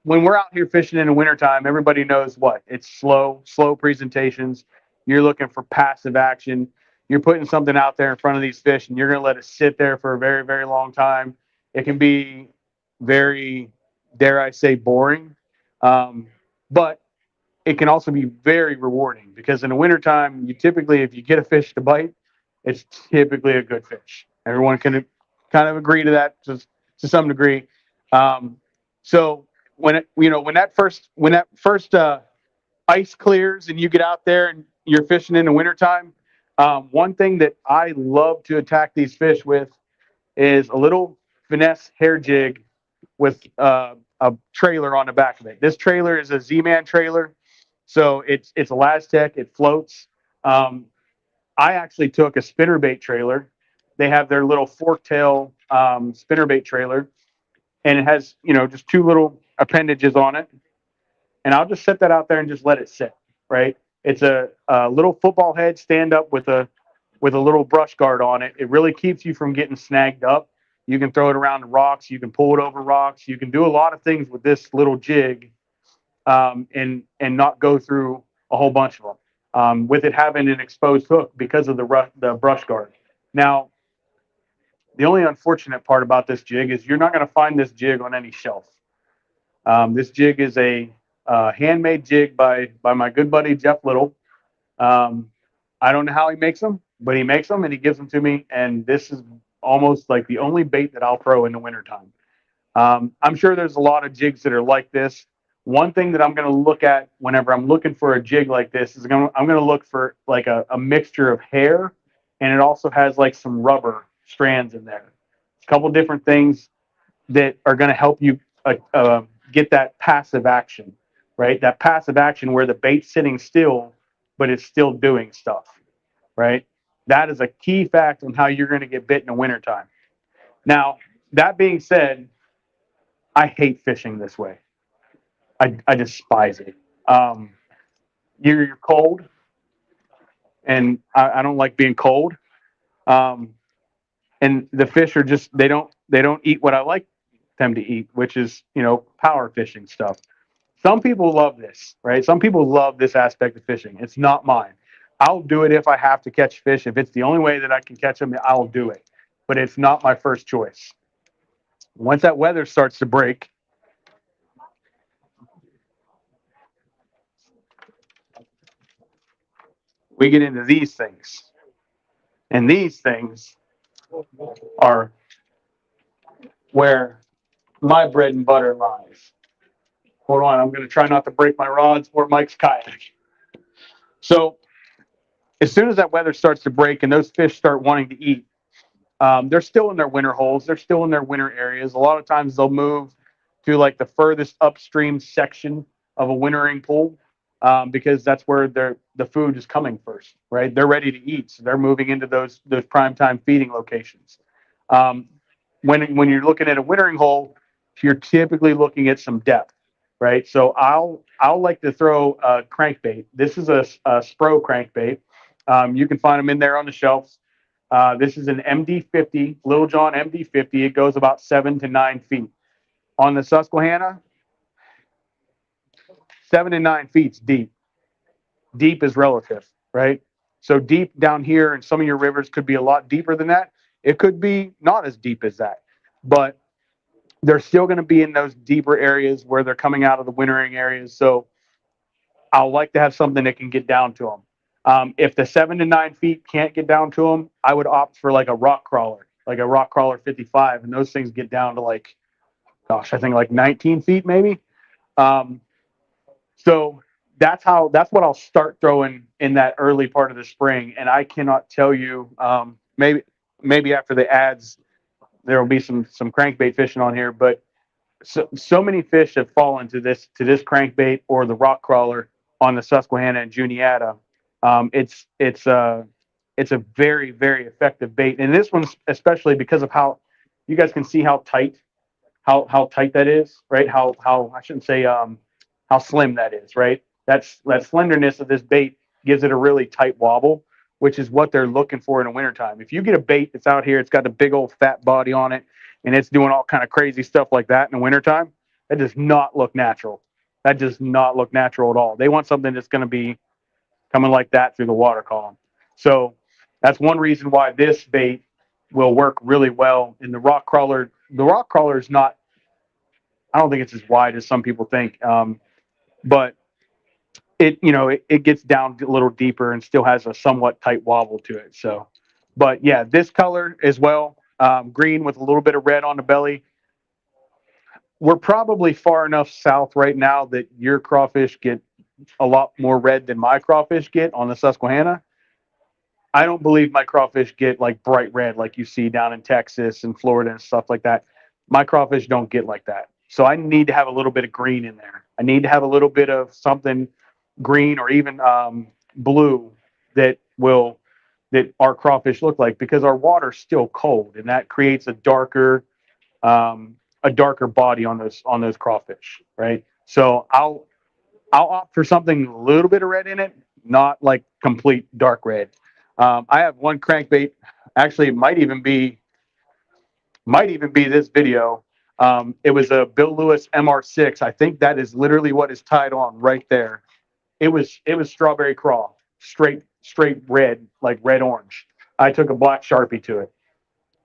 Speaker 5: when we're out here fishing in the wintertime, everybody knows what it's slow presentations. You're looking for passive action. You're putting something out there in front of these fish and you're going to let it sit there for a very, very long time. It can be very, dare I say, boring. But it can also be very rewarding because in the wintertime, you typically, if you get a fish to bite, it's typically a good fish. Everyone can kind of agree to that to some degree. So when that first ice clears and you get out there and you're fishing in the wintertime, one thing that I love to attack these fish with is a little finesse hair jig with a trailer on the back of it. This trailer is a Z-Man trailer, so it's Elastec. It floats. I actually took a spinnerbait trailer. They have their little fork tail spinnerbait trailer, and it has just two little appendages on it. And I'll just set that out there and just let it sit. Right. It's a little football head stand up with a little brush guard on it. It really keeps you from getting snagged up. You can throw it around the rocks. You can pull it over rocks. You can do a lot of things with this little jig, and not go through a whole bunch of them. With it having an exposed hook because of the brush guard. Now, the only unfortunate part about this jig is you're not going to find this jig on any shelf. This jig is a handmade jig by my good buddy Jeff Little. I don't know how he makes them, but he makes them and he gives them to me. And this is almost like the only bait that I'll throw in the wintertime. I'm sure there's a lot of jigs that are like this. One thing that I'm going to look at whenever I'm looking for a jig like this is I'm going to look for like a mixture of hair, and it also has like some rubber strands in there. A couple different things that are going to help you get that passive action, right? That passive action where the bait's sitting still, but it's still doing stuff, right? That is a key fact on how you're going to get bit in the wintertime. Now, that being said, I hate fishing this way. I despise it. You're cold, and I don't like being cold. Um, and the fish are just they don't eat what I like them to eat, which is power fishing stuff. Some people love this, right? Some people love this aspect of fishing. It's not mine. I'll do it if I have to catch fish. If it's the only way that I can catch them, I'll do it. But it's not my first choice. Once that weather starts to break, we get into these things. And these things are where my bread and butter lies. Hold on, I'm going to try not to break my rods or Mike's kayak. So, as soon as that weather starts to break and those fish start wanting to eat, they're still in their winter holes. They're still in their winter areas. A lot of times they'll move to like the furthest upstream section of a wintering pool, because that's where the food is coming first, right? They're ready to eat, so they're moving into those prime time feeding locations. Um, when you're looking at a wintering hole, you're typically looking at some depth, right? So I'll like to throw a crankbait. This is a Spro crankbait. You can find them in there on the shelves. This is an MD50, Little John MD50. It goes about 7 to 9 feet. On the Susquehanna, 7 to 9 feet's deep. Deep is relative, right? So deep down here in some of your rivers could be a lot deeper than that. It could be not as deep as that, but they're still going to be in those deeper areas where they're coming out of the wintering areas. So I'll like to have something that can get down to them. If the 7 to 9 feet can't get down to them, I would opt for like a rock crawler 55, and those things get down to like, gosh, I think like 19 feet maybe. So that's what I'll start throwing in that early part of the spring. And I cannot tell you, maybe after the ads, there will be some crankbait fishing on here, but so many fish have fallen to this crankbait or the rock crawler on the Susquehanna and Juniata. It's a very, very effective bait, and this one's especially because of how you guys can see how tight that is, right? How I shouldn't say how slim that is, right? That slenderness of this bait gives it a really tight wobble.
Speaker 8: which is what they're looking for in the wintertime. If you get a bait that's out here, it's got a big old fat body on it, and it's doing all kind of crazy stuff like that in the wintertime, that does not look natural. That does not look natural at all. They want something that's going to be coming like that through the water column. So that's one reason why this bait will work really well in the rock crawler. The rock crawler is not, I don't think it's as wide as some people think, but it gets down a little deeper and still has a somewhat tight wobble to it. So, but yeah, this color as well, green with a little bit of red on the belly. We're probably far enough south right now that your crawfish get a lot more red than my crawfish get on the Susquehanna. I don't believe my crawfish get like bright red like you see down in Texas and Florida and stuff like that. My crawfish don't get like that. So I need to have a little bit of green in there. I need to have a little bit of something green or even blue that our crawfish look like, because our water's still cold and that creates a darker body on those crawfish, right? So I'll opt for something a little bit of red in it, not like complete dark red. I have one crankbait. Actually, it might even be this video. It was a Bill Lewis MR6. I think that is literally what is tied on right there. It was strawberry craw, straight red, like red orange. I took a black Sharpie to it,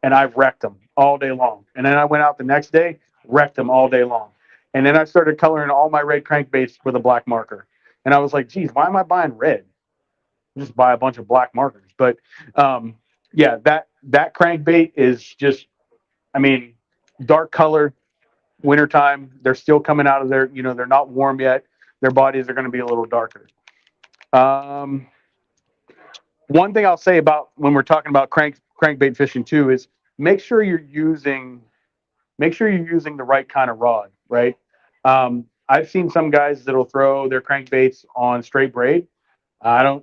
Speaker 8: and I wrecked them all day long. And then I went out the next day, wrecked them all day long. And then I started coloring all my red crankbaits with a black marker. And I was like, geez, why am I buying red? Just buy a bunch of black markers. But yeah, that crankbait is just, I mean, dark color, wintertime. They're still coming out of their, they're not warm yet. Their bodies are going to be a little darker. One thing I'll say about when we're talking about crankbait fishing too is make sure you're using the right kind of rod, right? I've seen some guys that'll throw their crankbaits on straight braid. I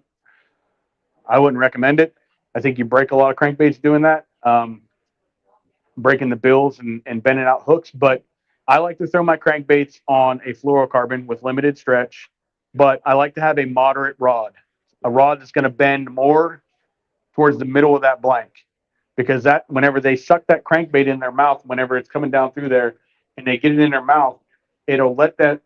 Speaker 8: wouldn't recommend it. I think you break a lot of crankbaits doing that, breaking the bills and bending out hooks. But I like to throw my crankbaits on a fluorocarbon with limited stretch, but I like to have a moderate rod, a rod that's going to bend more towards the middle of that blank, because that whenever they suck that crankbait in their mouth, whenever it's coming down through there and they get it in their mouth, it'll let that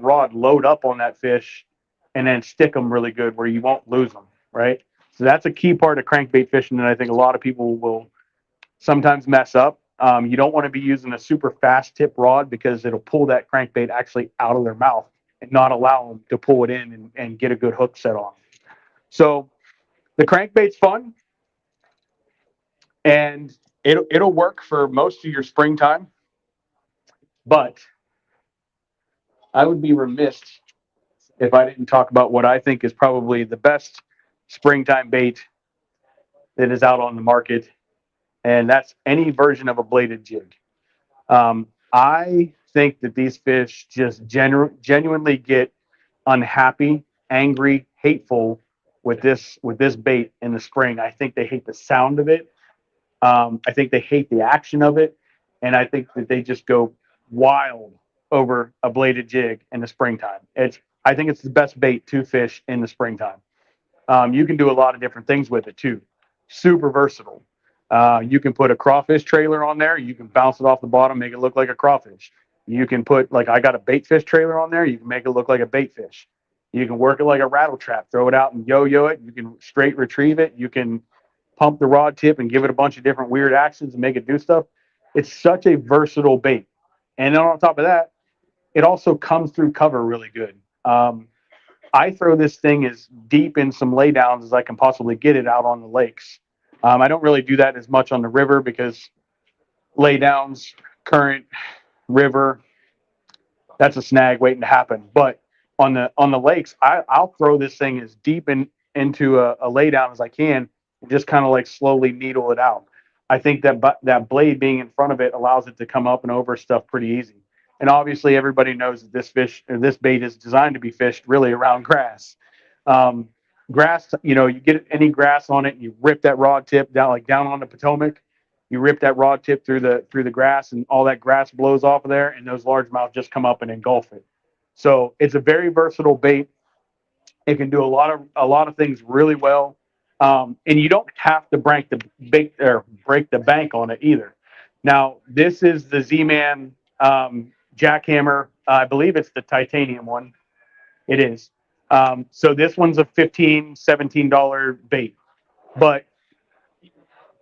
Speaker 8: rod load up on that fish and then stick them really good where you won't lose them, right? So that's a key part of crankbait fishing that I think a lot of people will sometimes mess up. You don't want to be using a super fast tip rod because it'll pull that crankbait actually out of their mouth and not allow them to pull it in and get a good hook set on. So the crankbait's fun, and it'll work for most of your springtime, but I would be remiss if I didn't talk about what I think is probably the best springtime bait that is out on the market, and that's any version of a bladed jig. I think that these fish just genuinely get unhappy, angry, hateful with this bait in the spring. I think they hate the sound of it. I think they hate the action of it, and I think that they just go wild over a bladed jig in the springtime. I think it's the best bait to fish in the springtime. You can do a lot of different things with it too. Super versatile. You can put a crawfish trailer on there. You can bounce it off the bottom, make it look like a crawfish. You can put, like I got a bait fish trailer on there. You can make it look like a bait fish. You can work it like a rattle trap, throw it out and yo-yo it. You can straight retrieve it. You can pump the rod tip and give it a bunch of different weird actions and make it do stuff. It's such a versatile bait. And then on top of that, it also comes through cover really good. I throw this thing as deep in some laydowns as I can possibly get it out on the lakes. I don't really do that as much on the river because laydowns, current, river, that's a snag waiting to happen. But on the lakes, I'll throw this thing as deep into a laydown as I can and just kind of like slowly needle it out. I think that blade being in front of it allows it to come up and over stuff pretty easy. And obviously, everybody knows that this bait is designed to be fished really around grass. Grass, you get any grass on it, and you rip that rod tip down on the Potomac. You rip that rod tip through the grass, and all that grass blows off of there, and those largemouth just come up and engulf it. So it's a very versatile bait. It can do a lot of things really well.
Speaker 11: And you don't have to break the bank on it either. Now, this is the Z-Man jackhammer. I believe it's the titanium one. It is. So this one's a $15, $17 bait, but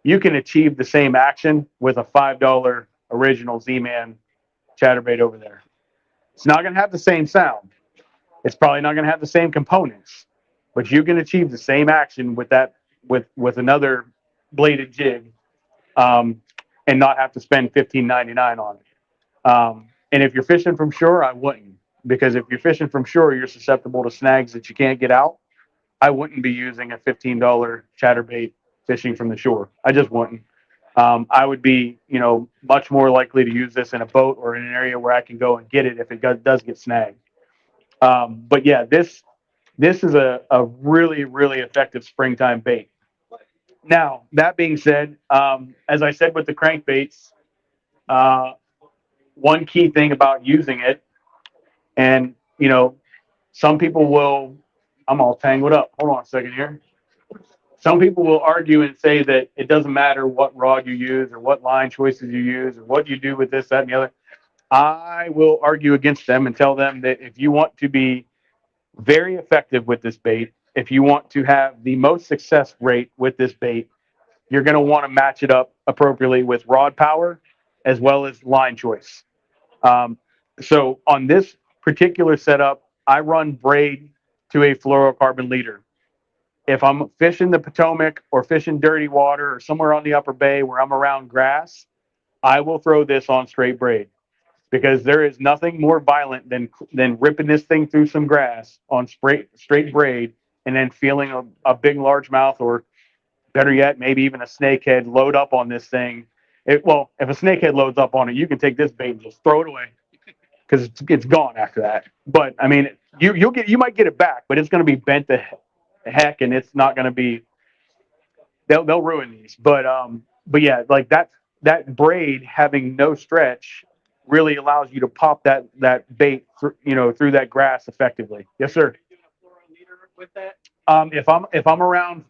Speaker 11: you can achieve the same action with a $5 original Z-Man chatterbait over there. It's not going to have the same sound. It's probably not going to have the same components, but you can achieve the same action with that with another bladed jig, and not have to spend $15.99 on it. And if you're fishing from shore, I wouldn't, because if you're fishing from shore, you're susceptible to snags that you can't get out. I wouldn't be using a $15 chatterbait fishing from the shore. I just wouldn't. I would be, much more likely to use this in a boat or in an area where I can go and get it if it does get snagged. But yeah, this is a really, really effective springtime bait. Now, that being said, as I said with the crankbaits, one key thing about using it, and some people will, I'm all tangled up. Hold on a second here. Some people will argue and say that it doesn't matter what rod you use or what line choices you use or what you do with this, that, and the other. I will argue against them and tell them that if you want to be very effective with this bait, if you want to have the most success rate with this bait, you're going to want to match it up appropriately with rod power as well as line choice. So on this particular setup, I run braid to a fluorocarbon leader. If I'm fishing the Potomac or fishing dirty water or somewhere on the upper bay where I'm around grass, I will throw this on straight braid, because there is nothing more violent than ripping this thing through some grass on straight braid and then feeling a big largemouth, or better yet, maybe even a snakehead load up on this thing. If a snakehead loads up on it, you can take this bait and just throw it away, because it's gone after that. But I mean, you might get it back, but it's going to be bent to heck, and it's not going to be. They'll ruin these. But yeah, like that braid having no stretch really allows you to pop that bait through that grass effectively. Yes, sir. If I'm around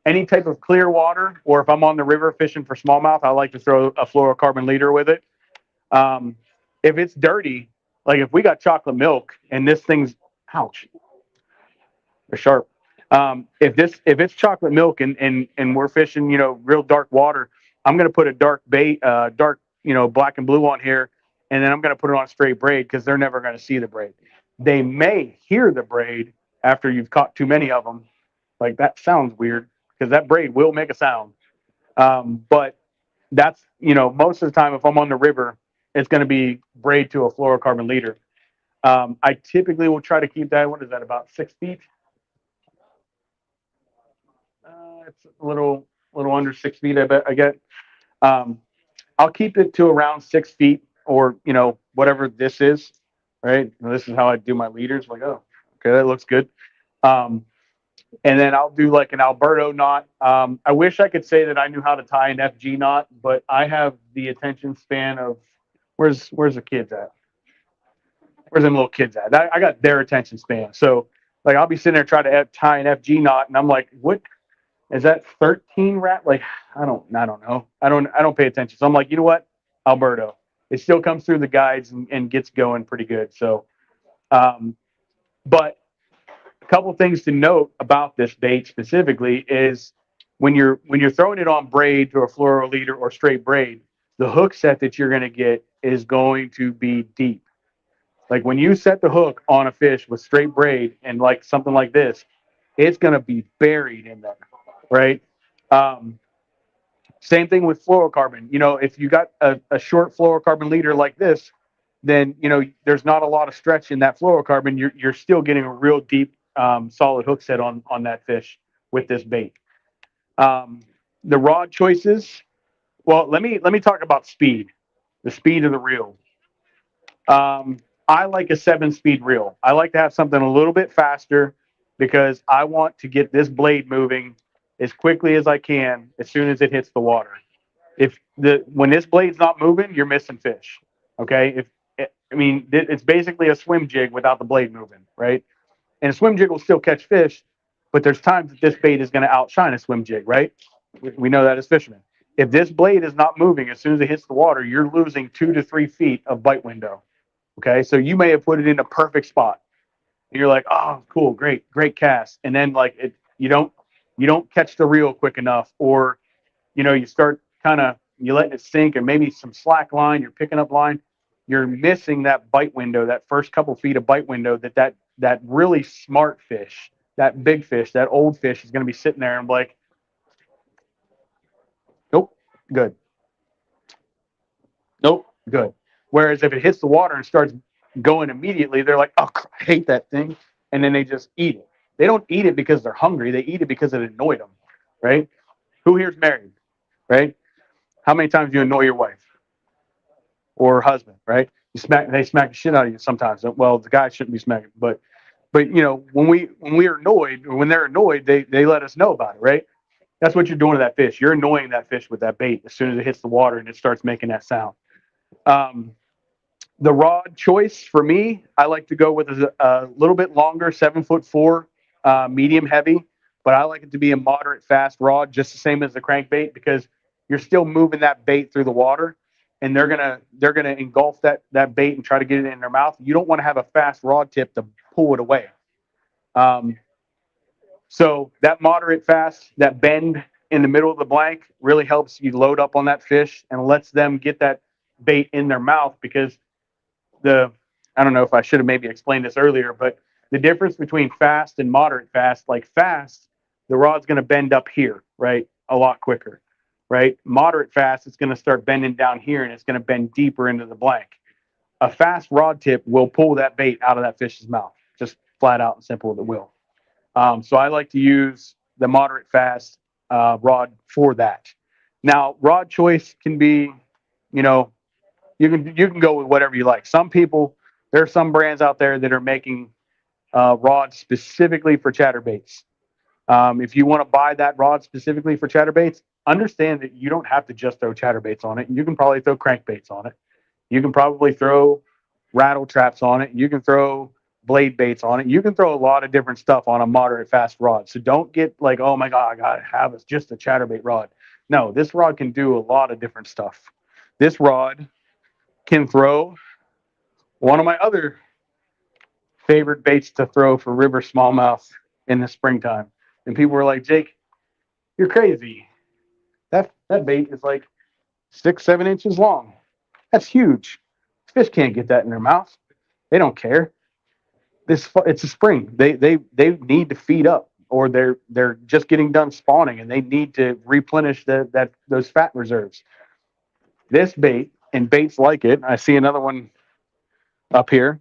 Speaker 11: any type of clear water, or if I'm on the river fishing for smallmouth, I like to throw a fluorocarbon leader with it. If it's dirty, like if we got chocolate milk and this thing's, ouch, they're sharp. If it's chocolate milk and we're fishing, real dark water, I'm gonna put a dark bait, dark, black and blue on here, and then I'm gonna put it on straight braid, because they're never gonna see the braid. They may hear the braid after you've caught too many of them. Like, that sounds weird, because that braid will make a sound. But that's, most of the time, if I'm on the river, it's gonna be braid to a fluorocarbon leader. I typically will try to keep that. What is that? About 6 feet. It's a little under 6 feet. I bet I get. I'll keep it to around 6 feet, or whatever this is. Right. And this is how I do my leaders. Like, oh, okay, that looks good. And then I'll do like an Alberto knot. I wish I could say that I knew how to tie an FG knot, but I have the attention span of where's the kids at? Where's them little kids at? I got their attention span. So like, I'll be sitting there trying to tie an FG knot, and I'm like, what? Is that 13 rat? Like, I don't know. I don't pay attention. So I'm like, you know what? Alberto. It still comes through the guides and gets going pretty good. So, but a couple things to note about this bait specifically is when you're throwing it on braid to a fluoro leader or straight braid, the hook set that you're going to get is going to be deep. Like, when you set the hook on a fish with straight braid and like something like this, it's going to be buried in there, right? Same thing with fluorocarbon. If you got a short fluorocarbon leader like this, then there's not a lot of stretch in that fluorocarbon. You're still getting a real deep, solid hook set on that fish with this bait. The rod choices. Well, let me talk about speed. The speed of the reel. I like a 7-speed reel. I like to have something a little bit faster, because I want to get this blade moving as quickly as I can as soon as it hits the water. When this blade's not moving, you're missing fish. Okay. It's basically a swim jig without the blade moving, right? And a swim jig will still catch fish,
Speaker 8: but there's times that this bait is going to outshine a swim jig, right? We know that as fishermen. If this blade is not moving as soon as it hits the water, you're losing 2 to 3 feet of bite window. Okay, so you may have put it in a perfect spot. And you're like, oh, cool, great cast, and then like you don't catch the reel quick enough, or you start you letting it sink, and maybe some slack line, you're picking up line, you're missing that bite window, that first couple feet of bite window that really smart fish, that big fish, that old fish is going to be sitting there and be like, nope, good. Nope, good. Whereas if it hits the water and starts going immediately, they're like, oh, I hate that thing. And then they just eat it. They don't eat it because they're hungry. They eat it because it annoyed them, right? Who here's married, right? How many times do you annoy your wife or husband, right? They smack the shit out of you sometimes. Well, the guy shouldn't be smacking, but when we are annoyed, or when they're annoyed, they let us know about it, right? That's what you're doing to that fish. You're annoying that fish with that bait as soon as it hits the water and it starts making that sound. The rod choice for me, I like to go with a little bit longer, 7'4", medium heavy, but I like it to be a moderate fast rod, just the same as the crankbait, because you're still moving that bait through the water, and they're gonna engulf that bait and try to get it in their mouth. You don't want to have a fast rod tip to pull it away. So that moderate fast, that bend in the middle of the blank really helps you load up on that fish and lets them get that bait in their mouth, because I don't know if I should have maybe explained this earlier, but the difference between fast and moderate fast, like fast, the rod's going to bend up here, right? A lot quicker, right? Moderate fast, it's going to start bending down here and it's going to bend deeper into the blank. A fast rod tip will pull that bait out of that fish's mouth, just flat out and simple, it will. So I like to use the moderate fast rod for that. Now, rod choice can be, you know, you can go with whatever you like. Some people, there are some brands out there that are making rods specifically for chatterbaits. If you want to buy that rod specifically for chatterbaits, understand that you don't have to just throw chatterbaits on it. You can probably throw crankbaits on it. You can probably throw rattle traps on it. You can throw blade baits on it. You can throw a lot of different stuff on a moderate fast rod. So don't get like, oh my God, I gotta have just a chatterbait rod. No, this rod can do a lot of different stuff. This rod can throw one of my other favorite baits to throw for river smallmouth in the springtime. And people were like, Jake, you're crazy. That bait is like 6, 7 inches long. That's huge. Fish can't get that in their mouth. They don't care. It's a spring. They need to feed up, or they're just getting done spawning and they need to replenish those fat reserves. This bait and baits like it, I see another one up here.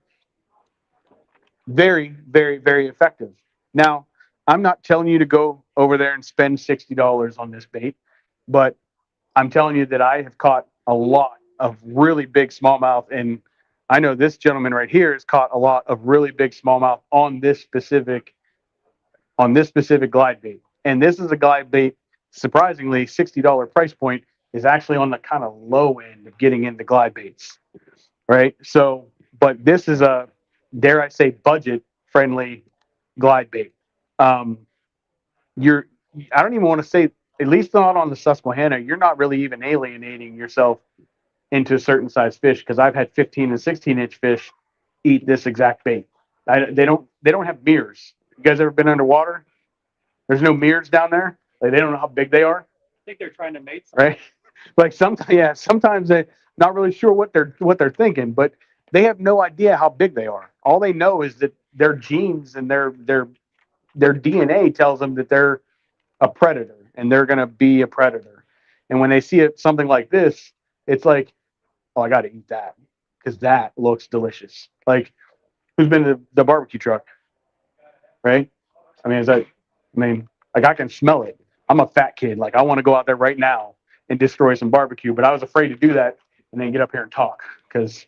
Speaker 8: Very, very, very effective. Now, I'm not telling you to go over there and spend $60 on this bait, but I'm telling you that I have caught a lot of really big smallmouth, and I know this gentleman right here has caught a lot of really big smallmouth on this specific glide bait. And this is a glide bait, surprisingly, $60 price point is actually on the kind of low end of getting into glide baits, right? So, but this is a, dare I say, budget friendly glide bait. Um, I don't even want to say, at least not on the Susquehanna, you're not really even alienating yourself into certain size fish, because I've had 15 and 16-inch fish eat this exact bait. They don't have mirrors. You guys ever been underwater? There's no mirrors down there. Like, they don't know how big they are.
Speaker 4: I think they're trying to mate.
Speaker 8: Right? Like sometimes they're not really sure what they're thinking, but they have no idea how big they are. All they know is that their genes and their DNA tells them that they're a predator and they're going to be a predator. And when they see something like this, it's like, oh, I got to eat that because that looks delicious. Like, who's been to the barbecue truck? Right? I mean, like, I can smell it. I'm a fat kid. Like, I want to go out there right now and destroy some barbecue, but I was afraid to do that and then get up here and talk because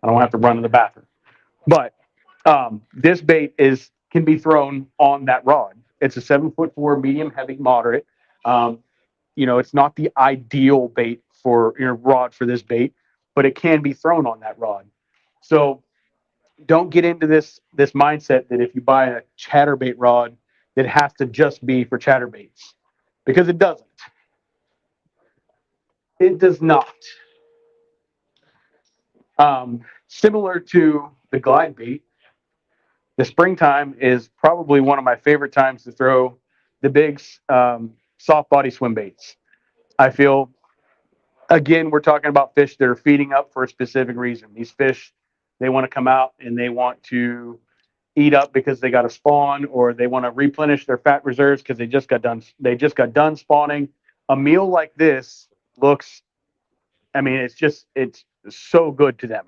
Speaker 8: I don't have to run to the bathroom. But this bait can be thrown on that rod. It's a 7'4", medium, heavy, moderate. It's not the ideal bait for rod for this bait, but it can be thrown on that rod. So don't get into this mindset that if you buy a chatterbait rod, that has to just be for chatterbaits, because it doesn't. It does not. Similar to the glide bait, the springtime is probably one of my favorite times to throw the big soft body swim baits. I feel, again, we're talking about fish that are feeding up for a specific reason. These fish, they want to come out and they want to eat up because they got to spawn, or they want to replenish their fat reserves because they just got done spawning. A meal like this looks, I mean, it's so good to them,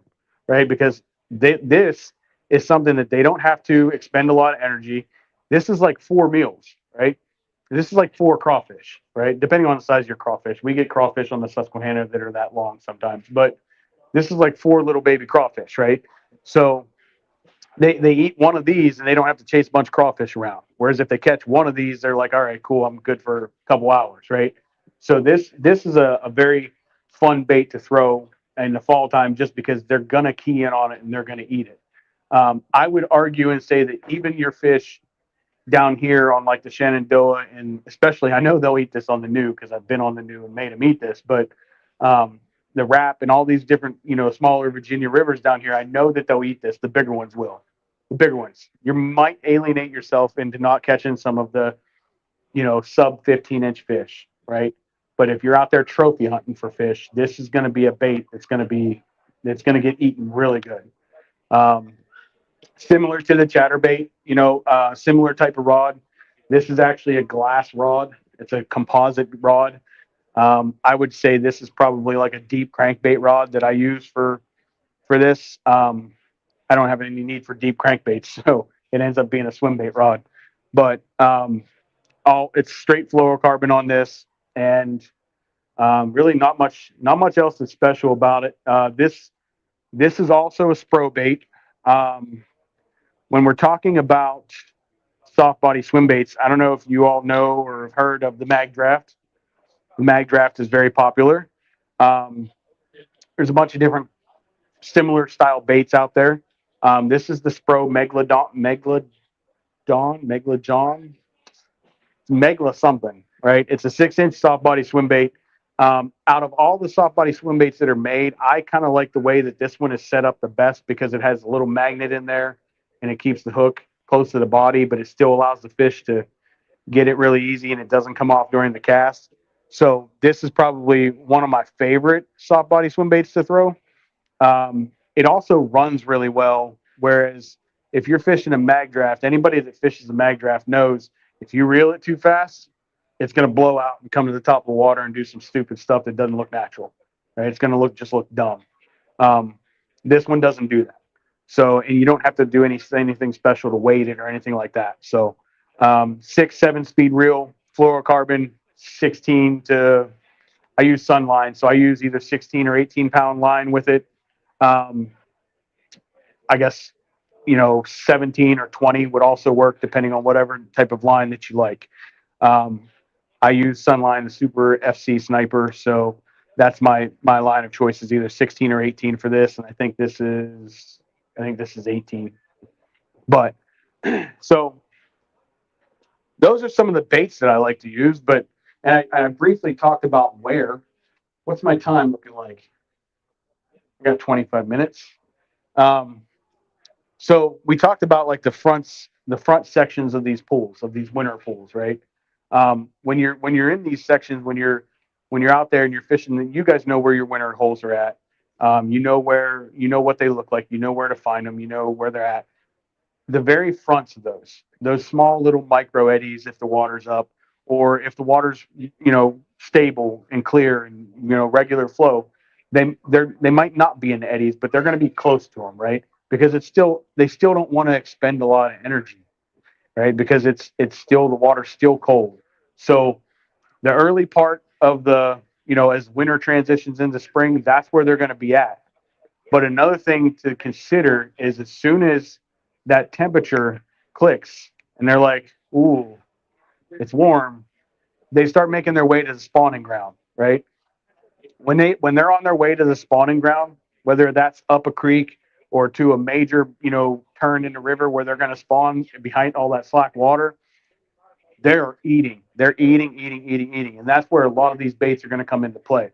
Speaker 8: right? Because this is something that they don't have to expend a lot of energy. This is like 4 meals, right? This is like 4 crawfish, right? Depending on the size of your crawfish. We get crawfish on the Susquehanna that are that long sometimes, but this is like 4 little baby crawfish, right? So they eat one of these and they don't have to chase a bunch of crawfish around. Whereas if they catch one of these, they're like, all right, cool, I'm good for a couple hours, right? So this is a very fun bait to throw in the fall time, just because they're gonna key in on it and they're gonna eat it. I would argue and say that even your fish down here on like the Shenandoah, and especially, I know they'll eat this on the New because I've been on the New and made them eat this, but the Rap and all these different, smaller Virginia rivers down here, I know that they'll eat this. The bigger ones will. The bigger ones. You might alienate yourself into not catching some of the, sub 15-inch fish, right? But if you're out there trophy hunting for fish, this is going to be a bait that's going to get eaten really good. Um, Similar to the chatterbait, similar type of rod. This is actually a glass rod. It's a composite rod. I would say this is probably like a deep crankbait rod that I use for this. I don't have any need for deep crankbaits, so it ends up being a swim bait rod. But it's straight fluorocarbon on this, and really not much else that's special about it. This is also a spro bait. When we're talking about soft body swim baits, I don't know if you all know or have heard of the mag draft. The mag draft is very popular. Um, there's a bunch of different similar style baits out there. This is the Spro Megalodon, Megla something, right? It's a 6-inch soft body swim bait. Out of all the soft body swim baits that are made, I kind of like the way that this one is set up the best, because it has a little magnet in there and it keeps the hook close to the body, but it still allows the fish to get it really easy and it doesn't come off during the cast. So this is probably one of my favorite soft body swim baits to throw. It also runs really well. Whereas if you're fishing a mag draft, anybody that fishes a mag draft knows if you reel it too fast, it's going to blow out and come to the top of the water and do some stupid stuff that doesn't look natural. Right? It's going to look dumb. This one doesn't do that. So, and you don't have to do anything special to weight it or anything like that. So, 6, 7 speed reel, fluorocarbon, 16 to, I use Sunline, so I use either 16 or 18 pound line with it. Um, I guess, 17 or 20 would also work depending on whatever type of line that you like. Um, I use Sunline, the Super FC Sniper, so that's my line of choice is either 16 or 18 for this, and I think this is 18. But so those are some of the baits that I like to use. But and I briefly talked about where. What's my time looking like? I got 25 minutes. Um, So we talked about like the front sections of these pools, of these winter pools, right? When you're in these sections, when you're out there and you're fishing, you guys know where your winter holes are at. You know what they look like, you know where to find them, you know where they're at. The very fronts of those small little micro eddies, if the water's up, or if the water's stable and clear and regular flow, they might not be in the eddies, but they're going to be close to them, right? Because they still don't want to expend a lot of energy, right? Because it's still, the water's still cold. So the early part of the, as winter transitions into spring, that's where they're going to be at. But another thing to consider is as soon as that temperature clicks and they're like, ooh, it's warm, they start making their way to the spawning ground, right? When they're on their way to the spawning ground, whether that's up a creek or to a major, turn in the river where they're going to spawn behind all that slack water, they're eating. They're eating. And that's where a lot of these baits are going to come into play.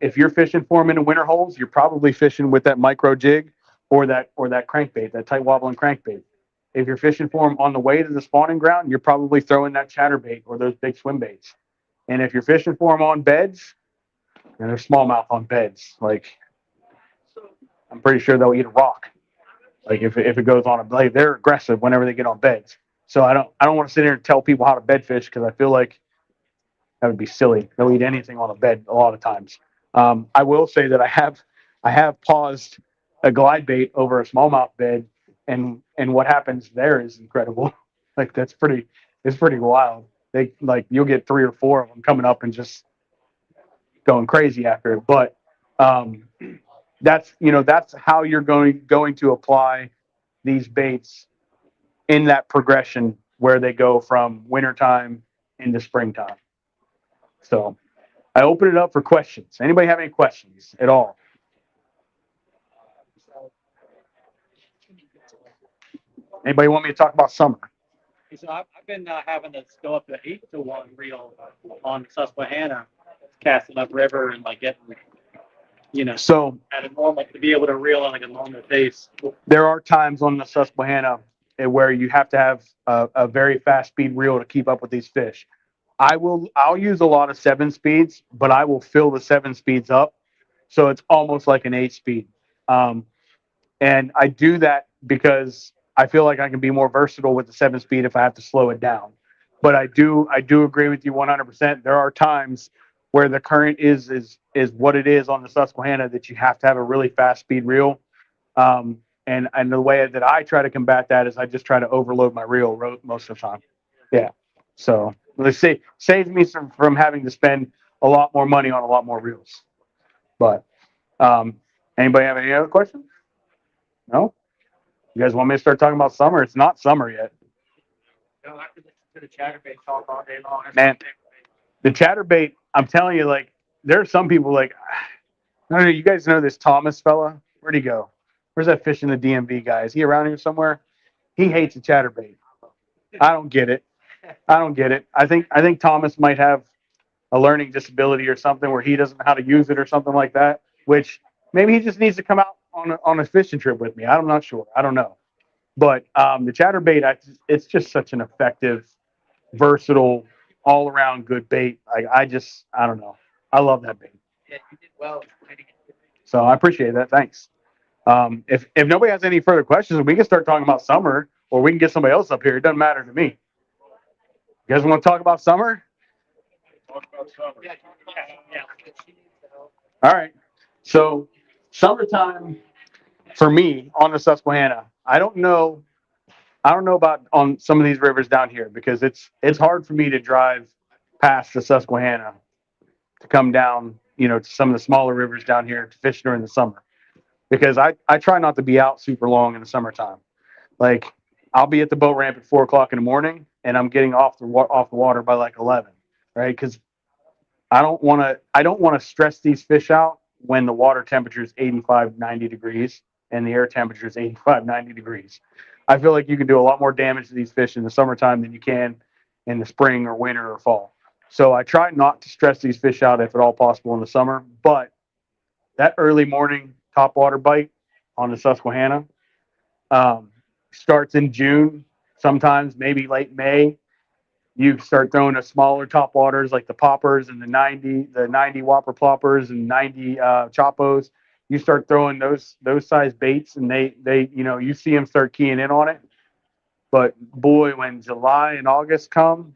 Speaker 8: If you're fishing for them in the winter holes, you're probably fishing with that micro jig or that crankbait, that tight wobbling crankbait. If you're fishing for them on the way to the spawning ground, you're probably throwing that chatterbait or those big swim baits. And if you're fishing for them on beds, and they're smallmouth on beds, like I'm pretty sure they'll eat a rock. Like if it goes on a blade, they're aggressive whenever they get on beds. So I don't want to sit here and tell people how to bed fish because I feel like that would be silly. They'll eat anything on a bed a lot of times. I will say that I have paused a glide bait over a smallmouth bed, and what happens there is incredible. Like it's pretty wild. They like you'll get 3 or 4 of them coming up and just going crazy after it. But that's how you're going to apply these baits in that progression where they go from wintertime into springtime. So I open it up for questions. Anybody have any questions at all? Anybody want me to talk about summer?
Speaker 11: So I've been having to go up to 8-to-1 reel on Susquehanna, casting up river and like getting,
Speaker 8: So
Speaker 11: at a normal to be able to reel at like a normal pace.
Speaker 8: there are times on the Susquehanna where you have to have a very fast speed reel to keep up with these fish. I'll use a lot of 7 speeds, but I will fill the 7 speeds up, so it's almost like an 8 speed. And I do that because I feel like I can be more versatile with the 7 speed if I have to slow it down. But I do agree with you 100%. There are times where the current is what it is on the Susquehanna that you have to have a really fast speed reel. And the way that I try to combat that is I just try to overload my reel most of the time. Yeah. So let's say saves me from having to spend a lot more money on a lot more reels. But anybody have any other questions? No? You guys want me to start talking about summer? It's not summer yet.
Speaker 11: I could listen to the chatterbait talk all day long.
Speaker 8: Man, the chatterbait, I'm telling you, like, there are some people like, I don't know, you guys know this Thomas fella? Where'd he go? Where's that fish in the DMV guy? Is he around here somewhere? He hates the chatterbait. I don't get it. I think Thomas might have a learning disability or something where he doesn't know how to use it or something like that, which maybe he just needs to come out on a fishing trip with me. I'm not sure. I don't know. But the chatterbait, it's just such an effective, versatile, all around good bait. I don't know. I love that bait.
Speaker 11: Yeah, you did well.
Speaker 8: So I appreciate that. Thanks. If nobody has any further questions, we can start talking about summer, or we can get somebody else up here. It doesn't matter to me. You guys want to talk about summer?
Speaker 5: Talk about summer.
Speaker 8: All right. So summertime for me on the Susquehanna, I don't know about on some of these rivers down here because it's hard for me to drive past the Susquehanna to come down, to some of the smaller rivers down here to fish during the summer because I try not to be out super long in the summertime. Like I'll be at the boat ramp at 4 o'clock in the morning and I'm getting off the water by like 11, right? Because I don't want to stress these fish out when the water temperature is 85, 90 degrees and the air temperature is 85, 90 degrees. I feel like you can do a lot more damage to these fish in the summertime than you can in the spring or winter or fall. So I try not to stress these fish out if at all possible in the summer. But that early morning topwater bite on the Susquehanna starts in June, sometimes maybe late May. You start throwing the smaller top waters like the poppers and the 90 whopper ploppers and 90 choppos. You start throwing those size baits and they you see them start keying in on it. But boy, when July and August come,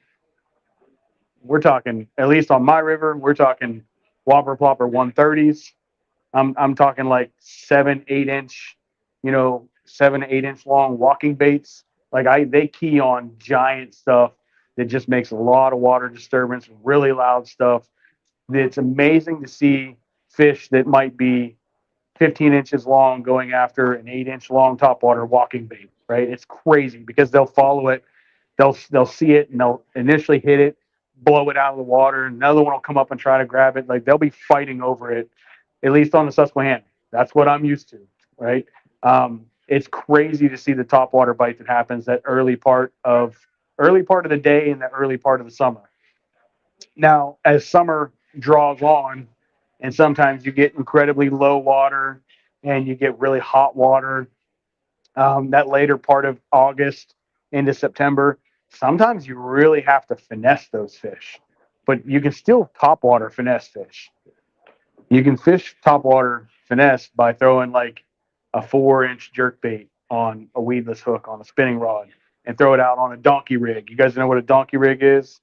Speaker 8: we're talking, at least on my river, we're talking whopper plopper 130s. I'm talking like 7, 8 inch, 7 to 8 inch long walking baits. Like they key on giant stuff that just makes a lot of water disturbance, really loud stuff. It's amazing to see fish that might be 15 inches long going after an 8 inch long topwater walking bait, right? It's crazy because they'll follow it, they'll see it and they'll initially hit it, blow it out of the water, and another one will come up and try to grab it. Like they'll be fighting over it, at least on the Susquehanna. That's what I'm used to, right? It's crazy to see the topwater bite that happens that early part of
Speaker 11: early part of the day and the early part of the summer. Now, as summer draws on, and sometimes you get incredibly low water and you get really hot water, that later part of August into September, sometimes you really have to finesse those fish. But you can still topwater finesse fish. You can fish topwater finesse by throwing like a 4-inch jerk bait on a weedless hook on a spinning rod and throw it out on a donkey rig. You guys know what a donkey rig is?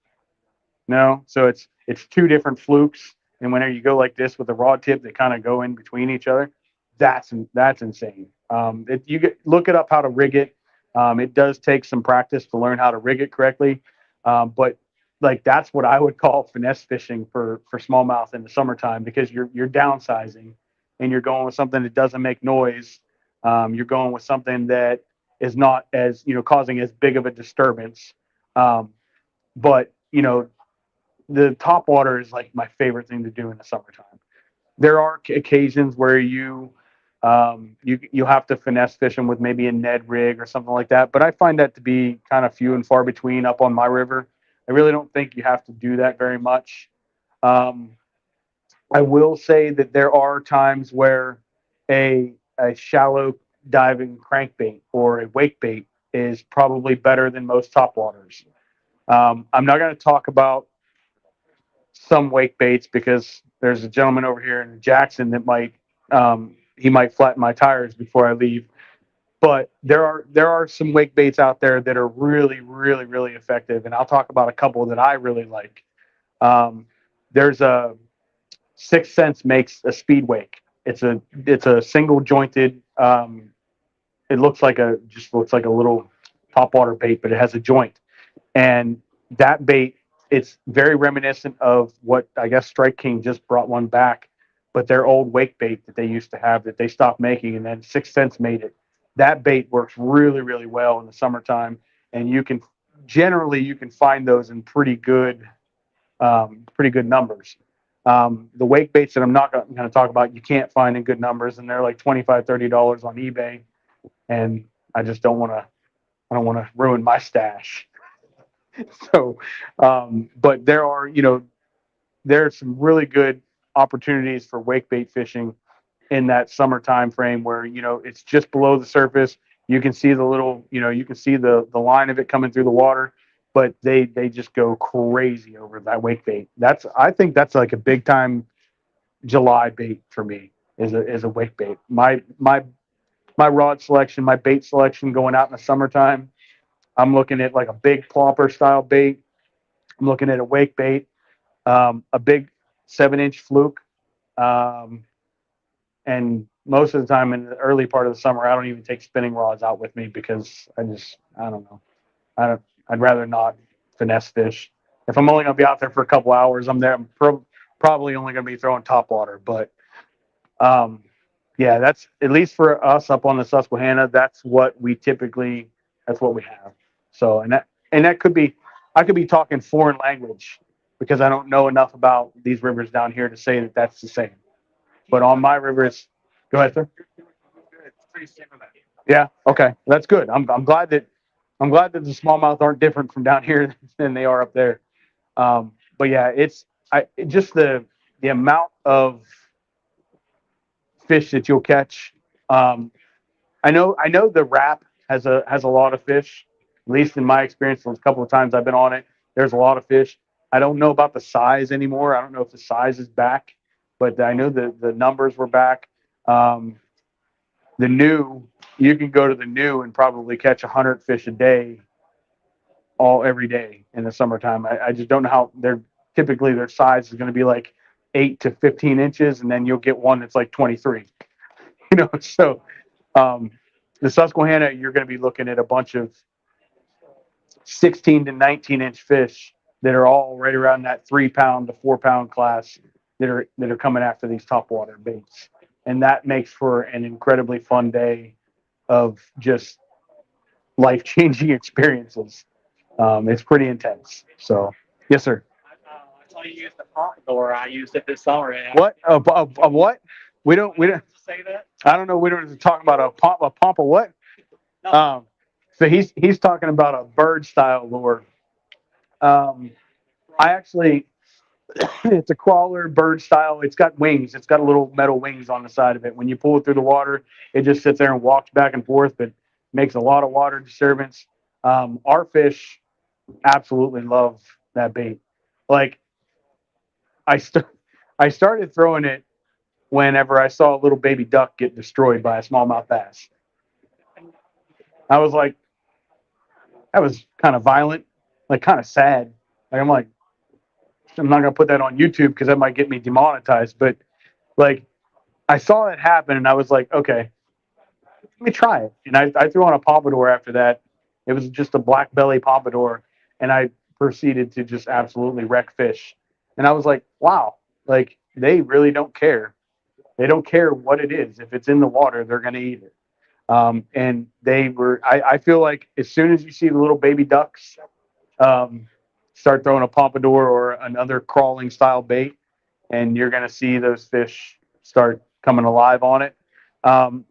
Speaker 11: No? So it's two different flukes, and whenever you go like this with a rod tip, they kind of go in between each other. That's insane. Look it up how to rig it. It does take some practice to learn how to rig it correctly, but like that's what I would call finesse fishing for smallmouth in the summertime because you're downsizing and you're going with something that doesn't make noise. You're going with something that is not as causing as big of a disturbance. But the top water is like my favorite thing to do in the summertime. There are occasions where you have to finesse fishing with maybe a Ned rig or something like that, but I find that to be kind of few and far between up on my river. I really don't think you have to do that very much. Um, I will say that there are times where a shallow diving crankbait or a wake bait is probably better than most topwaters. I'm not going to talk about some wake baits because there's a gentleman over here in Jackson that he might flatten my tires before I leave. But there are some wake baits out there that are really really really effective, and I'll talk about a couple that I really like. There's a Sixth Sense makes a speed wake. It's a single jointed. It looks like a little topwater bait, but it has a joint, and that bait, it's very reminiscent of what I guess Strike King just brought one back, but their old wake bait that they used to have that they stopped making, and then Sixth Sense made it. That bait works really, really well in the summertime, and you can find those in pretty good numbers. The wake baits that I'm not going to talk about, you can't find in good numbers, and they're like $25, $30 on eBay, and I just I don't want to ruin my stash. So, but there's some really good opportunities for wake bait fishing in that summer time frame where it's just below the surface. You can see the little, you can see the line of it coming through the water, but they just go crazy over that wake bait. I think that's like a big time July bait for me is a wake bait. My rod selection, my bait selection going out in the summertime, I'm looking at like a big plopper style bait. I'm looking at a wake bait, a big 7-inch fluke, um, and most of the time in the early part of the summer, I don't even take spinning rods out with me because I don't know. I'd rather not finesse fish. If I'm only going to be out there for a couple hours, I'm there. Probably only going to be throwing top water. But yeah, that's at least for us up on the Susquehanna. That's what we have. So and that could be, I could be talking foreign language because I don't know enough about these rivers down here to say that that's the same. But on my river, go ahead, sir. Yeah. Okay. That's good. I'm glad that the smallmouth aren't different from down here than they are up there. But yeah, just the amount of fish that you'll catch. Um, I know the wrap has a lot of fish. At least in my experience, the couple of times I've been on it, there's a lot of fish. I don't know about the size anymore. I don't know if the size is back, but I know the numbers were back. Um, the new, you can go to the new and probably catch 100 fish a day, all every day in the summertime. I just don't know how typically their size is going to be like 8 to 15 inches, and then you'll get one that's like 23. So um, the Susquehanna, you're going to be looking at a bunch of 16 to 19-inch fish that are all right around that 3 pound to 4 pound class that are coming after these topwater baits, and that makes for an incredibly fun day of just life-changing experiences. It's pretty intense. So, yes, sir.
Speaker 4: I saw you use the pompadour. I used it this summer.
Speaker 11: What? A what? We don't
Speaker 4: say that.
Speaker 11: I don't know. We don't talk about a pump of what?
Speaker 4: No.
Speaker 8: So he's talking about a bird style lure. I actually, it's a crawler bird style. It's got wings. It's got little metal wings on the side of it. When you pull it through the water, it just sits there and walks back and forth, but makes a lot of water disturbance. Our fish absolutely love that bait. Like I st- I started throwing it whenever I saw a little baby duck get destroyed by a smallmouth bass. I was like, that was kind of violent, like kind of sad. Like I'm like, I'm not gonna put that on YouTube because that might get me demonetized. But like, I saw it happen and I was like, okay, let me try it. And I threw on a pompadour after that. It was just a black belly pompadour, and I proceeded to just absolutely wreck fish. And I was like, wow, like they really don't care. They don't care what it is. If it's in the water, they're gonna eat it. And they were. I feel like as soon as you see the little baby ducks um, start throwing a pompadour or another crawling style bait, and you're going to see those fish start coming alive on it. Um,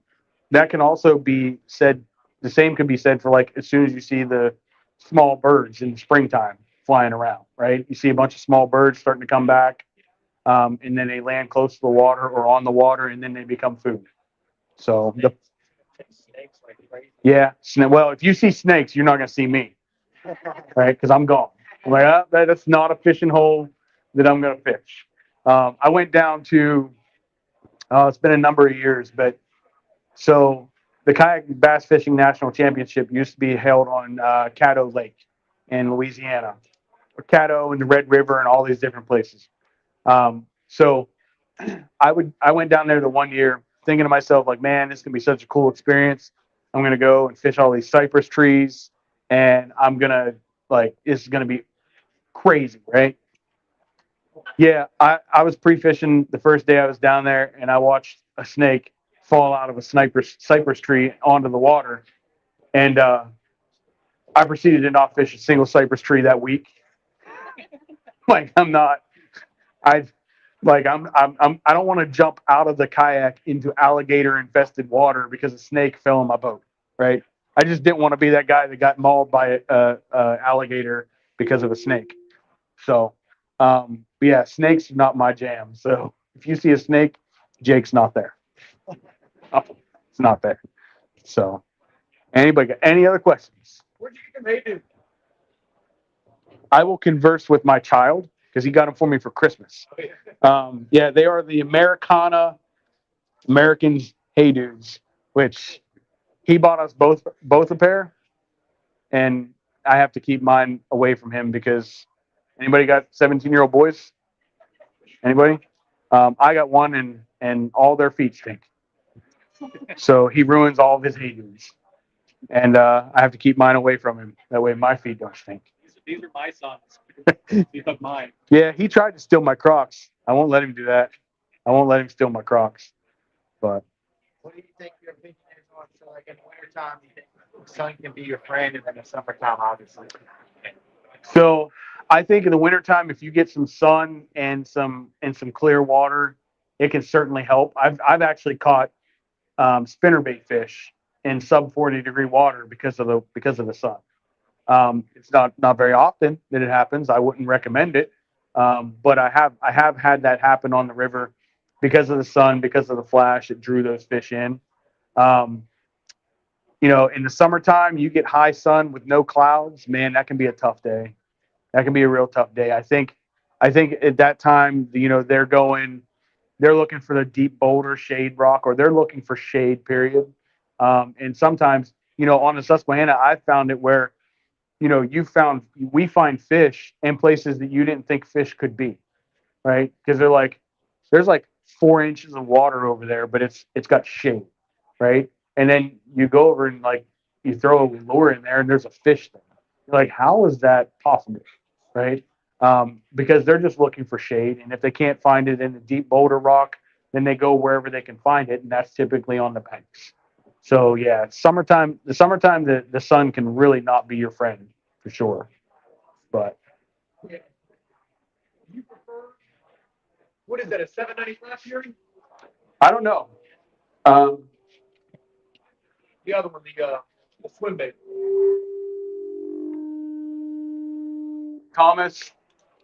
Speaker 8: that can also be said, the same can be said for like as soon as you see the small birds in the springtime flying around, right? You see a bunch of small birds starting to come back, and then they land close to the water or on the water, and then they become food. So, yeah, well, if you see snakes, you're not going to see me, right? Because I'm gone. I'm like, that's not a fishing hole that I'm going to fish. I went down to, it's been a number of years, but so the Kayak Bass Fishing National Championship used to be held on Caddo Lake in Louisiana, or Caddo and the Red River and all these different places. So I went down there the one year thinking to myself, like, man, this is going to be such a cool experience. I'm going to go and fish all these cypress trees, and I'm going to, like, this is going to be crazy, right? Yeah, I was pre-fishing the first day I was down there, and I watched a snake fall out of a cypress tree onto the water, and I proceeded to not fish a single cypress tree that week. Like I'm not, I, like I don't want to jump out of the kayak into alligator infested water because a snake fell in my boat, right? I just didn't want to be that guy that got mauled by a alligator because of a snake. So, but yeah, snakes are not my jam. So if you see a snake, Jake's not there. It's not there. So, anybody got any other questions?
Speaker 11: Where'd you get the native?
Speaker 8: I will converse with my child because he got them for me for Christmas. Yeah, they are the Americans Hey Dudes, which he bought us both a pair, and I have to keep mine away from him because anybody got 17-year-old boys? Anybody? I got one, and all their feet stink. So he ruins all of his Hey Dudes, and I have to keep mine away from him. That way my feet don't stink.
Speaker 11: These are my sons. These are mine.
Speaker 8: Yeah, he tried to steal my Crocs. I won't let him do that. I won't let him steal my Crocs. But
Speaker 13: What do you think your opinion is on, so like in the wintertime, you think the sun can be your friend, and in the summertime, obviously?
Speaker 8: so I think in the wintertime, if you get some sun and some clear water, it can certainly help. I've actually caught spinnerbait fish in sub 40-degree water because of the sun. It's not very often that it happens. I wouldn't recommend it, but I have had that happen on the river because of the sun, because of the flash. It drew those fish in. Um, in the summertime, you get high sun with no clouds. Man, that can be a tough day. That can be a real tough day. I think at that time, they're looking for the deep boulder shade rock, or they're looking for shade. Period. And sometimes, on the Susquehanna, I found it where we find fish in places that you didn't think fish could be, right? Because there's like 4 inches of water over there, but it's got shade, right? And then you go over and like you throw a lure in there and there's a fish there. You're like, how is that possible, right? Because they're just looking for shade, and if they can't find it in the deep boulder rock, then they go wherever they can find it, and that's typically on the banks. So yeah, the summertime, the sun can really not be your friend for sure. But
Speaker 11: You prefer, what is that, a 795 Fury?
Speaker 8: I don't know.
Speaker 11: The other one, the Swim bait.
Speaker 5: Thomas,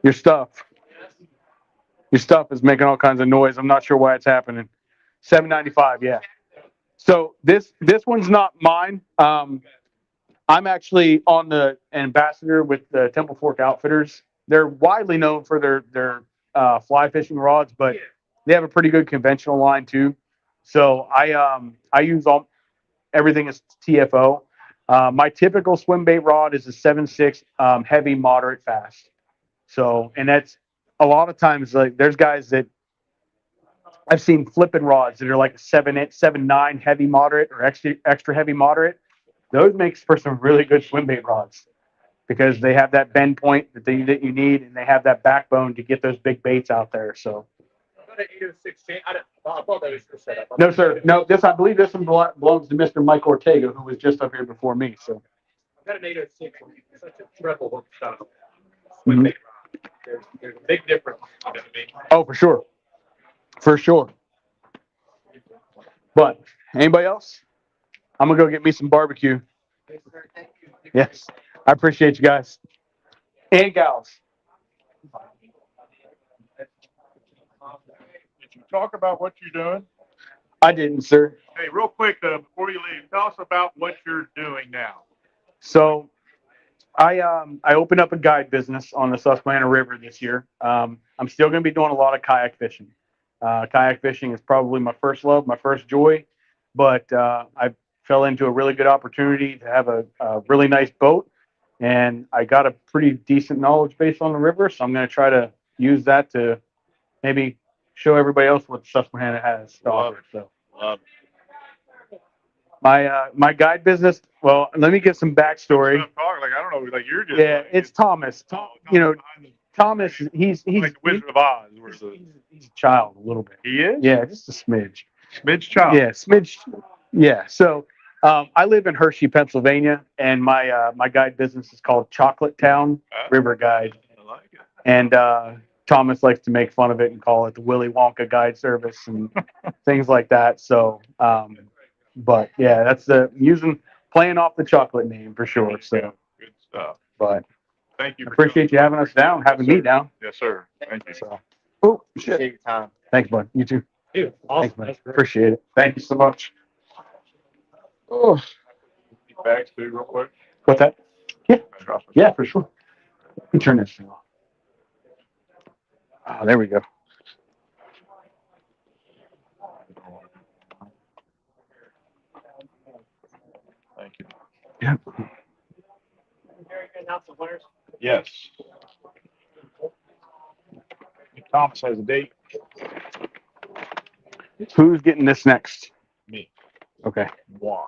Speaker 5: your stuff. Your stuff is making all kinds of noise. I'm not sure why it's happening. 795, yeah. So this one's not mine. I'm actually on the ambassador with the Temple Fork Outfitters. They're widely known for their fly fishing rods, but they have a pretty good conventional line too. So I use everything is TFO. My typical swim bait rod is a 7.6 heavy, moderate, fast. So, and that's a lot of times like there's guys that I've seen flipping rods that are like a 7.9 heavy, moderate, or extra heavy, moderate. Those makes for some really good swim bait rods because they have that bend point that you need, and they have that backbone to get those big baits out there. So.
Speaker 11: I thought that was your setup.
Speaker 5: No, sir. No, I believe this one belongs to Mr. Mike Ortega, who was just up here before me. So.
Speaker 11: I've got an 806. It's such a treble hook style.
Speaker 5: Mhm.
Speaker 11: There's a big difference.
Speaker 5: Oh, for sure. For sure. But anybody else? I'm gonna go get me some barbecue. Yes. I appreciate you guys. And gals.
Speaker 2: Did you talk about what you're doing?
Speaker 5: I didn't, sir.
Speaker 2: Hey, real quick, before you leave, tell us about what you're doing now.
Speaker 5: So I opened up a guide business on the Susquehanna River this year. I'm still going to be doing a lot of kayak fishing. Kayak fishing is probably my first love, my first joy, but I fell into a really good opportunity to have a really nice boat, and I got a pretty decent knowledge base on the river, so I'm going to try to use that to maybe show everybody else what Susquehanna has to offer. So. My guide business. Well, let me get some backstory.
Speaker 2: Like I don't know, like you're just
Speaker 5: Yeah, it's Thomas. Thomas. He's
Speaker 2: like the Wizard of Oz.
Speaker 5: He's a child a little bit.
Speaker 2: He is.
Speaker 5: Yeah, just a smidge.
Speaker 2: Smidge child.
Speaker 5: Yeah, smidge. Yeah. So I live in Hershey, Pennsylvania, and my guide business is called Chocolate Town River Guide.
Speaker 2: I like it.
Speaker 5: And Thomas likes to make fun of it and call it the Willy Wonka Guide Service and things like that. So. But yeah, that's playing off the chocolate name for sure. So
Speaker 2: good stuff.
Speaker 5: But
Speaker 2: thank you.
Speaker 5: Appreciate you having us down, having me down.
Speaker 2: Yes, sir. Thank you.
Speaker 5: So, oh shit.
Speaker 11: Appreciate your time.
Speaker 5: Thanks, bud. You too.
Speaker 11: Dude, awesome.
Speaker 5: Thanks, bud.
Speaker 11: That's great.
Speaker 5: Appreciate it. Thank you so much. Oh,
Speaker 2: Bags too, real quick.
Speaker 5: what's that? Yeah. Yeah, for sure. Let me turn this thing off. Oh, there we go.
Speaker 2: Thank you.
Speaker 5: Yeah.
Speaker 2: Yes. Thomas has a date.
Speaker 5: Who's getting this next?
Speaker 2: Me.
Speaker 5: Okay.
Speaker 2: Moi.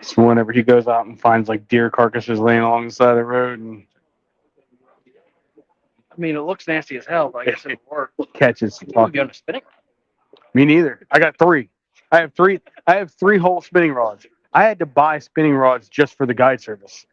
Speaker 11: So whenever he goes out and finds like deer carcasses laying along the side of the road and
Speaker 3: I mean, it looks nasty as hell, but I guess it'll work.
Speaker 11: catches.
Speaker 3: You would be on a spinning rod.
Speaker 11: Me neither. I got three. I have three. I have three whole spinning rods. I had to buy spinning rods just for the guide service.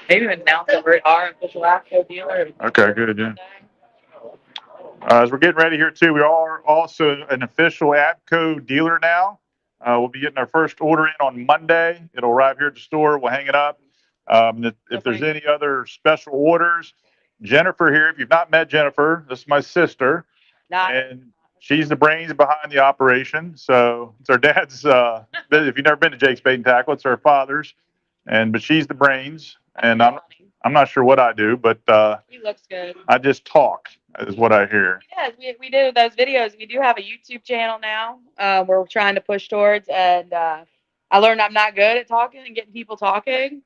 Speaker 1: Maybe announce that we are official AFCO dealer.
Speaker 2: Okay, good. Yeah. As we're getting ready here too, we are also an official APCO dealer now. We'll be getting our first order in on Monday. It'll arrive here at the store. We'll hang it up. If there's any other special orders, Jennifer here. If you've not met Jennifer, this is my sister, and she's the brains behind the operation. So it's our dad's. If you've never been to Jake's Bait and Tackle, it's our father's, but she's the brains. and I'm not sure what I do, but
Speaker 9: He looks good.
Speaker 2: I just talk is what I hear.
Speaker 9: Yes, we do those videos. We do have a YouTube channel now. We're trying to push towards, and I learned I'm not good at talking and getting people talking.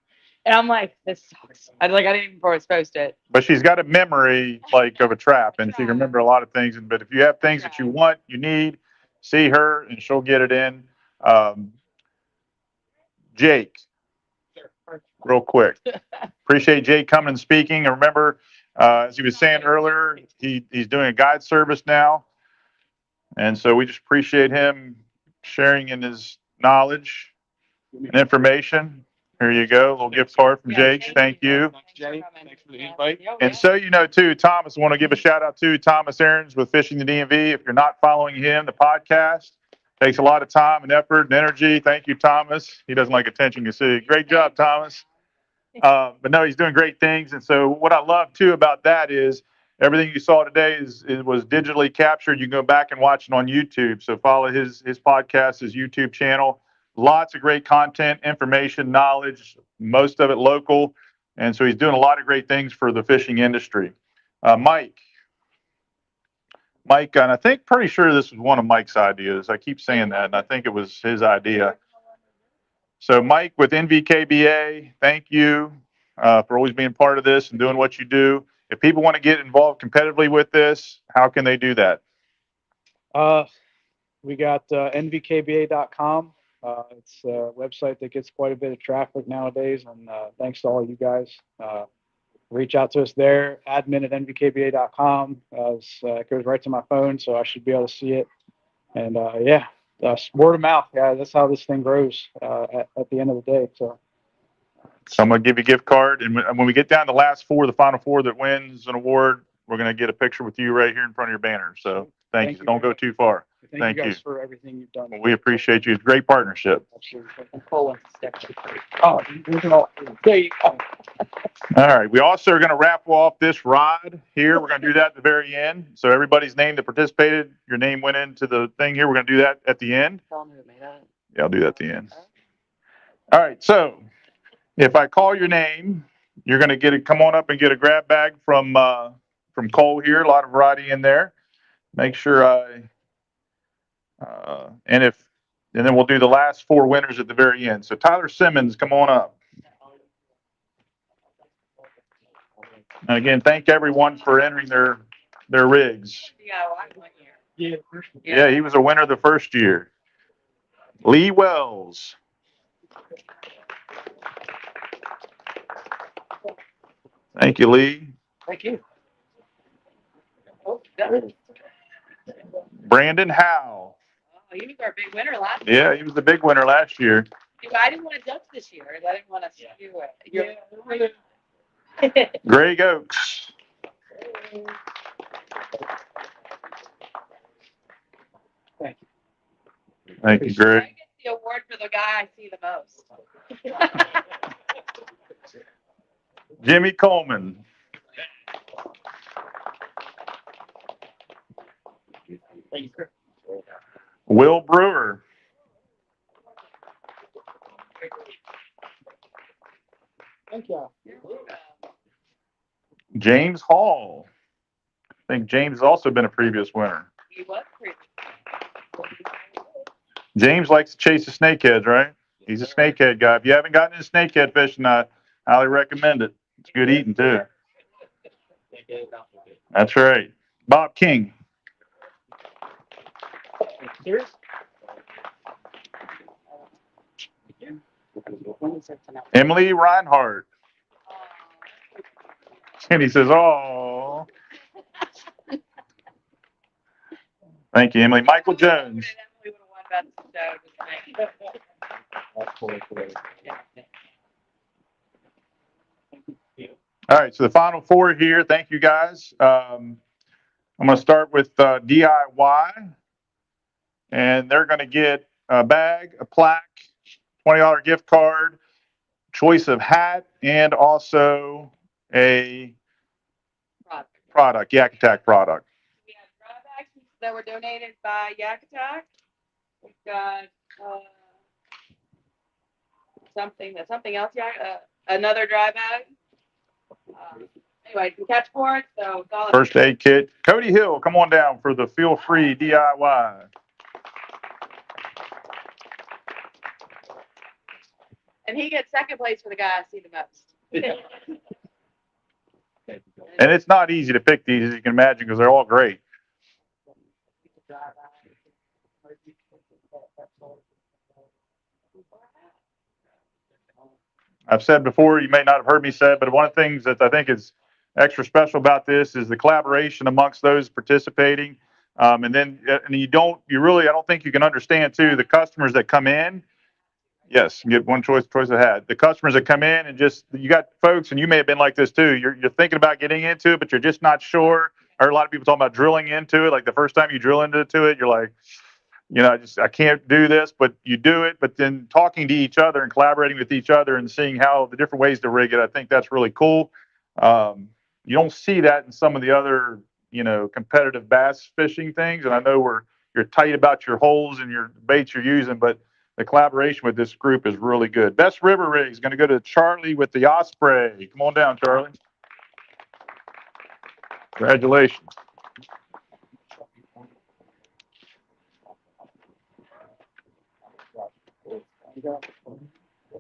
Speaker 9: And I'm like, this sucks. I didn't even before I was post it.
Speaker 2: But she's got a memory like of a trap, and she can remember a lot of things. But if you have things that you want, you need, see her, and she'll get it in. Jake, real quick. Appreciate Jake coming and speaking. And remember, as he was saying earlier, he's doing a guide service now. And so we just appreciate him sharing in his knowledge and information. Here you go, a little gift card from Jake. Thank you.
Speaker 7: Thanks, Jay. Thanks for the invite.
Speaker 2: And so you know too, Thomas, I want to give a shout out to Thomas Aarons with Fishing the DMV. If you're not following him, the podcast takes a lot of time and effort and energy. Thank you, Thomas. He doesn't like attention, you see. Great job, Thomas. But no, he's doing great things. And so what I love too about that is everything you saw today was digitally captured. You can go back and watch it on YouTube. So follow his podcast, his YouTube channel. Lots of great content, information, knowledge, most of it local. And so he's doing a lot of great things for the fishing industry. Mike, and I think pretty sure this was one of Mike's ideas. I keep saying that, and I think it was his idea. So Mike with NVKBA, thank you for always being part of this and doing what you do. If people want to get involved competitively with this, how can they do that?
Speaker 11: We got nvkba.com. It's a website that gets quite a bit of traffic nowadays, and thanks to all you guys. Reach out to us there, admin@nvkba.com. It goes right to my phone, so I should be able to see it. And word of mouth, yeah, that's how this thing grows at the end of the day. So
Speaker 2: I'm going to give you a gift card, and when we get down to the last four, the final four that wins an award, we're going to get a picture with you right here in front of your banner. So thank you. Don't go too far.
Speaker 11: thank you guys for everything you've done.
Speaker 2: Well, we appreciate you. It's a great partnership.
Speaker 11: Oh, there you go.
Speaker 2: All right. We also are going to raffle off this rod here. We're going to do that at the very end. So everybody's name that participated, your name went into the thing here. We're going to do that at the end. Yeah, I'll do that at the end. All right. So if I call your name, you're going to come on up and get a grab bag from Cole here. A lot of variety in there. Make sure and then we'll do the last four winners at the very end. So Tyler Simmons, come on up. And again, thank everyone for entering their rigs. Yeah, he was a winner the first year. Lee Wells. Thank you, Lee.
Speaker 11: Thank you.
Speaker 2: Brandon Howe.
Speaker 9: Oh, he was our big winner last
Speaker 2: Yeah, he was the big winner last year.
Speaker 9: year. I didn't want to judge this year. I didn't want to do it.
Speaker 2: Greg Oaks.
Speaker 11: Thank you.
Speaker 2: Thank you, Greg.
Speaker 9: I get the award for the guy I see the most.
Speaker 2: Jimmy Coleman. Will Brewer.
Speaker 11: Thank you.
Speaker 2: James Hall. I think James has also been a previous winner.
Speaker 9: He was previous.
Speaker 2: James likes to chase the snakeheads, right? He's a snakehead guy. If you haven't gotten into snakehead fishing, I highly recommend it. It's good eating too. That's right. Bob King. Emily Reinhardt. And he says, "Oh, thank you, Emily." Michael Jones. All right, so the final four here. Thank you, guys. I'm going to start with DIY, and they're going to get a bag, a plaque, $20 gift card, choice of hat, and also a product, Yak Attack product.
Speaker 9: We have dry bags that were donated by Yak Attack. We've got something else.
Speaker 1: another dry bag. Anyway, some catch boards. So it's all
Speaker 2: First aid kit. Cody Hill, come on down for the Feel Free DIY.
Speaker 1: and he gets second place for the guy I see the most.
Speaker 2: And it's not easy to pick these, as you can imagine, because they're all great. I've said before, you may not have heard me say it, but one of the things that I think is extra special about this is the collaboration amongst those participating. And you really, I don't think you can understand too, the customers that come in. Yes, you get one choice of hat. The customers that come in and just, you got folks, and you may have been like this too. You're thinking about getting into it, but you're just not sure. I heard a lot of people talking about drilling into it. Like the first time you drill into it, you're like, I can't do this, but you do it. But then talking to each other and collaborating with each other and seeing how the different ways to rig it, I think that's really cool. You don't see that in some of the other, competitive bass fishing things. And I know you're tight about your holes and your baits you're using, but the collaboration with this group is really good. Best river rig is going to go to Charlie with the Osprey. Come on down, Charlie. Congratulations.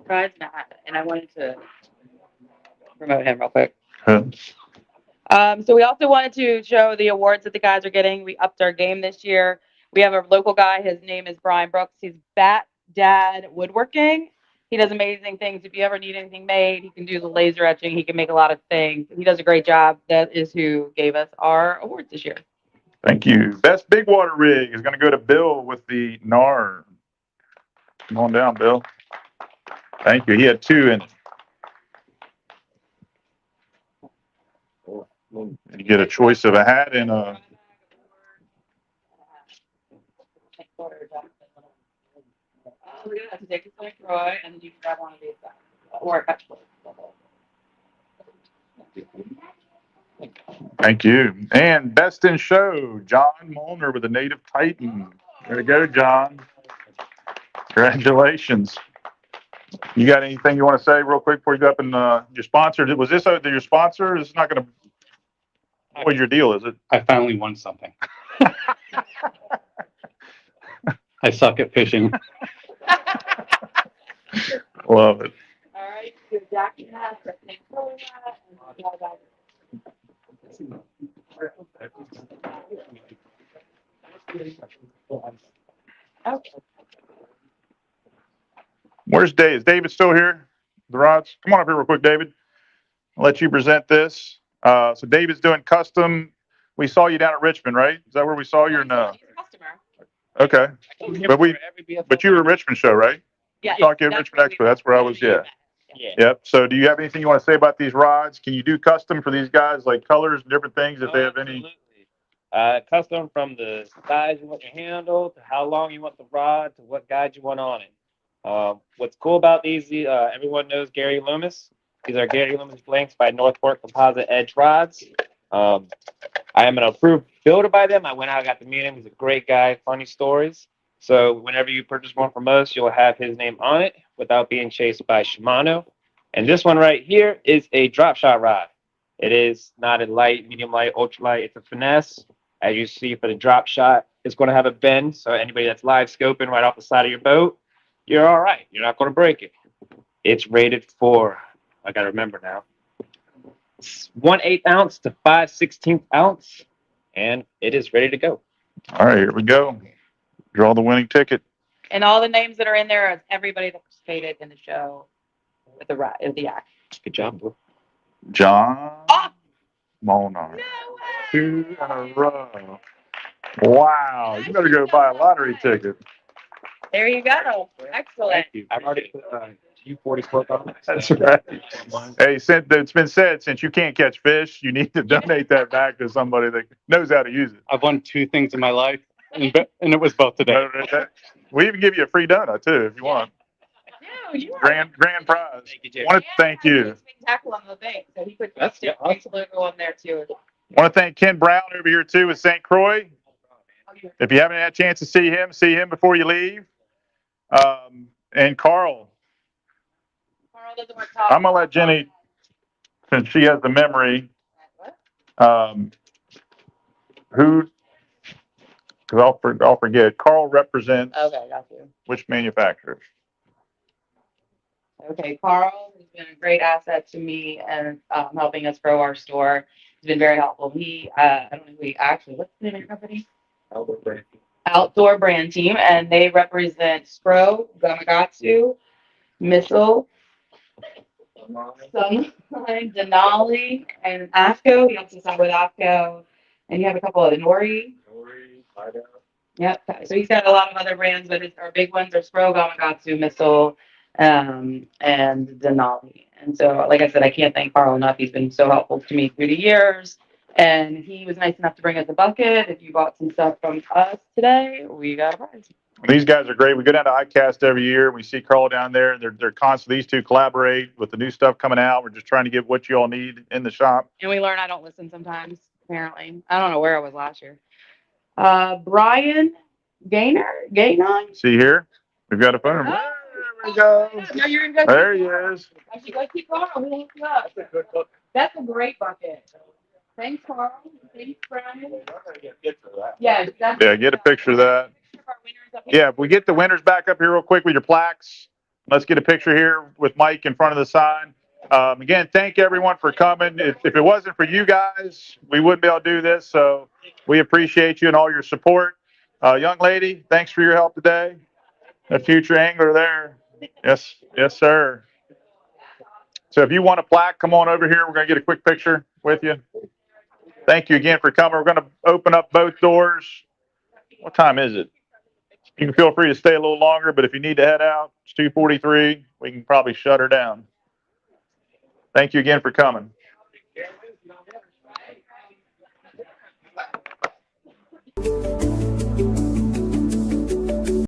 Speaker 1: Bride's not, and I wanted to promote him real quick. So we also wanted to show the awards that the guys are getting. We upped our game this year. We have a local guy. His name is Brian Brooks. He's Bat Dad Woodworking. He does amazing things. If you ever need anything made, he can do the laser etching. He can make a lot of things. He does a great job. That is who gave us our awards this year.
Speaker 2: Thank you. Best big water rig is going to go to Bill with the NAR. Come on down, Bill. Thank you. He had 2 in it. You get a choice of a hat and a.
Speaker 1: We're gonna have to take it to Troy, and then you can grab one of these back, or a catch board.
Speaker 2: Thank you. And best in show, John Molnar with the Native Titan. There you go, John. Congratulations. You got anything you want to say real quick before you go up and your sponsor? Was this your sponsor? This is not going to. What's your deal? Is it?
Speaker 15: I finally won something. I suck at fishing.
Speaker 2: Love it.
Speaker 1: All right, your jacket hat, your pink color hat, and okay.
Speaker 2: Where's Dave? Is David still here? The rods? Come on up here real quick, David. I'll let you present this. So David's doing custom. We saw you down at Richmond, right? Is that where we saw you? No. Okay. But you were at Richmond show, right?
Speaker 1: Yeah.
Speaker 2: Talking at Richmond Expo. That's where I was. Yeah.
Speaker 4: Yeah.
Speaker 2: Yep. So do you have anything you want to say about these rods? Can you do custom for these guys, like colors and different things if they have any?
Speaker 19: Custom from the size you want your handle to how long you want the rod to what guide you want on it. What's cool about these, everyone knows Gary Loomis. These are Gary Loomis blanks by Northport Composite Edge rods. I am an approved builder by them. I went out, got to meet him. He's a great guy, funny stories. So whenever you purchase one from us, you'll have his name on it without being chased by Shimano. And this one right here is a drop shot rod. It is not a light, medium light, ultra light. It's a finesse. As you see for the drop shot, it's going to have a bend. So anybody that's live scoping right off the side of your boat, you're all right. You're not going to break it. It's rated for, I got to remember now, 1/8 ounce to 5/16 ounce. And it is ready to go.
Speaker 2: All right, here we go. Draw the winning ticket.
Speaker 1: And all the names that are in there is everybody that participated in the show with the act.
Speaker 19: Good job, bro.
Speaker 2: John Molnar. 2 in a row. Wow. You better go buy a lottery ticket.
Speaker 1: There you go. Excellent.
Speaker 19: I've already put U40 quote on it.
Speaker 2: That's right. Hey, it's been said, since you can't catch fish, you need to donate that back to somebody that knows how to use it.
Speaker 15: I've won 2 things in my life, and it was both today.
Speaker 2: We even give you a free donut too if you want.
Speaker 1: No, you
Speaker 2: Grand prize. Want to thank you.
Speaker 1: tackle on the bank, so he put the logo on there too.
Speaker 2: Want to thank Ken Brown over here too with St. Croix. If you haven't had a chance to see him before you leave. And Carl
Speaker 1: Carl doesn't want to talk.
Speaker 2: I'm gonna let Jenny, since she has the memory, who, because I'll forget. Carl represents
Speaker 1: Okay, got you.
Speaker 2: which manufacturers?
Speaker 1: Okay, Carl has been a great asset to me and helping us grow our store. He's been very helpful. I don't know who he actually, what's the name of your company? Outdoor Brand Team, and they represent Spro, Gamakatsu, Missile, Sunline, Denali, and AFCO. He helps us out with AFCO. And you have a couple of Nori. Yep. So he's got a lot of other brands, but our big ones are Spro, Gamakatsu, Missile, and Denali. And so, like I said, I can't thank Carl enough. He's been so helpful to me through the years. And he was nice enough to bring us a bucket. If you bought some stuff from us today, we got a prize.
Speaker 2: These guys are great. We go down to ICAST every year. We see Carl down there. They're constantly, these two collaborate with the new stuff coming out. We're just trying to get what you all need in the shop.
Speaker 1: And we learn I don't listen sometimes, apparently. I don't know where I was last year. Brian Gainon.
Speaker 2: See here? We've got a phone.
Speaker 1: Oh,
Speaker 2: There we go.
Speaker 1: no, you're in good.
Speaker 2: There he is.
Speaker 1: I should go keep going. We'll look you up. That's a great bucket. Thanks, Carl. Thanks, Brian. Yeah,
Speaker 2: Yeah, get a picture of that. Yeah, if we get the winners back up here real quick with your plaques. Let's get a picture here with Mike in front of the sign. Again, thank everyone for coming. If it wasn't for you guys, we wouldn't be able to do this. So we appreciate you and all your support. Young lady, thanks for your help today. A future angler there. Yes, yes, sir. So if you want a plaque, come on over here. We're going to get a quick picture with you. Thank you again for coming. We're going to open up both doors. What time is it? You can feel free to stay a little longer, but if you need to head out, it's 2:43. We can probably shut her down. Thank you again for coming.